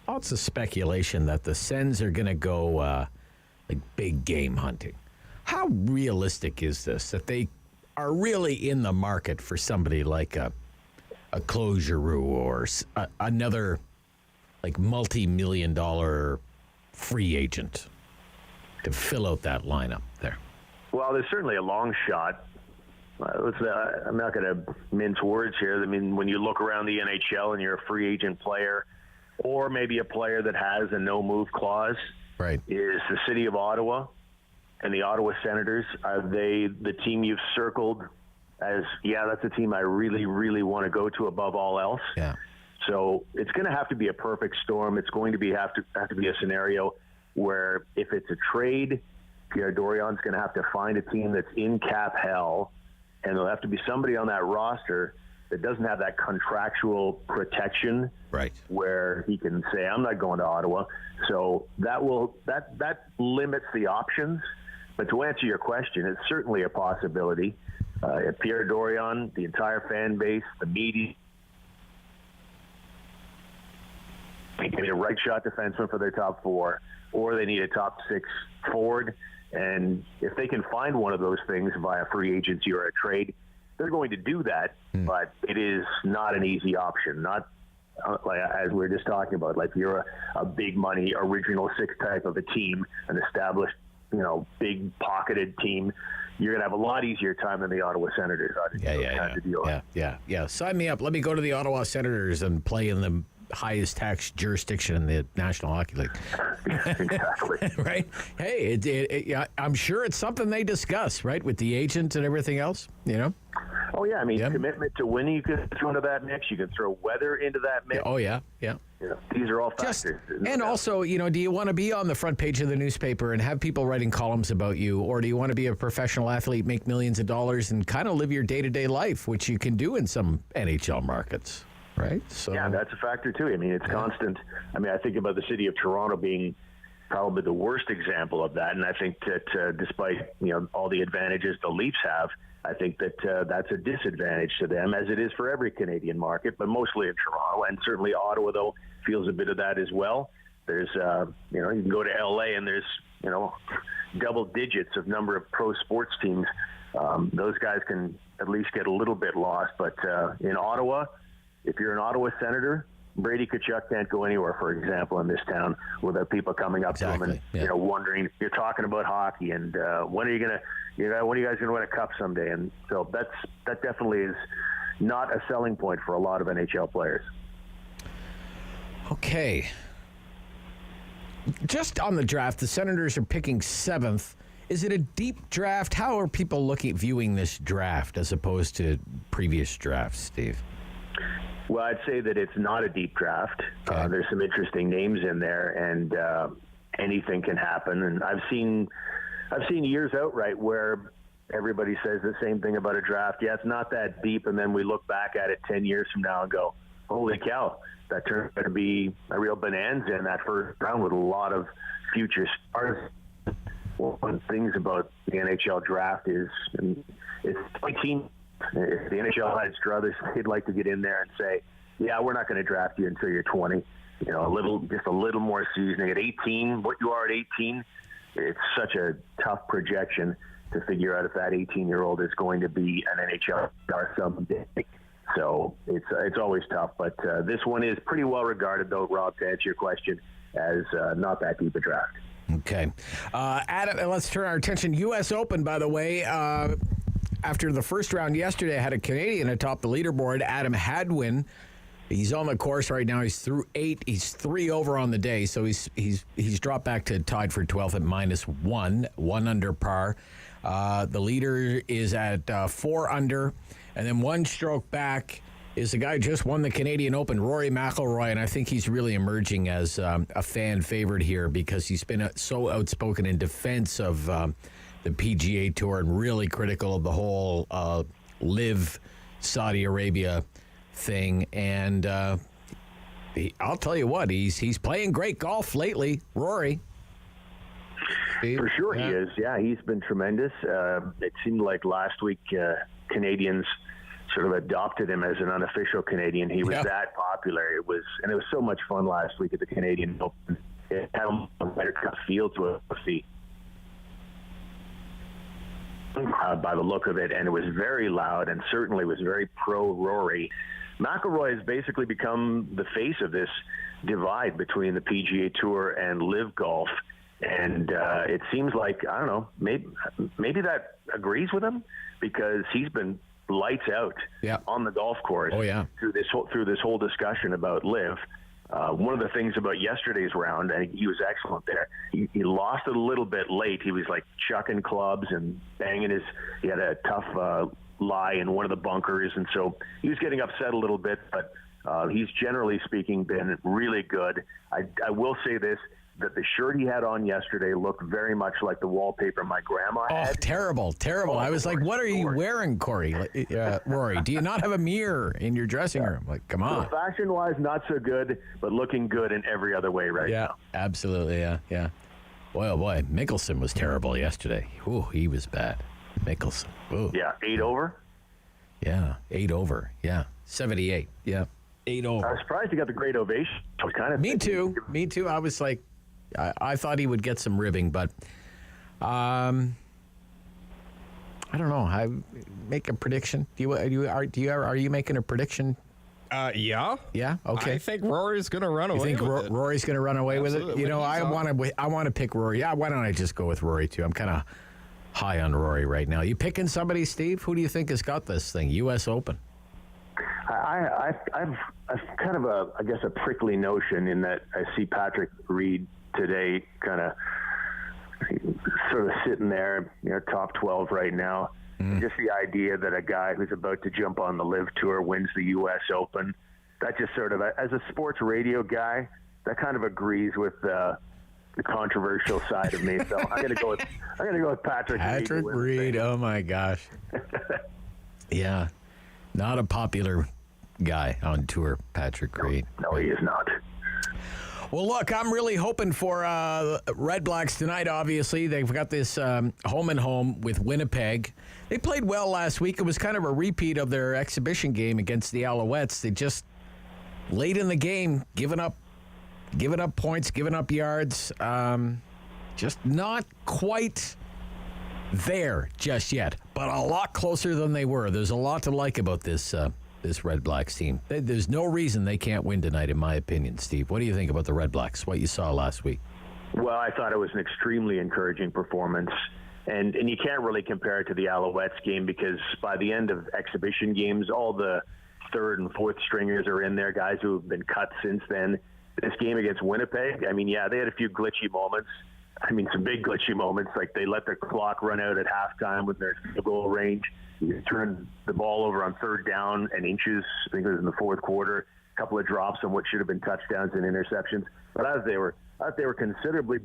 S7: Lots of speculation that the Sens are going to go big game hunting. How realistic is this, that they are really in the market for somebody like a Claude Giroux or another multi-million-dollar free agent to fill out that lineup there?
S8: Well, there's certainly a long shot. I'm not going to mince words here. I mean, when you look around the NHL and you're a free agent player, or maybe a player that has a no-move clause,
S7: right,
S8: is the city of Ottawa and the Ottawa Senators, are they the team you've circled as, that's a team I really, really want to go to above all else?
S7: Yeah.
S8: So it's going to have to be a perfect storm. It's going to have to be a scenario where if it's a trade, Pierre Dorion's going to have to find a team that's in cap hell, and there'll have to be somebody on that roster that doesn't have that contractual protection,
S7: right,
S8: where he can say, I'm not going to Ottawa. So that limits the options. But to answer your question, it's certainly a possibility. Pierre Dorion, the entire fan base, the media, they need a right shot defenseman for their top four, or they need a top six forward. And if they can find one of those things via free agency or a trade, they're going to do that. But it is not an easy option. Not as we were just talking about, like you're a big money original six type of a team, an established, big pocketed team. You're going to have a lot easier time than the Ottawa Senators.
S7: Yeah. Sign me up. Let me go to the Ottawa Senators and play in the highest tax jurisdiction in the National Hockey League.
S8: Exactly.
S7: Right? Hey, I'm sure it's something they discuss, right, with the agent and everything else,
S8: Oh, yeah. I mean, commitment to winning, you can throw into that mix. You can throw weather into that mix.
S7: Oh, yeah.
S8: These are all factors.
S7: And also, do you want to be on the front page of the newspaper and have people writing columns about you, or do you want to be a professional athlete, make millions of dollars, and kind of live your day-to-day life, which you can do in some NHL markets? Right. So
S8: yeah, that's a factor too. I mean, it's constant. I mean, I think about the city of Toronto being probably the worst example of that, and I think that despite all the advantages the Leafs have, I think that that's a disadvantage to them, as it is for every Canadian market, but mostly in Toronto, and certainly Ottawa though feels a bit of that as well. There's you can go to LA and there's double digits of number of pro sports teams. Those guys can at least get a little bit lost, but in Ottawa, if you're an Ottawa Senator, Brady Tkachuk can't go anywhere, for example, in this town without people coming up to him and wondering. You're talking about hockey, and when are you gonna, when are you guys gonna win a cup someday? And so that definitely is not a selling point for a lot of NHL players.
S7: Okay, just on the draft, the Senators are picking 7th. Is it a deep draft? How are people viewing this draft as opposed to previous drafts, Steve?
S8: Well, I'd say that it's not a deep draft.
S7: Okay.
S8: There's some interesting names in there, and anything can happen. And I've seen years outright where everybody says the same thing about a draft. Yeah, it's not that deep, and then we look back at it 10 years from now and go, holy cow, that turned out to be a real bonanza in that first round with a lot of future stars. One of the things about the NHL draft is it's 19. If the NHL had druthers, they'd like to get in there and say, yeah, we're not going to draft you until you're 20. Just a little more seasoning. At 18, what you are at 18, it's such a tough projection to figure out if that 18-year-old is going to be an NHL star someday. So it's always tough. But this one is pretty well regarded, though, Rob, to answer your question, as not that deep a draft.
S7: Okay. Adam, let's turn our attention. U.S. Open, by the way. After the first round yesterday, I had a Canadian atop the leaderboard, Adam Hadwin, He's on the course right now. He's through 8. He's 3 over on the day, so he's dropped back to tied for 12th at -1, 1 under par. The leader is at 4 under, and then 1 stroke back is the guy who just won the Canadian Open, Rory McIlroy, and I think he's really emerging as a fan favorite here because he's been so outspoken in defense of the PGA Tour and really critical of the whole LIV Saudi Arabia thing. And I'll tell you what, he's playing great golf lately, Rory. Steve?
S8: For sure he is. Yeah, he's been tremendous. It seemed like last week Canadians sort of adopted him as an unofficial Canadian. He was that popular. It was so much fun last week at the Canadian Open. It had a better cut feel to it by the look of it, and it was very loud and certainly was very pro-Rory. McIlroy has basically become the face of this divide between the PGA Tour and LIV Golf. And it seems like, I don't know, maybe that agrees with him because he's been lights out on the golf course through this whole discussion about LIV. One of the things about yesterday's round, and he was excellent there, he lost it a little bit late. He was like chucking clubs and banging he had a tough lie in one of the bunkers, and so he was getting upset a little bit, but he's generally speaking been really good. I will say this, that the shirt he had on yesterday looked very much like the wallpaper my grandma had.
S7: Oh, terrible. I was like, what are you wearing, Rory? Do you not have a mirror in your dressing room? Like, come on.
S8: So fashion-wise, not so good, but looking good in every other way now.
S7: Yeah, absolutely, yeah. Boy, oh boy, Mickelson was terrible yesterday. Ooh, he was bad. Mickelson. Ooh.
S8: Yeah, 8 over?
S7: Yeah, 8 over. Yeah, 78. Yeah, 8 over.
S8: I was surprised he got the great ovation. I was kind of
S7: Me too. I was like, I thought he would get some ribbing, but I don't know. I make a prediction. Are you making a prediction?
S16: Yeah.
S7: Yeah. Okay.
S16: I think Rory's going to run away.
S7: You think Rory's going to run away with it? You know, I want to pick Rory. Yeah. Why don't I just go with Rory too? I'm kind of high on Rory right now. You picking somebody, Steve? Who do you think has got this thing? U.S. Open.
S8: I've kind of a prickly notion in that I see Patrick Reed today kind of sort of sitting there, top 12 right now. Just the idea that a guy who's about to jump on the LIV Tour wins the U.S. Open, that just sort of, as a sports radio guy, that kind of agrees with the controversial side of me. So I'm gonna go with Patrick Reed.
S7: Patrick Reed, oh my gosh. Yeah, not a popular guy on tour, Patrick Reed.
S8: No, he is not.
S7: Well, look, I'm really hoping for Red Blacks tonight, obviously. They've got this home and home with Winnipeg. They played well last week. It was kind of a repeat of their exhibition game against the Alouettes. They just, late in the game, giving up points, giving up yards. Just not quite there just yet, but a lot closer than they were. There's a lot to like about this Red Blacks team. There's no reason they can't win tonight, in my opinion, Steve. What do you think about the Red Blacks, what you saw last week?
S8: Well, I thought it was an extremely encouraging performance. And you can't really compare it to the Alouettes game because by the end of exhibition games, all the third and fourth stringers are in there, guys who have been cut since then. This game against Winnipeg, I mean, yeah, they had a few glitchy moments. I mean, some big glitchy moments, like they let their clock run out at halftime with their field goal range. You turned the ball over on third down and inches. I think it was in the fourth quarter. A couple of drops on what should have been touchdowns and interceptions. But as they were considerably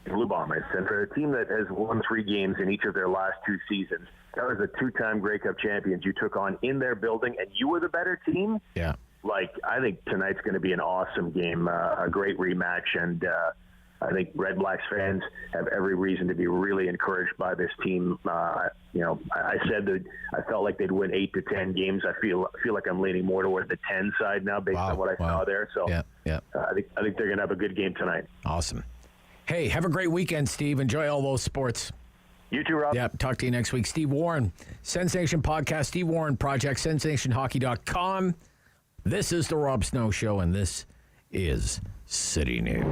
S8: Blue Bombers, and for a team that has won 3 games in each of their last 2 seasons, that was the 2-time Grey Cup champions you took on in their building, and you were the better team.
S7: Yeah.
S8: Like, I think tonight's going to be an awesome game, a great rematch, and I think Red Blacks fans have every reason to be really encouraged by this team. I said that I felt like they'd win 8 to 10 games. I feel like I'm leaning more toward the 10 side now based on what I saw there. So
S7: yeah.
S8: I think they're going to have a good game tonight.
S7: Awesome. Hey, have a great weekend, Steve. Enjoy all those sports.
S8: You too, Rob.
S7: Yeah, talk to you next week. Steve Warren, Sensation Podcast, Steve Warren Project, SensationHockey.com. This is the Rob Snow Show, and this is City News.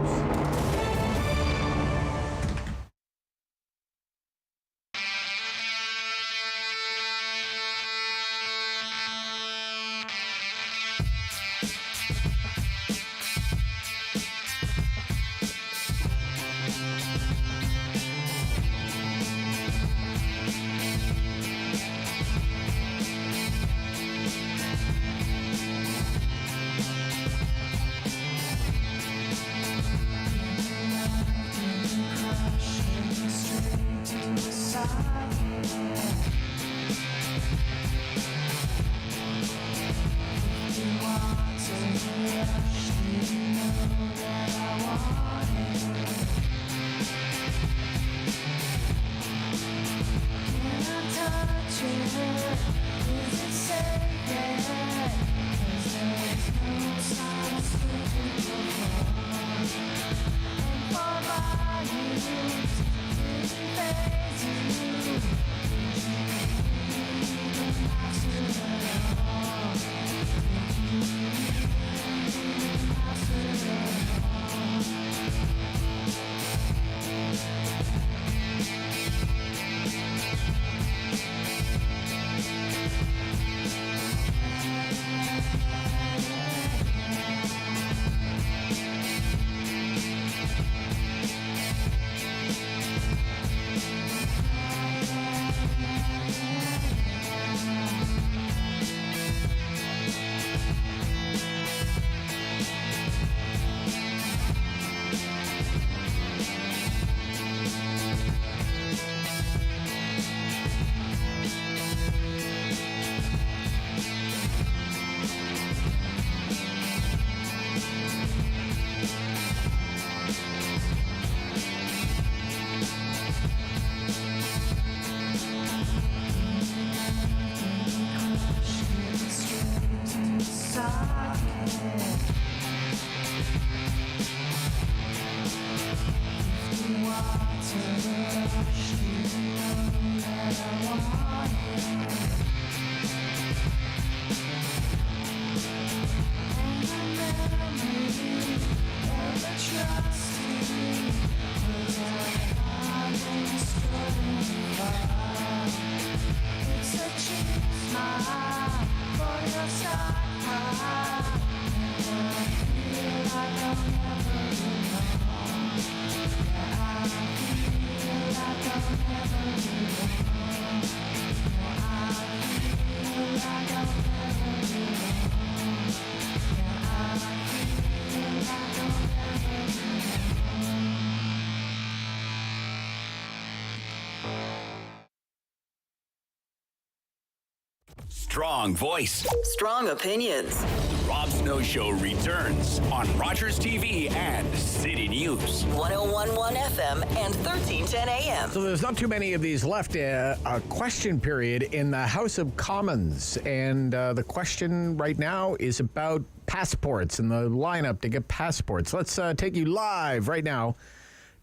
S2: Strong voice.
S6: Strong opinions.
S2: The Rob Snow Show returns on Rogers TV and City News.
S6: 101.1 FM and 1310 AM.
S7: So there's not too many of these left. A question period in the House of Commons. And the question right now is about passports and the lineup to get passports. Let's take you live right now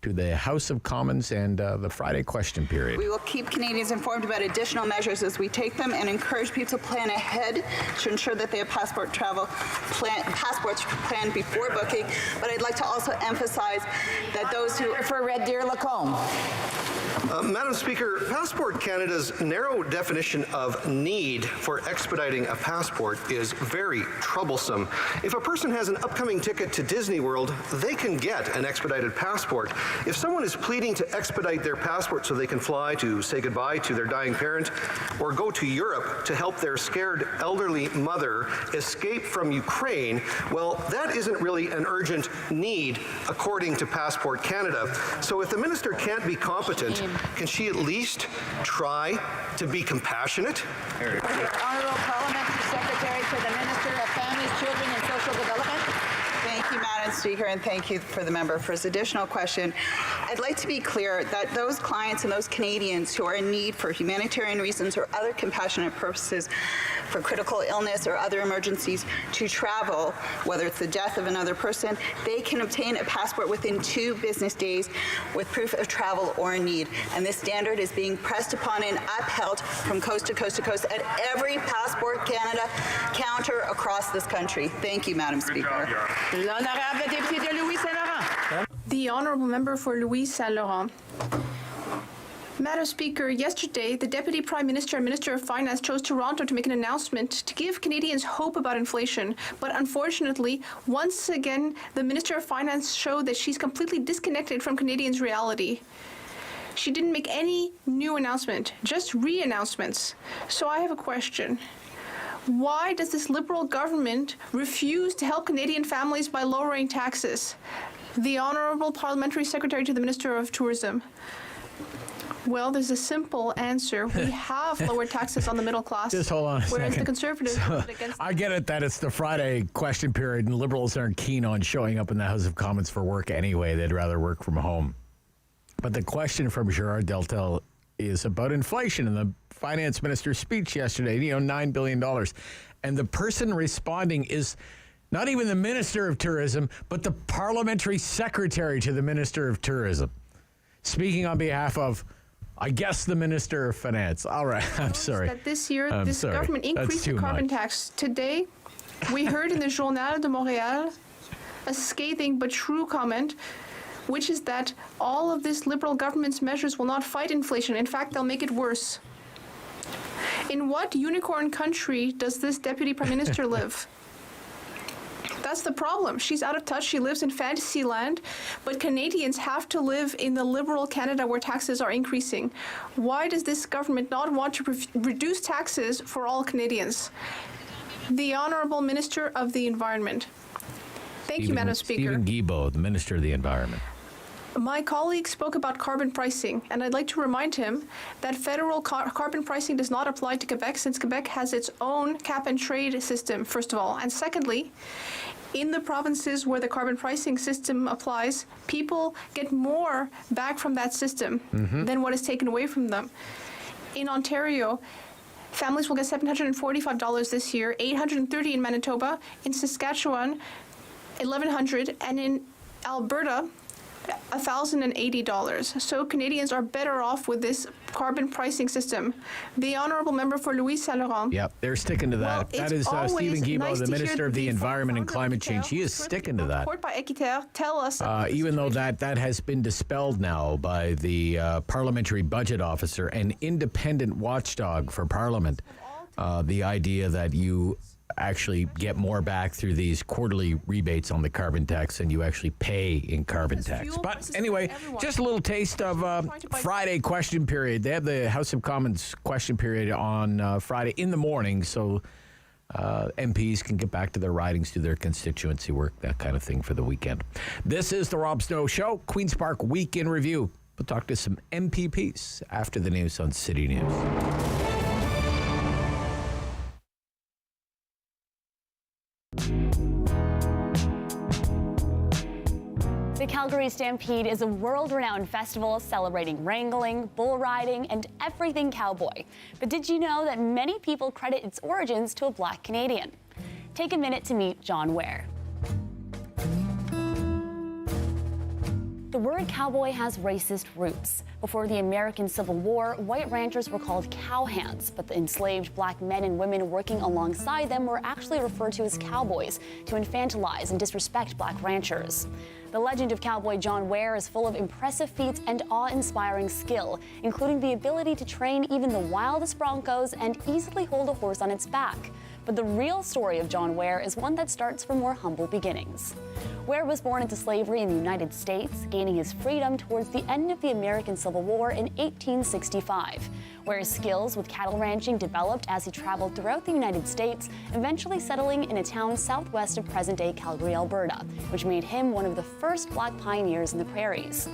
S7: to the House of Commons and the Friday question period.
S9: We will keep Canadians informed about additional measures as we take them and encourage people to plan ahead to ensure that they have passports planned before booking. But I'd like to also emphasize that those who...
S11: For Red Deer Lacombe.
S13: Madam Speaker, Passport Canada's narrow definition of need for expediting a passport is very troublesome. If a person has an upcoming ticket to Disney World, they can get an expedited passport. If someone is pleading to expedite their passport so they can fly to say goodbye to their dying parent or go to Europe to help their scared elderly mother escape from Ukraine, well, that isn't really an urgent need according to Passport Canada. So if the minister can't be competent, can she at least try to be compassionate?
S9: Honourable Parliamentary Secretary to the Minister of Families, Children and Social Development. Thank you, Madam Speaker, and thank you for the member for his additional question. I'd like to be clear that those clients and those Canadians who are in need for humanitarian reasons or other compassionate purposes for critical illness or other emergencies to travel, whether it's the death of another person, they can obtain a passport within 2 business days with proof of travel or need. And this standard is being pressed upon and upheld from coast to coast to coast at every Passport Canada counter across this country. Thank you, Madam Speaker.
S23: The Honourable Member for Louis Saint Laurent. Madam Speaker, yesterday, the Deputy Prime Minister and Minister of Finance chose Toronto to make an announcement to give Canadians hope about inflation. But unfortunately, once again, the Minister of Finance showed that she's completely disconnected from Canadians' reality. She didn't make any new announcement, just re-announcements. So I have a question. Why does this Liberal government refuse to help Canadian families by lowering taxes? The Honourable Parliamentary Secretary to the Minister of Tourism. Well, there's a simple answer. We have lowered taxes on the middle class.
S7: Just hold on a
S23: whereas
S7: second.
S23: the Conservatives voted against
S7: I get it that it's the Friday question period and Liberals aren't keen on showing up in the House of Commons for work anyway. They'd rather work from home. But the question from Gerard Deltel is about inflation and the finance minister's speech yesterday, $9 billion. And the person responding is not even the Minister of Tourism, but the parliamentary secretary to the Minister of Tourism, speaking on behalf of, I guess, the Minister of Finance. All right, I'm sorry.
S23: That this year, this government increased the carbon tax. Today, we heard in the Journal de Montréal a scathing but true comment, which is that all of this Liberal government's measures will not fight inflation. In fact, they'll make it worse. In what unicorn country does this Deputy Prime Minister live? That's the problem. She's out of touch. She lives in fantasy land, but Canadians have to live in the Liberal Canada where taxes are increasing. Why does this government not want to reduce taxes for all Canadians? The Honourable Minister of the Environment. Thank you, Madam Speaker.
S7: Stephen Guilbeault, the Minister of the Environment.
S23: My colleague spoke about carbon pricing, and I'd like to remind him that federal carbon pricing does not apply to Quebec since Quebec has its own cap-and-trade system, first of all. And secondly, in the provinces where the carbon pricing system applies, people get more back from that system than what is taken away from them. In Ontario, Families will get $745 this year, $830 in Manitoba, in Saskatchewan, $1,100, and in Alberta, $1,080. So Canadians are better off with this carbon pricing system. The honourable member for Louis Saint-Laurent.
S7: Yep, they're sticking to that.
S23: Well,
S7: that is Stephen Guilbeault,
S23: nice
S7: the Minister of the Environment and Climate Change. He is sticking to that.
S23: Report by Équiterre tell us.
S7: Even though that has been dispelled now by the Parliamentary Budget Officer, an independent watchdog for Parliament, the idea that you actually get more back through these quarterly rebates on the carbon tax than you actually pay in carbon tax. But anyway, just a little taste of Friday question period. They have the House of Commons question period on Friday in the morning, so MPs can get back to their ridings, do their constituency work, that kind of thing for the weekend. This is the Rob Snow Show, Queen's Park Week in Review. We'll talk to some MPPs after the news on City News.
S10: The Calgary Stampede is a world-renowned festival celebrating wrangling, bull riding, and everything cowboy. But did you know that many people credit its origins to a Black Canadian? Take a minute to meet John Ware. The word cowboy has racist roots. Before the American Civil War, white ranchers were called cowhands, but the enslaved Black men and women working alongside them were actually referred to as cowboys to infantilize and disrespect Black ranchers. The legend of cowboy John Ware is full of impressive feats and awe-inspiring skill, including the ability to train even the wildest broncos and easily hold a horse on its back. But the real story of John Ware is one that starts from more humble beginnings. Ware was born into slavery in the United States, gaining his freedom towards the end of the American Civil War in 1865. Ware's skills with cattle ranching developed as he traveled throughout the United States, eventually settling in a town southwest of present-day Calgary, Alberta, which made him one of the first Black pioneers in the prairies.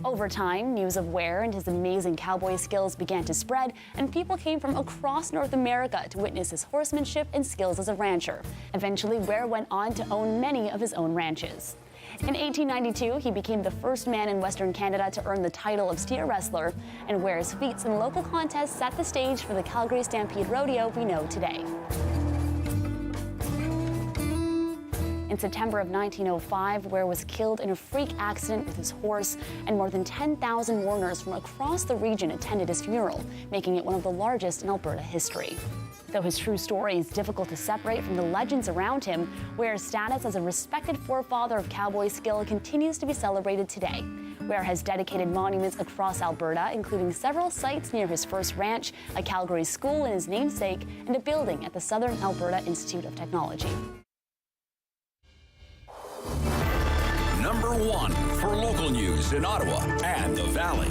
S10: Over time, news of Ware and his amazing cowboy skills began to spread, and people came from across North America to witness his horsemanship and skills as a rancher. Eventually, Ware went on to own many of his own ranches. In 1892, he became the first man in Western Canada to earn the title of steer wrestler, and Ware's feats in local contests set the stage for the Calgary Stampede Rodeo we know today. In September of 1905, Ware was killed in a freak accident with his horse, and more than 10,000 mourners from across the region attended his funeral, making it one of the largest in Alberta history. Though his true story is difficult to separate from the legends around him, Ware's status as a respected forefather of cowboy skill continues to be celebrated today. Ware has dedicated monuments across Alberta, including several sites near his first ranch, a Calgary school in his namesake, and a building at the Southern Alberta Institute of Technology.
S2: Number one for local news in Ottawa and the Valley.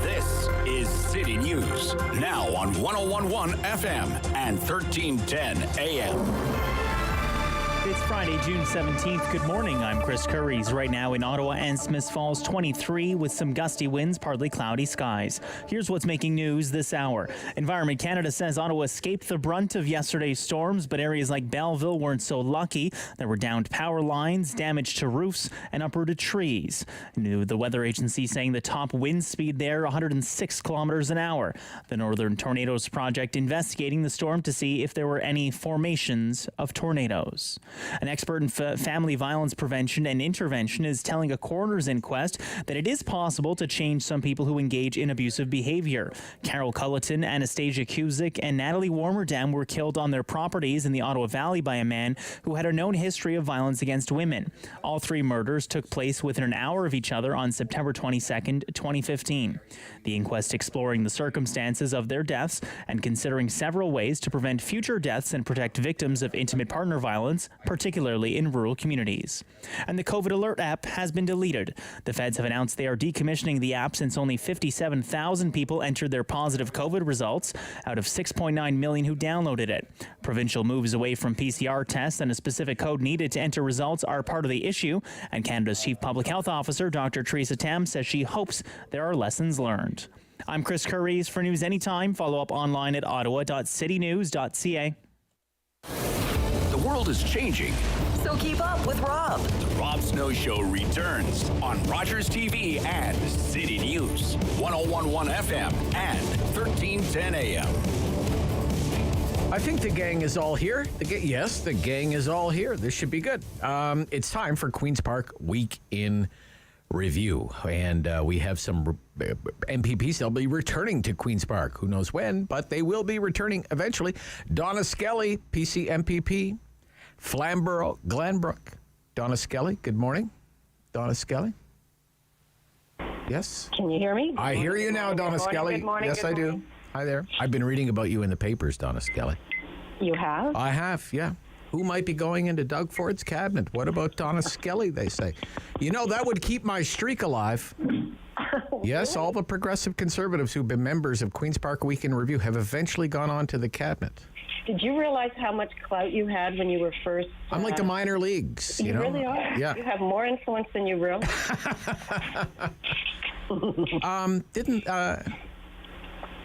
S2: This is City News, now on 101.1 FM and 1310 AM.
S11: It's Friday, June 17th. Good morning. I'm Chris Curries. Right now in Ottawa and Smiths Falls, 23 with some gusty winds, partly cloudy skies. Here's what's making news this hour. Environment Canada says Ottawa escaped the brunt of yesterday's storms, but areas like Belleville weren't so lucky. There were downed power lines, damage to roofs, and uprooted trees. The weather agency saying the top wind speed there, 106 kilometers an hour. The Northern Tornadoes Project investigating the storm to see if there were any formations of tornadoes. An expert in family violence prevention and intervention is telling a coroner's inquest that it is possible to change some people who engage in abusive behavior. Carol Culleton, Anastasia Cusick, and Natalie Warmerdam were killed on their properties in the Ottawa Valley by a man who had a known history of violence against women. All three murders took place within an hour of each other on September 22nd, 2015. The inquest exploring the circumstances of their deaths and considering several ways to prevent future deaths and protect victims of intimate partner violence, particularly in rural communities. And the COVID Alert app has been deleted. The feds have announced they are decommissioning the app since only 57,000 people entered their positive COVID results out of 6.9 million who downloaded it. Provincial moves away from PCR tests and a specific code needed to enter results are part of the issue, and Canada's Chief Public Health Officer, Dr. Theresa Tam, says she hopes there are lessons learned. I'm Chris Curries. For news anytime, follow up online at ottawa.citynews.ca.
S2: The world is changing.
S6: So keep up with Rob.
S2: The Rob Snow Show returns on Rogers TV and City News, 101.1 FM and 1310 AM.
S7: I think the gang is all here. Yes, the gang is all here. This should be good. It's time for Queen's Park Week in Review. And we have some MPPs. They'll be returning to Queen's Park. Who knows when, but they will be returning eventually. Donna Skelly, PC MPP, Flamborough, Glenbrook. Donna Skelly, good morning. Donna Skelly? Yes?
S4: Can you hear me?
S7: I hear you now, Donna Skelly.
S4: Good morning.
S7: Yes, I do. Hi there. I've been reading about you in the papers, Donna Skelly.
S4: You have?
S7: I have, yeah. Who might be going into Doug Ford's cabinet? What about Donna Skelly, they say? You know, that would keep my streak alive. Yes, all the progressive conservatives who've been members of Queen's Park Week in Review have eventually gone on to the cabinet.
S4: Did you realize how much clout you had when you were first?
S7: I'm like the minor leagues, you know?
S4: Really are.
S7: Yeah.
S4: You have more influence than you realize.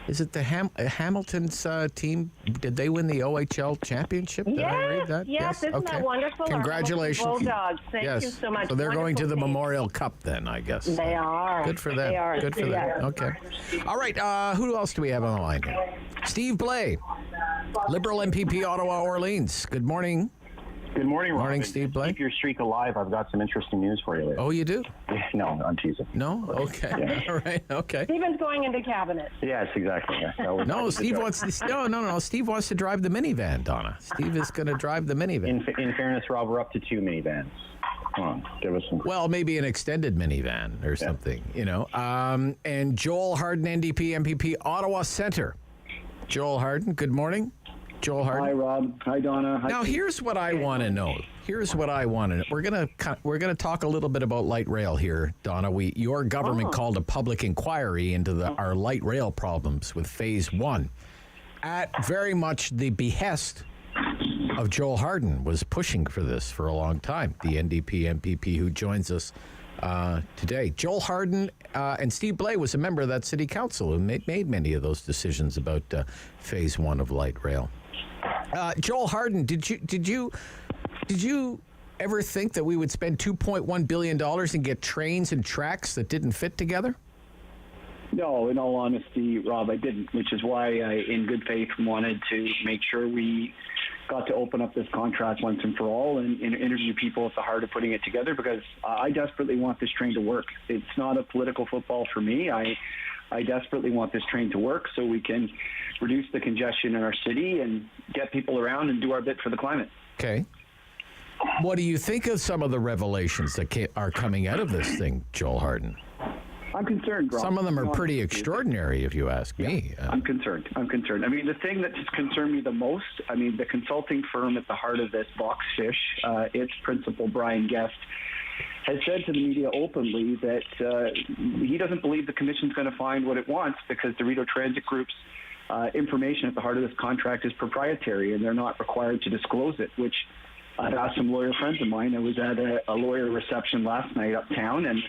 S7: Is it the Hamilton's team? Did they win the OHL championship? Did I read that?
S4: Yes. Isn't that wonderful?
S7: Congratulations.
S4: Bulldogs. Thank you so much.
S7: So they're going to the
S4: team.
S7: Memorial Cup then, I guess.
S4: They are.
S7: Good for them.
S4: They are.
S7: Good for them. Okay. All right. Who else do we have on the line here? Steve Blais, Liberal MPP, Ottawa, Orleans. Good morning.
S12: Good morning, Robin.
S7: Morning, Steve Blais.
S12: Keep your streak alive. I've got some interesting news for you later.
S7: Oh, you do?
S12: No, I'm teasing.
S7: No? Okay.
S12: Yeah.
S7: All right. Okay.
S4: Stephen's going into cabinet.
S12: Yes, exactly. Yeah.
S7: No, Steve wants to, no. Steve wants to drive the minivan, Donna. Steve is going to drive the minivan.
S12: In fairness, Rob, we're up to 2 minivans. Come on, give us some.
S7: Well, maybe an extended minivan or something, you know. And Joel Harden, NDP, MPP, Ottawa Centre. Joel Harden, good morning. Joel Harden.
S15: Hi, Rob. Hi, Donna. Hi,
S7: now, here's what I want to know. We're gonna talk a little bit about light rail here, Donna. Your government called a public inquiry into our light rail problems with Phase 1, at very much the behest of Joel Harden, was pushing for this for a long time. The NDP MPP who joins us today. Joel Harden and Steve Blais was a member of that city council who made many of those decisions about Phase 1 of light rail. Joel Harden, did you ever think that we would spend $2.1 billion and get trains and tracks that didn't fit together?
S15: No, in all honesty, Rob, I didn't, which is why I, in good faith, wanted to make sure we got to open up this contract once and for all and interview people at the heart of putting it together, because I desperately want this train to work. It's not a political football for me. I desperately want this train to work so we can reduce the congestion in our city and get people around and do our bit for the climate.
S7: Okay. What do you think of some of the revelations that are coming out of this thing, Joel Harden?
S15: I'm concerned, Rob.
S7: Some of them are pretty extraordinary, if you ask me.
S15: I'm concerned. I mean, the thing that just concerned me the most, the consulting firm at the heart of this, Boxfish, its principal, Brian Guest, has said to the media openly that he doesn't believe the commission's going to find what it wants because the Rideau Transit Group's information at the heart of this contract is proprietary and they're not required to disclose it, which I've asked some lawyer friends of mine. I was at a lawyer reception last night uptown, and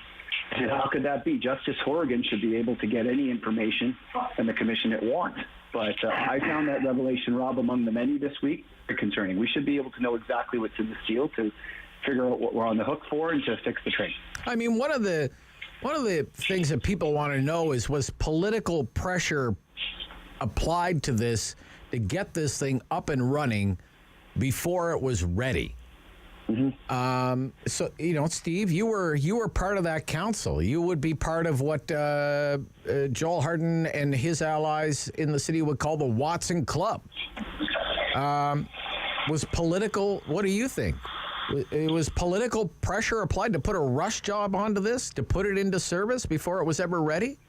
S15: I said, how could that be? Justice Horrigan should be able to get any information from the commission it wants. But I found that revelation, Rob, among the many this week, very concerning. We should be able to know exactly what's in this deal to figure out what we're on the hook for and to fix the train.
S7: I mean, one of the things that people want to know is, was political pressure applied to this to get this thing up and running before it was ready? Mm-hmm. So, Steve, you were part of that council. You would be part of what Joel Harden and his allies in the city would call the Watson Club. Was political, what do you think? It was political pressure applied to put a rush job onto this, to put it into service before it was ever ready?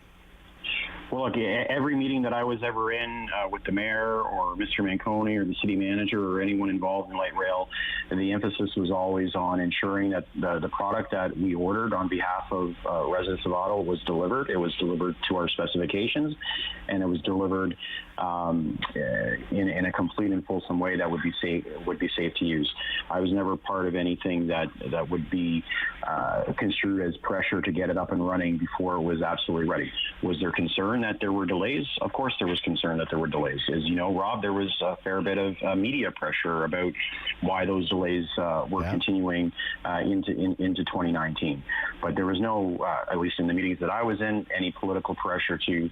S12: Well, look, every meeting that I was ever in with the mayor or Mr. Manconi or the city manager or anyone involved in light rail, the emphasis was always on ensuring that the product that we ordered on behalf of residents of Ottawa was delivered. It was delivered to our specifications, and it was delivered in a complete and fulsome way that would be safe to use. I was never part of anything that would be construed as pressure to get it up and running before it was absolutely ready. Was there concern that there were delays? Of course there was concern that there were delays. As you know, Rob, there was a fair bit of media pressure about why those delays were continuing into 2019. But there was no, at least in the meetings that I was in, any political pressure to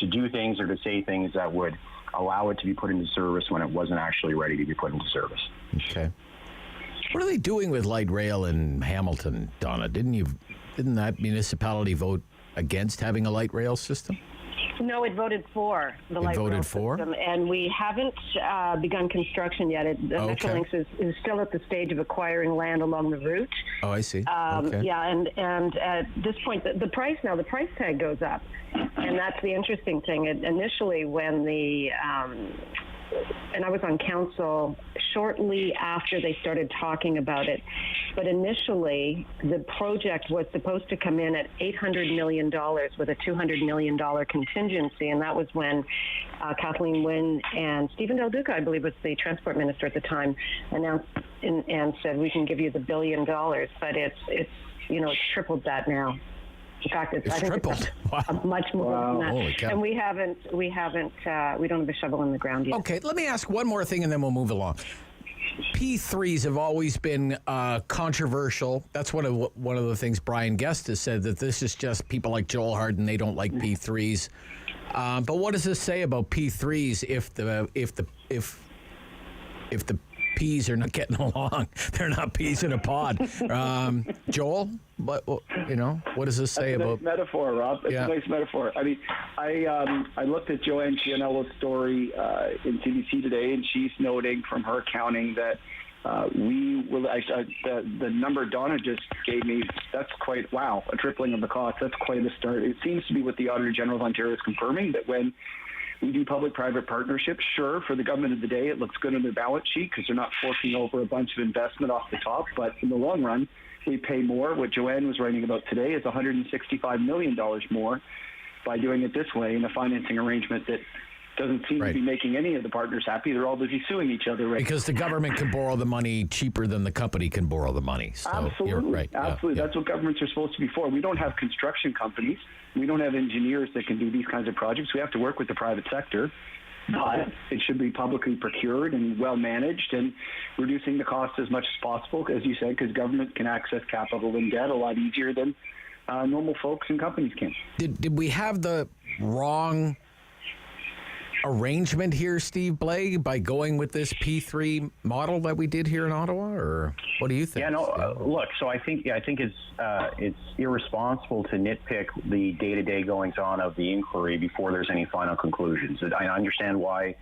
S12: do things or to say things that would allow it to be put into service when it wasn't actually ready to be put into service.
S7: Okay. What are they doing with light rail in Hamilton, Donna? Didn't that municipality vote against having a light rail system?
S4: No, it voted for the light rail system, and we haven't begun construction yet. Metrolinx is still at the stage of acquiring land along the route.
S7: Oh, I see.
S4: Yeah, and at this point, the price tag goes up, and that's the interesting thing. Initially, when and I was on council shortly after they started talking about it. But initially, the project was supposed to come in at $800 million with a $200 million contingency. And that was when Kathleen Wynne and Stephen Del Duca, I believe was the transport minister at the time, announced and said, we can give you the $1 billion. But it's tripled that now. In fact,
S7: it's tripled.
S4: Wow. Much more than that.
S7: Holy cow.
S4: And we don't have a shovel in the ground yet.
S7: Okay, let me ask one more thing and then we'll move along. P3s have always been controversial. That's one of the things Brian Guest has said, that this is just people like Joel Harden, they don't like P3s. But what does this say about P3s if the peas are not getting along? They're not peas in a pod. Joel, what does this say about?
S15: Nice metaphor, Rob. It's a nice metaphor. I mean, I looked at Joanne Chianello's story in CBC today, and she's noting from her accounting that we will. The number Donna just gave me, that's quite a tripling of the cost. That's quite a start. It seems to be what the Auditor General of Ontario is confirming, that when we do public-private partnerships, sure, for the government of the day, it looks good on their balance sheet because they're not forking over a bunch of investment off the top. But in the long run, we pay more. What Joanne was writing about today is $165 million more by doing it this way in a financing arrangement that doesn't seem to be making any of the partners happy. They're all busy suing each other
S7: because the government can borrow the money cheaper than the company can borrow the money. So
S15: absolutely.
S7: You're right.
S15: Absolutely.
S7: Yeah.
S15: That's what governments are supposed to be for. We don't have construction companies. We don't have engineers that can do these kinds of projects. We have to work with the private sector. But it should be publicly procured and well managed, and reducing the cost as much as possible, as you said, because government can access capital and debt a lot easier than normal folks and companies can.
S7: Did we have the wrong arrangement here, Steve Blais, by going with this P3 model that we did here in Ottawa, or what do you think?
S12: Yeah, no. Look, so I think it's irresponsible to nitpick the day-to-day goings-on of the inquiry before there's any final conclusions. I understand why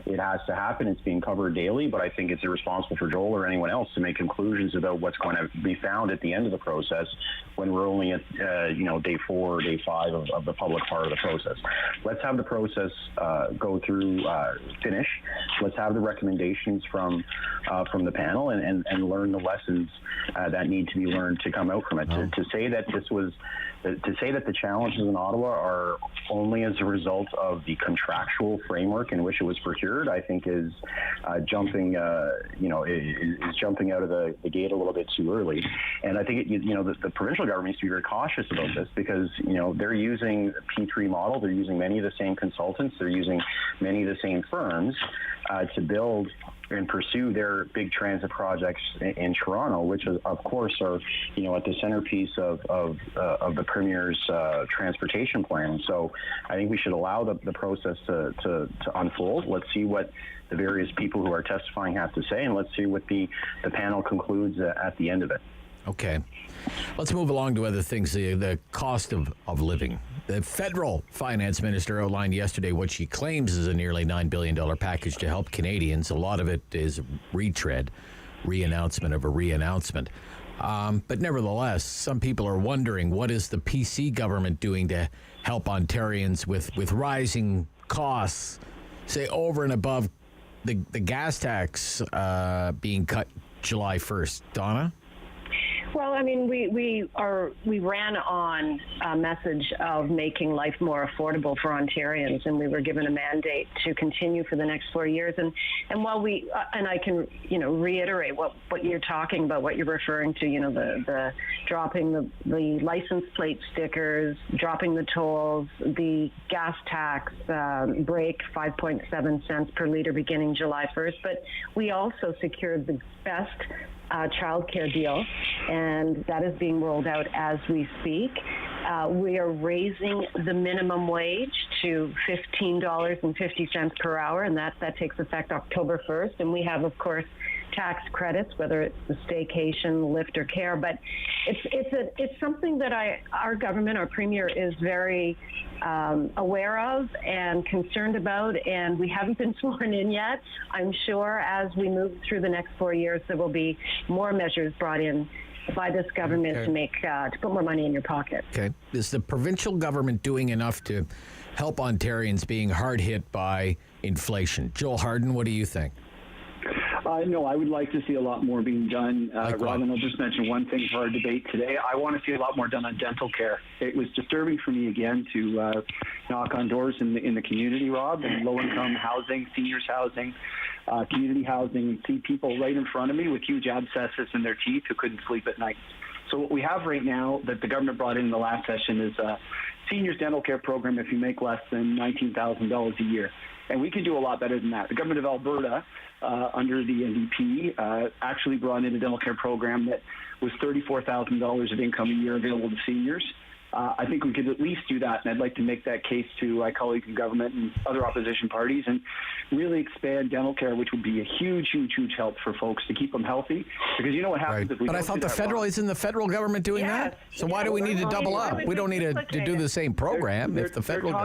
S12: it has to happen. It's being covered daily, but I think it's irresponsible for Joel or anyone else to make conclusions about what's going to be found at the end of the process when we're only at day 4 or day 5 of the public part of the process. Let's have the process go through, finish. Let's have the recommendations from the panel and learn the lessons that need to be learned to come out from it. To say that the challenges in Ottawa are only as a result of the contractual framework in which it was procured, I think is jumping out of the gate a little bit too early. And I think the provincial government needs to be very cautious about this because they're using the P3 model. They're using many of the same consultants. They're using many of the same firms to build and pursue their big transit projects in Toronto, which of course are, at the centerpiece of the Premier's transportation plan. So I think we should allow the process to unfold. Let's see what the various people who are testifying have to say, and let's see what the panel concludes at the end of it.
S7: Okay. Let's move along to other things, the cost of living. The federal finance minister outlined yesterday what she claims is a nearly $9 billion package to help Canadians. A lot of it is re-announcement of a re-announcement. But nevertheless, some people are wondering, what is the PC government doing to help Ontarians with rising costs, say over and above the gas tax being cut July 1st? Donna?
S4: Well, I mean, we ran on a message of making life more affordable for Ontarians, and we were given a mandate to continue for the next 4 years. And while and I can, reiterate what you're talking about, what you're referring to, the dropping the license plate stickers, dropping the tolls, the gas tax break 5.7 cents per liter beginning July 1st. But we also secured the best childcare deal, and that is being rolled out as we speak. We are raising the minimum wage to $15.50 per hour, and that takes effect October 1st. And we have, of course, tax credits, whether it's the staycation, lift, or care. But it's something that our government, our premier, is very aware of and concerned about, and we haven't been sworn in yet. I'm sure as we move through the next 4 years, there will be more measures brought in by this government to put more money in your pocket.
S7: Okay. Is the provincial government doing enough to help Ontarians being hard hit by inflation? Joel Harden, what do you think?
S15: No, I would like to see a lot more being done. Robin, I'll just mention one thing for our debate today. I want to see a lot more done on dental care. It was disturbing for me again to knock on doors in the community, Rob, and low-income housing, seniors housing, community housing, and see people right in front of me with huge abscesses in their teeth who couldn't sleep at night. So what we have right now that the government brought in the last session is a seniors dental care program if you make less than $19,000 a year. And we can do a lot better than that. The government of Alberta, under the NDP, actually brought in a dental care program that was $34,000 of income a year available to seniors. I think we could at least do that, and I'd like to make that case to my colleagues in government and other opposition parties and really expand dental care, which would be a huge, huge, huge help for folks to keep them healthy. Because you know what happens if we
S7: But I thought isn't the federal government doing that? So why do we need to double up? We don't need to do the same program if the federal
S15: They're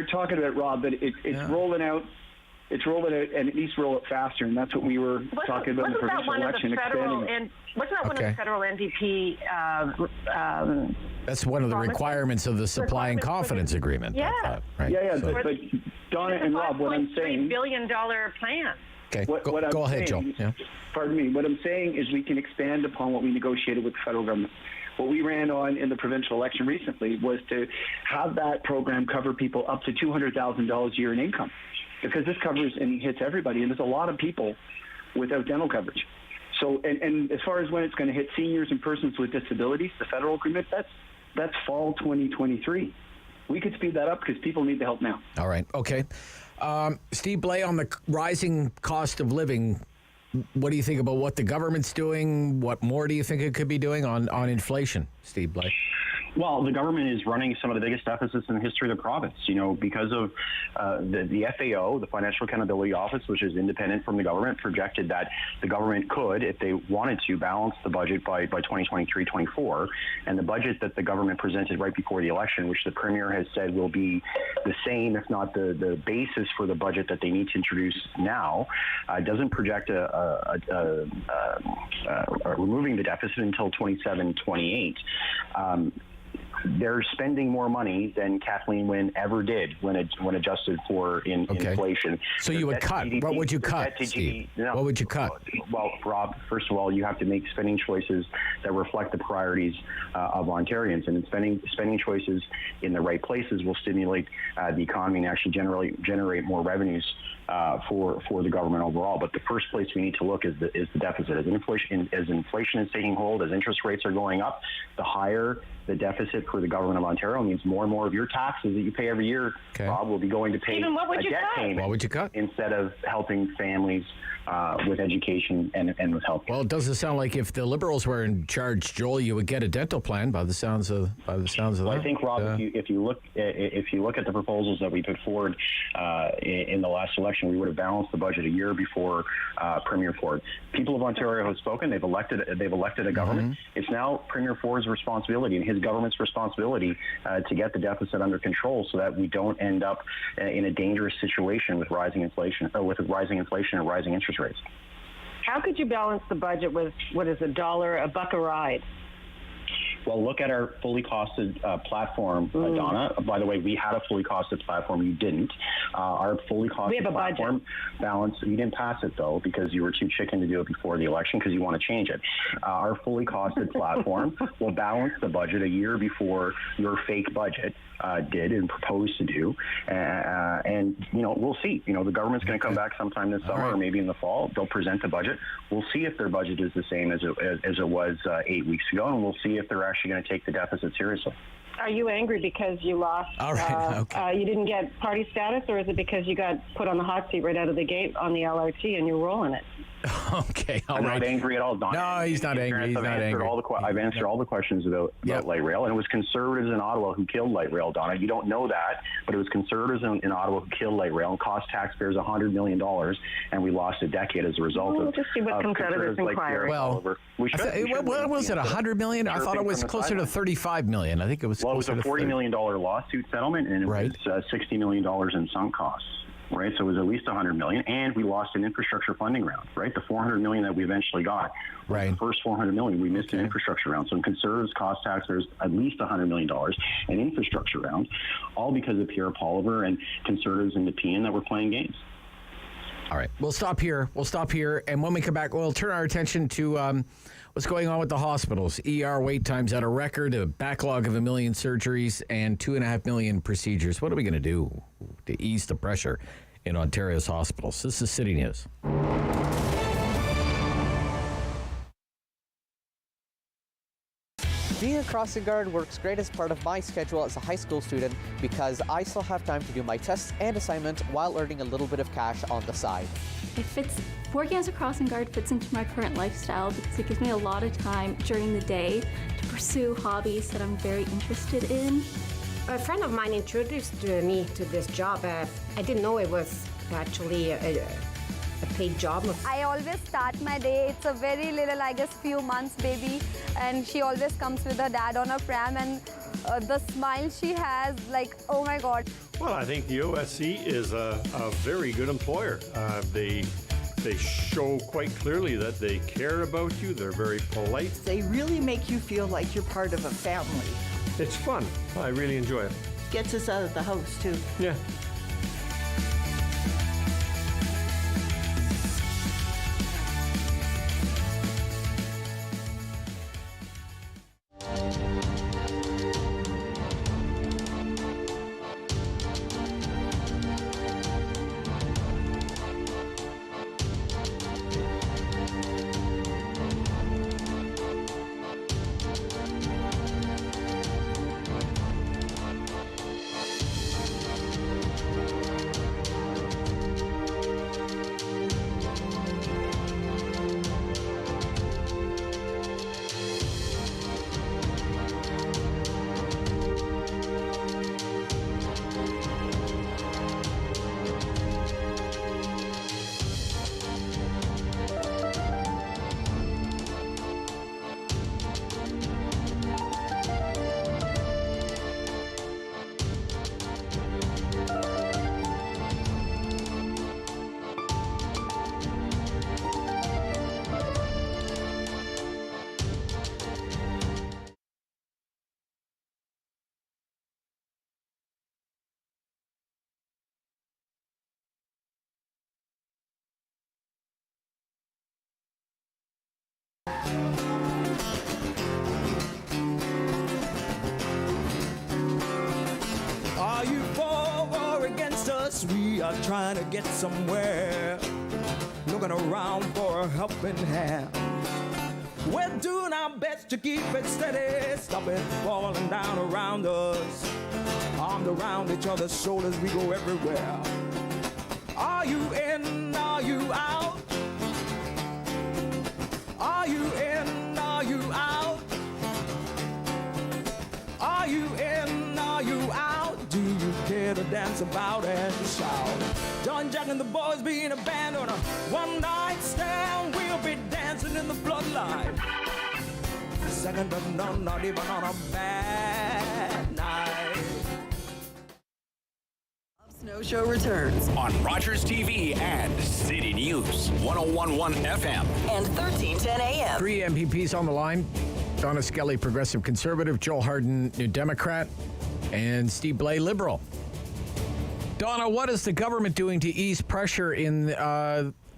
S15: talking about it, Rob, but it's rolling out. It's rolling out, and it needs to roll it faster, and that's what we were talking about in the provincial election.
S4: Wasn't that one of the federal NDP?
S7: That's one of the requirements of the Supply and Confidence Agreement.
S4: Yeah.
S7: Right?
S15: Yeah.
S7: So,
S15: but Donna and Rob, what I'm saying,
S4: $3 billion plan.
S7: Okay,
S15: what
S7: go
S15: I'm
S7: ahead,
S15: saying,
S7: Joe. Yeah.
S15: Pardon me. What I'm saying is we can expand upon what we negotiated with the federal government. What we ran on in the provincial election recently was to have that program cover people up to $200,000 a year in income, because this covers and hits everybody, and there's a lot of people without dental coverage. So, and as far as when it's going to hit seniors and persons with disabilities, the federal agreement, that's fall 2023. We could speed that up because people need the help now.
S7: All right. Okay. Steve Blais, on the rising cost of living, what do you think about what the government's doing? What more do you think it could be doing on inflation, Steve Blais?
S12: Well, the government is running some of the biggest deficits in the history of the province, because of the FAO, the Financial Accountability Office, which is independent from the government, projected that the government could, if they wanted to, balance the budget by 2023-24. And the budget that the government presented right before the election, which the Premier has said will be the same, if not the basis for the budget that they need to introduce now, doesn't project removing the deficit until 27-28. They're spending more money than Kathleen Wynne ever did when adjusted for inflation.
S7: So you would cut. What would you cut, Steve? What would you cut?
S12: Well, Rob, first of all, you have to make spending choices that reflect the priorities of Ontarians. And spending choices in the right places will stimulate the economy and actually generate more revenues for the government overall. But the first place we need to look is the deficit. As inflation is taking hold, as interest rates are going up, the higher the deficit for the government of Ontario means more and more of your taxes that you pay every year, Rob, will be going to pay a debt payment.
S7: What would you cut?
S12: Instead of helping families with education and with health.
S7: Well, it doesn't sound like if the Liberals were in charge, Joel, you would get a dental plan by the sounds of that.
S12: I think, Rob, if you look at the proposals that we put forward in the last election, we would have balanced the budget a year before Premier Ford. People of Ontario have spoken. They've elected a government. Mm-hmm. It's now Premier Ford's responsibility and his government's responsibility to get the deficit under control, so that we don't end up in a dangerous situation with rising inflation and rising interest rates.
S4: How could you balance the budget with $1 a ride?
S12: Well, look at our fully costed platform, Donna. By the way, we had a fully costed platform. You didn't. Our fully costed platform balance, you didn't pass it, though, because you were too chicken to do it before the election because you want to change it. Our fully costed platform will balance the budget a year before your fake budget did and proposed to do. And we'll see. The government's going to come back sometime this summer or maybe in the fall. They'll present the budget. We'll see if their budget is the same as it was 8 weeks ago, and we'll see if they're actually going to take the deficit seriously.
S4: Are you angry because you lost?
S7: All right, okay.
S4: You didn't get party status, or is it because you got put on the hot seat right out of the gate on the LRT and you're rolling it?
S7: Okay, all
S12: I'm
S7: right.
S12: not angry at all, Don.
S7: No, he's not angry. He's not angry.
S12: I've answered all the questions about light rail, and it was Conservatives in Ottawa who killed light rail, Donna. You don't know that, but it was Conservatives in Ottawa who killed light rail and cost taxpayers $100 million, and we lost a decade as a result of
S4: just see what Conservatives inquiry.
S7: What was it, $100 million? I thought it was closer to $35 million. I think it was
S12: Well, it was
S7: closer
S12: a
S7: to
S12: $40 million lawsuit settlement, and it was $60 million in sunk costs. Right, so it was at least $100 million, and we lost an infrastructure funding round. Right, the $400 million that we eventually got, the first $400 million, we missed an infrastructure round. So Conservatives cost taxpayers at least $100 million an infrastructure round, all because of Pierre Poilievre and Conservatives in Nepean that were playing games.
S7: All right, we'll stop here. And when we come back, we'll turn our attention to what's going on with the hospitals. ER wait times at a record, a backlog of 1 million surgeries, and 2.5 million procedures. What are we going to do to ease the pressure in Ontario's hospitals? This is City News.
S5: Being a crossing guard works great as part of my schedule as a high school student because I still have time to do my tests and assignments while earning a little bit of cash on the side.
S17: Working as a crossing guard fits into my current lifestyle because it gives me a lot of time during the day to pursue hobbies that I'm very interested in.
S18: A friend of mine introduced me to this job. I didn't know it was actually a paid job.
S24: I always start my day. It's a very little, I guess, few months baby, and she always comes with her dad on a pram, and the smile she has, like, oh my God.
S25: Well, I think the OSC is a very good employer. They show quite clearly that they care about you. They're very polite.
S26: They really make you feel like you're part of a family.
S25: It's fun. I really enjoy it.
S26: Gets us out of the house, too.
S25: Yeah.
S27: Are you for or against us? We are trying to get somewhere, looking around for a helping hand. We're doing our best to keep it steady, stop it falling down around us. Armed around each other's shoulders, we go everywhere. Are you in? Are you out? Are you in? Are you out? Are you in? Are you out? Do you care to dance about and shout? John Jack and the boys being a band on a one-night stand. We'll be dancing in the floodlight. Second to none, not even on a bad night.
S6: Snow Show returns
S2: on Rogers TV and City News 101.1 FM
S6: and 1310 AM.
S7: 3 MPPs on the line. Donna Skelly, Progressive Conservative, Joel Harden, New Democrat, and Steve Blais, Liberal. Donna, what is the government doing to ease pressure in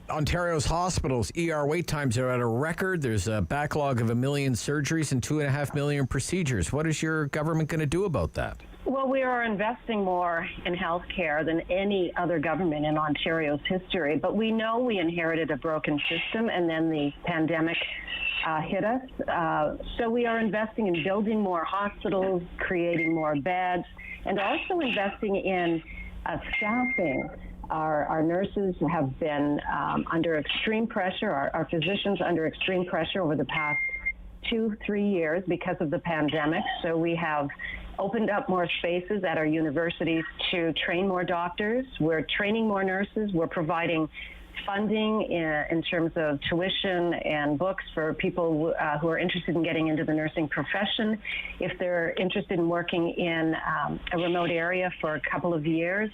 S7: Ontario's hospitals? ER wait times are at a record. There's a backlog of 1 million surgeries and 2.5 million procedures. What is your government going to do about that?
S4: Well, we are investing more in healthcare than any other government in Ontario's history, but we know we inherited a broken system, and then the pandemic hit us. So we are investing in building more hospitals, creating more beds, and also investing in staffing. Our nurses have been under extreme pressure, our physicians under extreme pressure over the past 2-3 years because of the pandemic. So we have opened up more spaces at our universities to train more doctors. We're training more nurses. We're providing funding in terms of tuition and books for people who are interested in getting into the nursing profession. If they're interested in working in a remote area for a couple of years,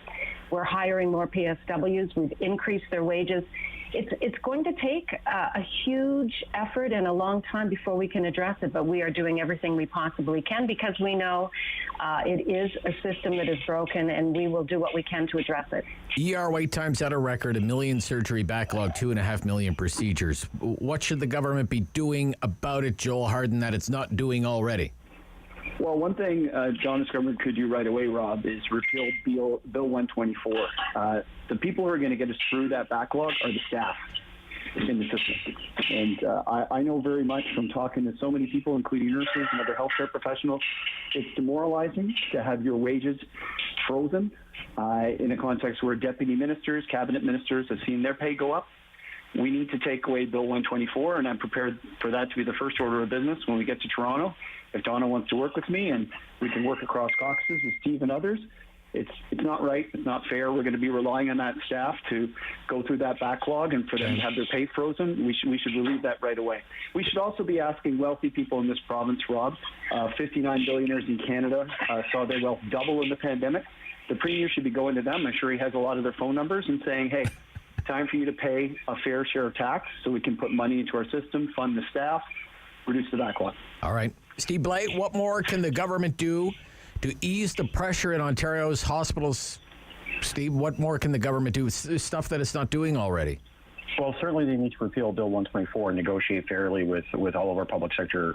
S4: we're hiring more PSWs. We've increased their wages. It's going to take a huge effort and a long time before we can address it, but we are doing everything we possibly can because we know it is a system that is broken, and we will do what we can to address it.
S7: ER wait times at a record, 1 million surgery backlog, 2.5 million procedures. What should the government be doing about it, Joel Harden, that it's not doing already?
S15: Well, one thing Donna's government could do right away, Rob, is repeal Bill 124. The people who are going to get us through that backlog are the staff in the system. And I know very much from talking to so many people, including nurses and other healthcare professionals, it's demoralizing to have your wages frozen in a context where deputy ministers, cabinet ministers have seen their pay go up. We need to take away Bill 124, and I'm prepared for that to be the first order of business when we get to Toronto. If Donna wants to work with me and we can work across caucuses with Steve and others, it's not right. It's not fair. We're going to be relying on that staff to go through that backlog, and for them to have their pay frozen, we should relieve that right away. We should also be asking wealthy people in this province, Rob. 59 billionaires in Canada saw their wealth double in the pandemic. The Premier should be going to them. I'm sure he has a lot of their phone numbers and saying, hey, time for you to pay a fair share of tax so we can put money into our system, fund the staff, reduce the backlog.
S7: All right. Steve Blais, what more can the government do to ease the pressure in Ontario's hospitals? Steve, what more can the government do? Stuff that it's not doing already.
S12: Well, certainly they need to repeal Bill 124 and negotiate fairly with all of our public sector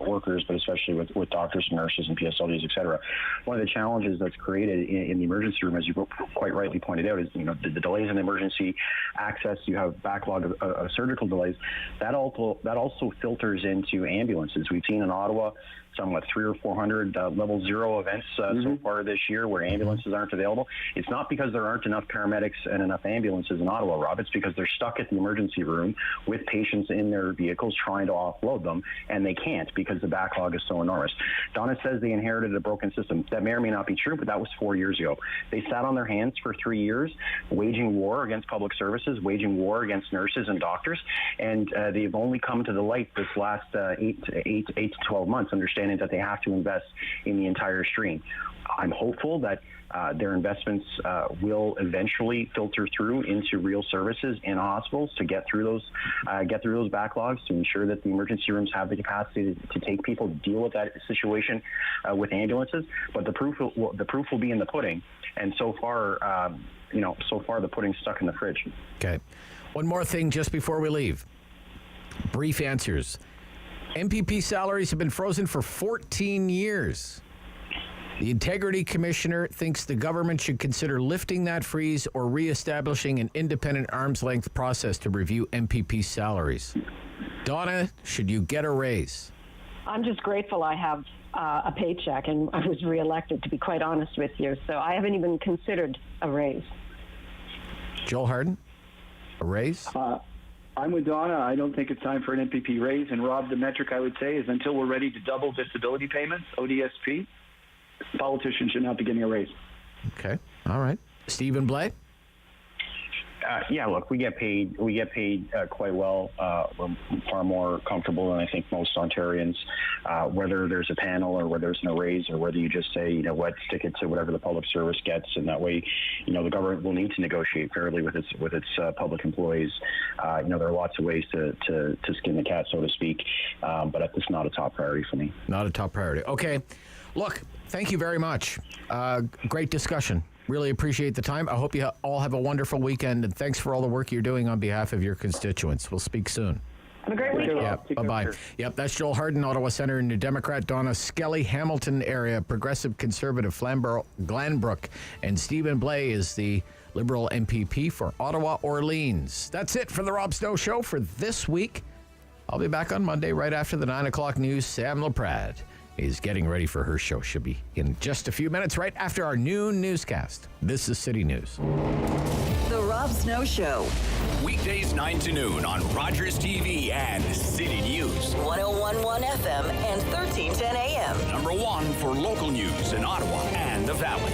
S12: workers, but especially with doctors and nurses and PSWs, et cetera. One of the challenges that's created in the emergency room, as you quite rightly pointed out, is the delays in emergency access. You have backlog of surgical delays. That also filters into ambulances. We've seen in Ottawa some 300 or 400 level 0 events so far this year where ambulances aren't available. It's not because there aren't enough paramedics and enough ambulances in Ottawa, Rob. It's because they're stuck at the emergency room with patients in their vehicles trying to offload them, and they can't because the backlog is so enormous. Donna says they inherited a broken system. That may or may not be true, but that was 4 years ago. They sat on their hands for 3 years, waging war against public services, waging war against nurses and doctors, and they've only come to the light this last 8 to 12 months, understanding that they have to invest in the entire stream. I'm hopeful that their investments will eventually filter through into real services in hospitals to get through those backlogs, to ensure that the emergency rooms have the capacity to take people, to deal with that situation with ambulances. But the proof will be in the pudding. And so far, the pudding's stuck in the fridge.
S7: Okay. One more thing just before we leave. Brief answers. MPP salaries have been frozen for 14 years. The Integrity Commissioner thinks the government should consider lifting that freeze or reestablishing an independent arm's-length process to review MPP salaries. Donna, should you get a raise?
S4: I'm just grateful I have a paycheck, and I was reelected, to be quite honest with you. So I haven't even considered a raise.
S7: Joel Harden, a raise?
S15: I'm with Donna. I don't think it's time for an MPP raise. And Rob, the metric I would say is until we're ready to double disability payments, ODSP, politicians should not be getting a raise.
S7: Okay. All right. Stephen Blais?
S12: Yeah, look, we get paid quite well. We're far more comfortable than I think most Ontarians, whether there's a panel or whether there's no raise or whether you just say, you know what, stick it to whatever the public service gets, and that way, the government will need to negotiate fairly with its public employees. There are lots of ways to skin the cat, so to speak, but it's not a top priority for me.
S7: Not a top priority. Okay. Look, thank you very much. Great discussion. Really appreciate the time. I hope you all have a wonderful weekend, and thanks for all the work you're doing on behalf of your constituents. We'll speak soon.
S4: Have a great weekend.
S7: Yeah, bye-bye. Yep, that's Joel Harden, Ottawa Centre, New Democrat. Donna Skelly, Hamilton area, Progressive Conservative, Flamborough, Glanbrook. And Stephen Blais is the Liberal MPP for Ottawa Orleans. That's it for the Rob Snow Show for this week. I'll be back on Monday right after the 9 o'clock news. Sam LaPrade is getting ready for her show. She'll be in just a few minutes right after our noon newscast. This is City News.
S6: The Rob Snow Show.
S2: Weekdays 9 to noon on Rogers TV and City News.
S6: 101.1 FM and 1310 AM.
S2: Number one for local news in Ottawa and the Valley.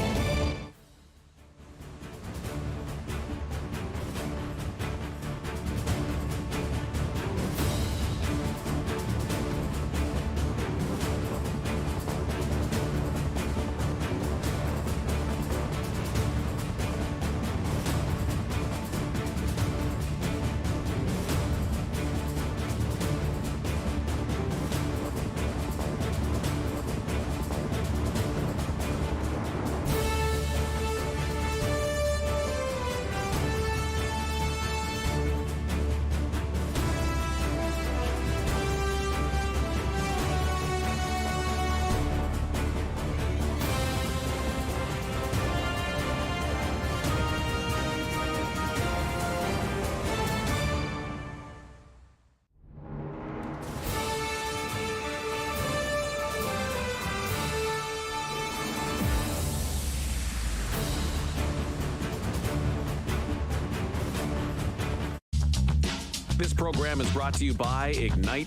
S1: This program is brought to you by Ignite